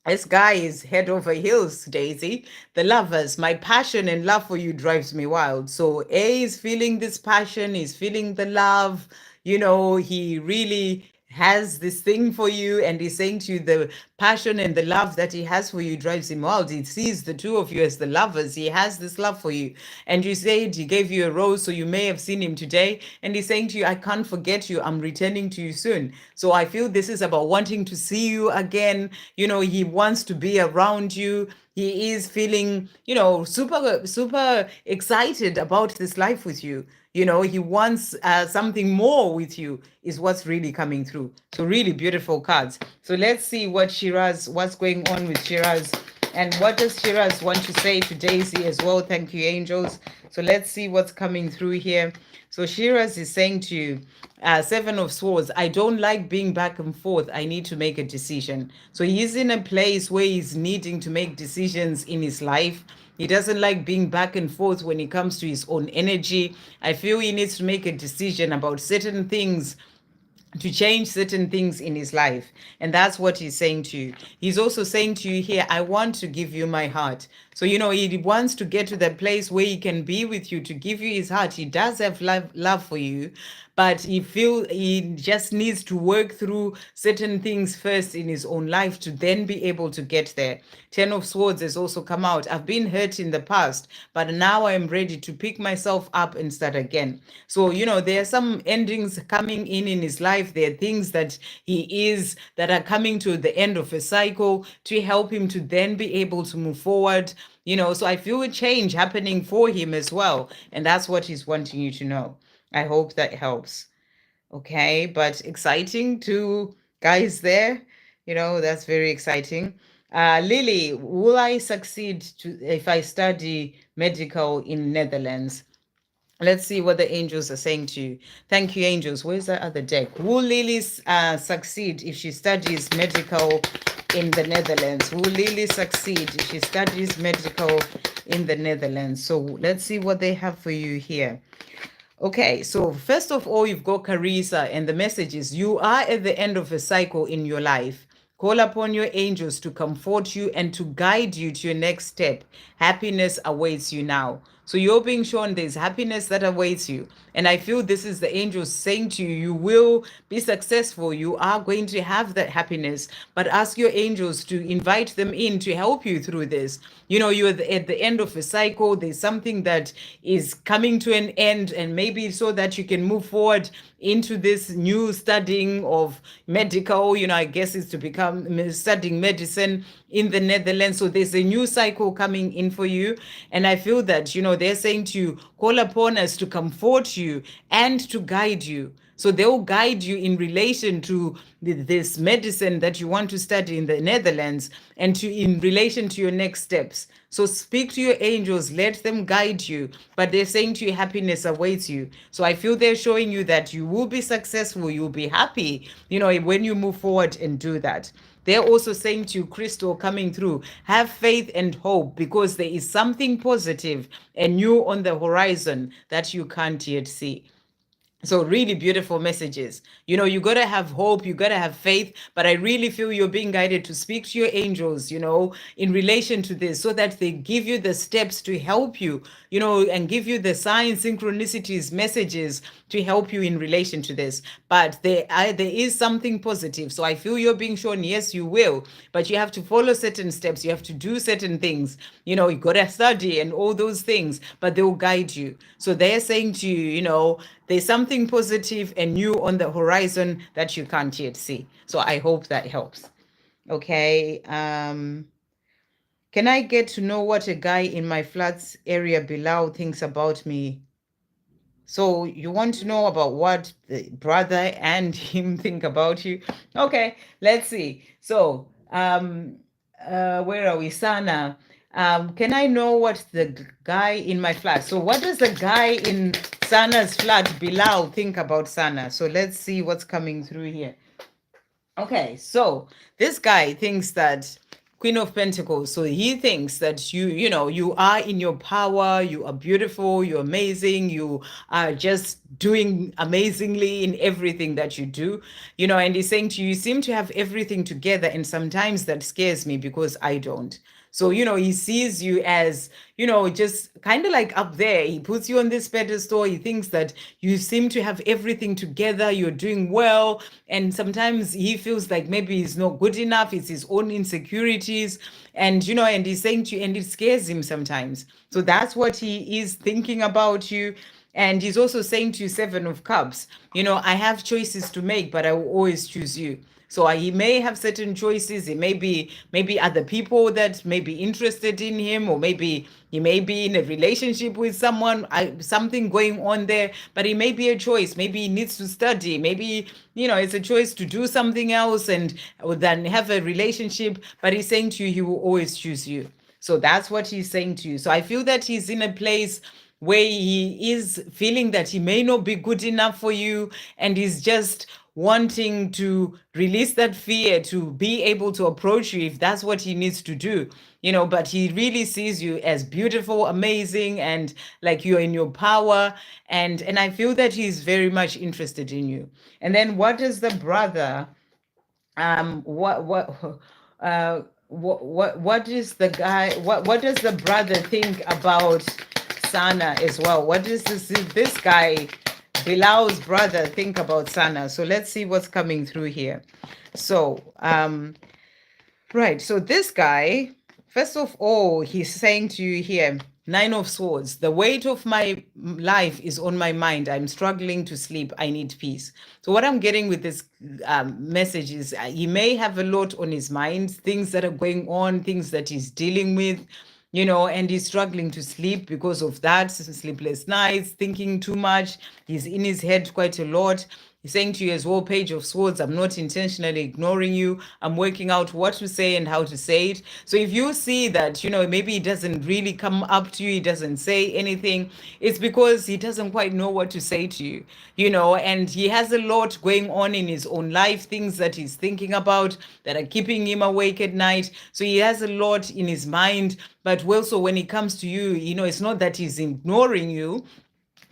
This guy is head over heels, Daisy. The lovers, my passion and love for you drives me wild. So A is feeling this passion, he's feeling the love. He really has this thing for you, and he's saying to you the passion and the love that he has for you drives him wild. He sees the two of you as the lovers. He has this love for you. And you said he gave you a rose, so you may have seen him today. And he's saying to you, I can't forget you. I'm returning to you soon. So I feel this is about wanting to see you again. He wants to be around you. He is feeling, super, super excited about this life with you. He wants something more with you is what's really coming through. So really beautiful cards. So let's see what's going on with Shiraz. And what does Shiraz want to say to Daisy as well? Thank you, angels. So let's see what's coming through here. So Shiraz is saying to you, Seven of Swords, I don't like being back and forth. I need to make a decision. So he's in a place where he's needing to make decisions in his life. He doesn't like being back and forth when it comes to his own energy. I feel he needs to make a decision about certain things, to change certain things in his life. And that's what he's saying to you. He's also saying to you here, I want to give you my heart. So, he wants to get to that place where he can be with you, to give you his heart. He does have love for you, but he just needs to work through certain things first in his own life to then be able to get there. Ten of Swords has also come out. I've been hurt in the past, but now I'm ready to pick myself up and start again. So, there are some endings coming in his life. There are things that that are coming to the end of a cycle to help him to then be able to move forward. So I feel a change happening for him as well. And that's what he's wanting you to know. I hope that helps. Okay, but exciting, two guys there. That's very exciting. Lily, will I succeed if I study medical in Netherlands? Let's see what the angels are saying to you. Thank you, angels. Where's that other deck? Will Lily succeed if she studies medical in the Netherlands? Will Lily succeed if she studies medical in the Netherlands? So let's see what they have for you here. Okay, so first of all, you've got Carissa, and the message is you are at the end of a cycle in your life. Call upon your angels to comfort you and to guide you to your next step. Happiness awaits you now. So you're being shown there's happiness that awaits you. And I feel this is the angels saying to you, you will be successful. You are going to have that happiness. But ask your angels to invite them in to help you through this. You're at the end of a cycle. There's something that is coming to an end, and maybe so that you can move forward into this new studying of medical. I guess it's to become studying medicine in the Netherlands. So there's a new cycle coming in for you. And I feel that, they're saying to you, call upon us to comfort you and to guide you. So they'll guide you in relation to this medicine that you want to study in the Netherlands, and in relation to your next steps. So speak to your angels, let them guide you. But they're saying to you, happiness awaits you. So I feel they're showing you that you will be successful, you'll be happy, when you move forward and do that. They're also saying to you, Crystal, coming through, have faith and hope, because there is something positive and new on the horizon that you can't yet see. So really beautiful messages. You got to have hope, you got to have faith, but I really feel you're being guided to speak to your angels, in relation to this, so that they give you the steps to help you, and give you the signs, synchronicities, messages to help you in relation to this. But there is something positive. So I feel you're being shown, yes, you will, but you have to follow certain steps. You have to do certain things. You got to study and all those things, but they will guide you. So they're saying to you, there's something positive and new on the horizon that you can't yet see. So I hope that helps. Okay. Can I get to know what a guy in my flats area below thinks about me? So you want to know about what the brother and him think about you? Okay, let's see. So, where are we? Sana. Can I know what the guy in my flat? So what does the guy in Sana's flat below think about Sana? So let's see what's coming through here. Okay, so this guy thinks that Queen of Pentacles. So he thinks that you are in your power, you are beautiful, you're amazing, you are just doing amazingly in everything that you do, and he's saying to you, you seem to have everything together, and sometimes that scares me because I don't. So, he sees you as, just kind of like up there. He puts you on this pedestal. He thinks that you seem to have everything together. You're doing well. And sometimes he feels like maybe he's not good enough. It's his own insecurities. And, and he's saying to you, and it scares him sometimes. So that's what he is thinking about you. And he's also saying to you, Seven of Cups, I have choices to make, but I will always choose you. So he may have certain choices. It may be maybe other people that may be interested in him, or maybe he may be in a relationship with someone, something going on there, but it may be a choice. Maybe he needs to study. Maybe, it's a choice to do something else and then have a relationship, but he's saying to you, he will always choose you. So that's what he's saying to you. So I feel that he's in a place where he is feeling that he may not be good enough for you, and he's just wanting to release that fear to be able to approach you if that's what he needs to do, but he really sees you as beautiful, amazing, and like you're in your power, and I feel that he's very much interested in you. And then what does the brother what is the guy, what does the brother think about Sana as well? What does this guy, Bilal's brother, think about Sana? So let's see what's coming through here. So, right. So this guy, first of all, he's saying to you here, Nine of Swords, the weight of my life is on my mind. I'm struggling to sleep. I need peace. So what I'm getting with this message is he may have a lot on his mind, things that are going on, things that he's dealing with, and he's struggling to sleep because of that, sleepless nights, thinking too much. He's in his head quite a lot. He's saying to you as well, Page of Swords, I'm not intentionally ignoring you. I'm working out what to say and how to say it. So if you see that, maybe he doesn't really come up to you, he doesn't say anything, it's because he doesn't quite know what to say to you, and he has a lot going on in his own life, things that he's thinking about that are keeping him awake at night. So he has a lot in his mind. But also when it comes to you, it's not that he's ignoring you,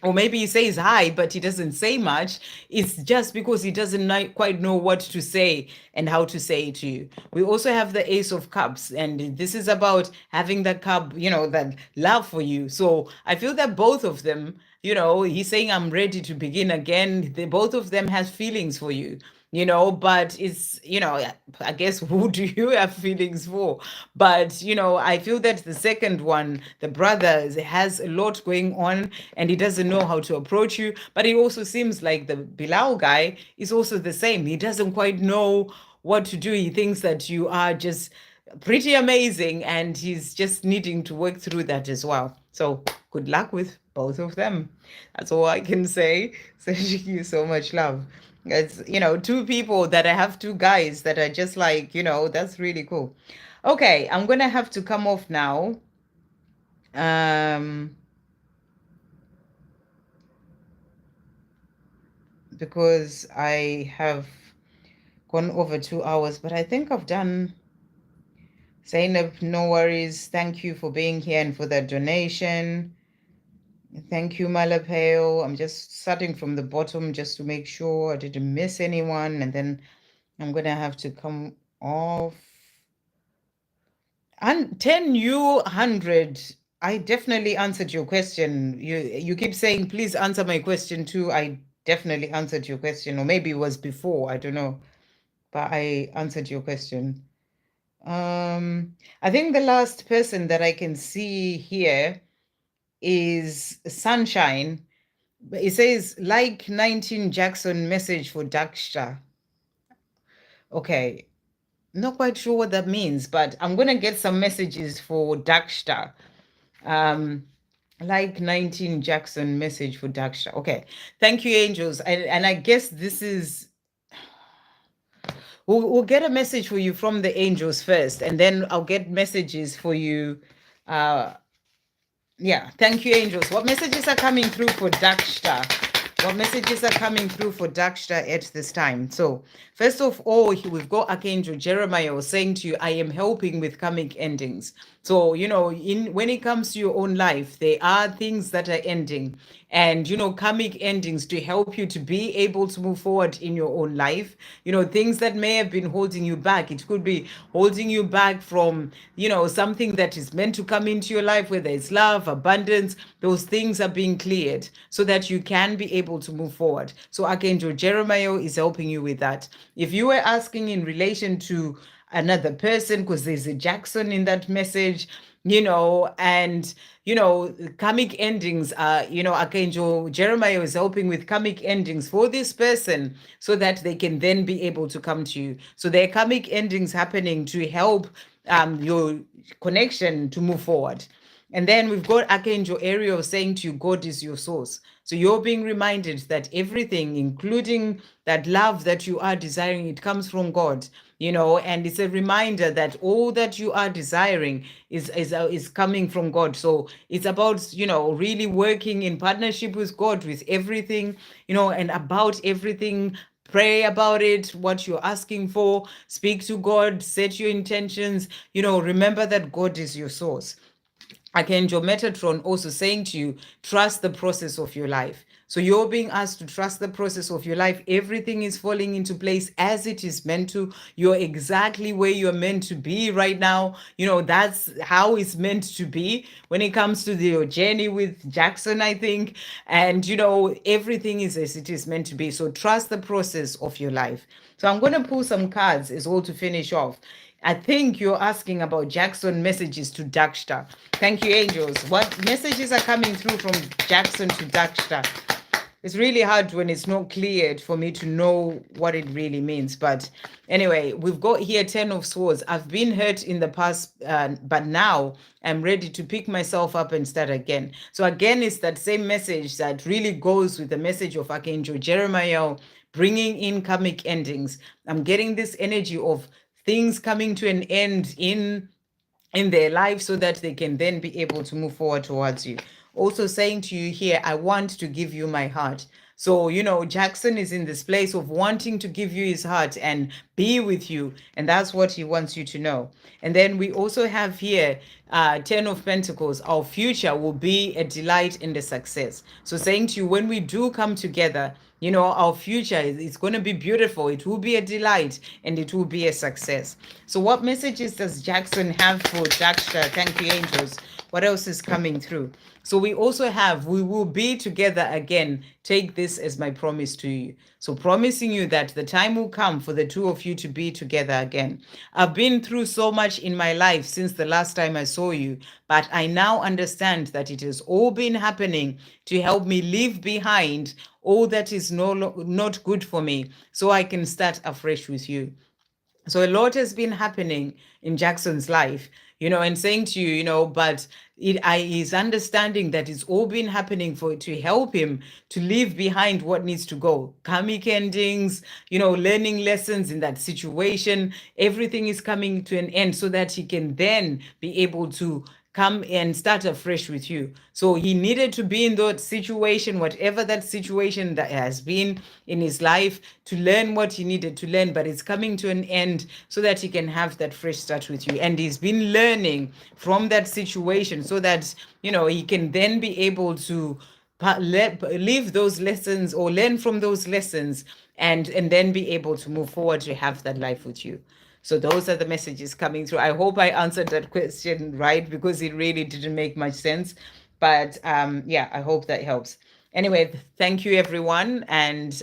or maybe he says hi, but he doesn't say much. It's just because he doesn't quite know what to say and how to say it to you. We also have the Ace of Cups, and this is about having that cup, that love for you. So I feel that both of them, he's saying, I'm ready to begin again. Both of them has feelings for you. But it's, I guess, who do you have feelings for? But, I feel that the second one, the brother, has a lot going on and he doesn't know how to approach you. But it also seems like the Bilal guy is also the same. He doesn't quite know what to do. He thinks that you are just pretty amazing and he's just needing to work through that as well. So good luck with both of them. That's all I can say. Sending you so much love. It's, two people that I have, two guys that are just like, that's really cool. Okay, I'm going to have to come off now. Because I have gone over 2 hours, but I think I've done. Zainab, no worries. Thank you for being here and for that donation. Thank you, Malapeo. I'm just starting from the bottom just to make sure I didn't miss anyone. And then I'm going to have to come off. And 100. I definitely answered your question. You keep saying, please answer my question too. I definitely answered your question. Or maybe it was before. I don't know. But I answered your question. I think the last person that I can see here is Sunshine. It says, like 19 Jackson message for Daksha. Okay. Not quite sure what that means, but I'm going to get some messages for Daksha. Like 19 Jackson message for Daksha. Okay. Thank you, angels. And I guess this is... We'll get a message for you from the angels first, and then I'll get messages for you. Yeah, thank you, angels. What messages are coming through for Daksha? What messages are coming through for Daksha at this time? So, first of all, we've got Archangel Jeremiah saying to you, I am helping with karmic endings. So, when it comes to your own life, there are things that are ending. And, karmic endings to help you to be able to move forward in your own life. Things that may have been holding you back. It could be holding you back from, something that is meant to come into your life, whether it's love, abundance. Those things are being cleared so that you can be able to move forward. So Archangel Jeremiah is helping you with that. If you were asking in relation to another person, because there's a Jackson in that message, and karmic endings are, Archangel Jeremiah is helping with karmic endings for this person so that they can then be able to come to you. So there are karmic endings happening to help your connection to move forward. And then we've got Archangel Ariel saying to you, God is your source. So you're being reminded that everything, including that love that you are desiring, it comes from God, and it's a reminder that all that you are desiring is coming from God. So it's about, really working in partnership with God with everything, and about everything. Pray about it, what you're asking for, speak to God, set your intentions, remember that God is your source. Archangel Metatron also saying to you, trust the process of your life. So you're being asked to trust the process of your life. Everything is falling into place as it is meant to. You're exactly where you're meant to be right now. That's how it's meant to be when it comes to your journey with Jackson, I think. And, everything is as it is meant to be. So trust the process of your life. So I'm going to pull some cards as well to finish off. I think you're asking about Jackson messages to Daksha. Thank you, angels. What messages are coming through from Jackson to Daksha? It's really hard when it's not cleared for me to know what it really means. But anyway, we've got here 10 of Swords. I've been hurt in the past, but now I'm ready to pick myself up and start again. So again, it's that same message that really goes with the message of Archangel Jeremiah bringing in karmic endings. I'm getting this energy of things coming to an end in their life so that they can then be able to move forward towards you. Also saying to you here, I want to give you my heart. So, Jackson is in this place of wanting to give you his heart and be with you. And that's what he wants you to know. And then we also have here 10 of Pentacles. Our future will be a delight and a success. So saying to you, when we do come together, our future is going to be beautiful. It will be a delight and it will be a success. So what messages does Jackson have for Daksha? Thank you, angels. What else is coming through? So we also have, we will be together again. Take this as my promise to you. So promising you that the time will come for the two of you to be together again. I've been through so much in my life since the last time I saw you, but I now understand that it has all been happening to help me leave behind all that is not good for me so I can start afresh with you. So a lot has been happening in Jackson's life, and saying to you, but he's understanding that it's all been happening to help him to leave behind what needs to go. Karmic endings, learning lessons in that situation. Everything is coming to an end so that he can then be able to come and start afresh with you. So he needed to be in that situation, whatever that situation that has been in his life, to learn what he needed to learn, but it's coming to an end so that he can have that fresh start with you. And he's been learning from that situation so that, he can then be able to leave those lessons or learn from those lessons and then be able to move forward to have that life with you. So those are the messages coming through. I hope I answered that question right, because it really didn't make much sense. But yeah, I hope that helps. Anyway, thank you, everyone. And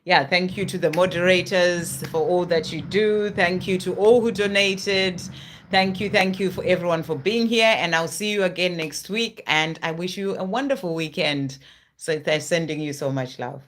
yeah, thank you to the moderators for all that you do. Thank you to all who donated. Thank you for everyone for being here. And I'll see you again next week. And I wish you a wonderful weekend. So they're sending you so much love.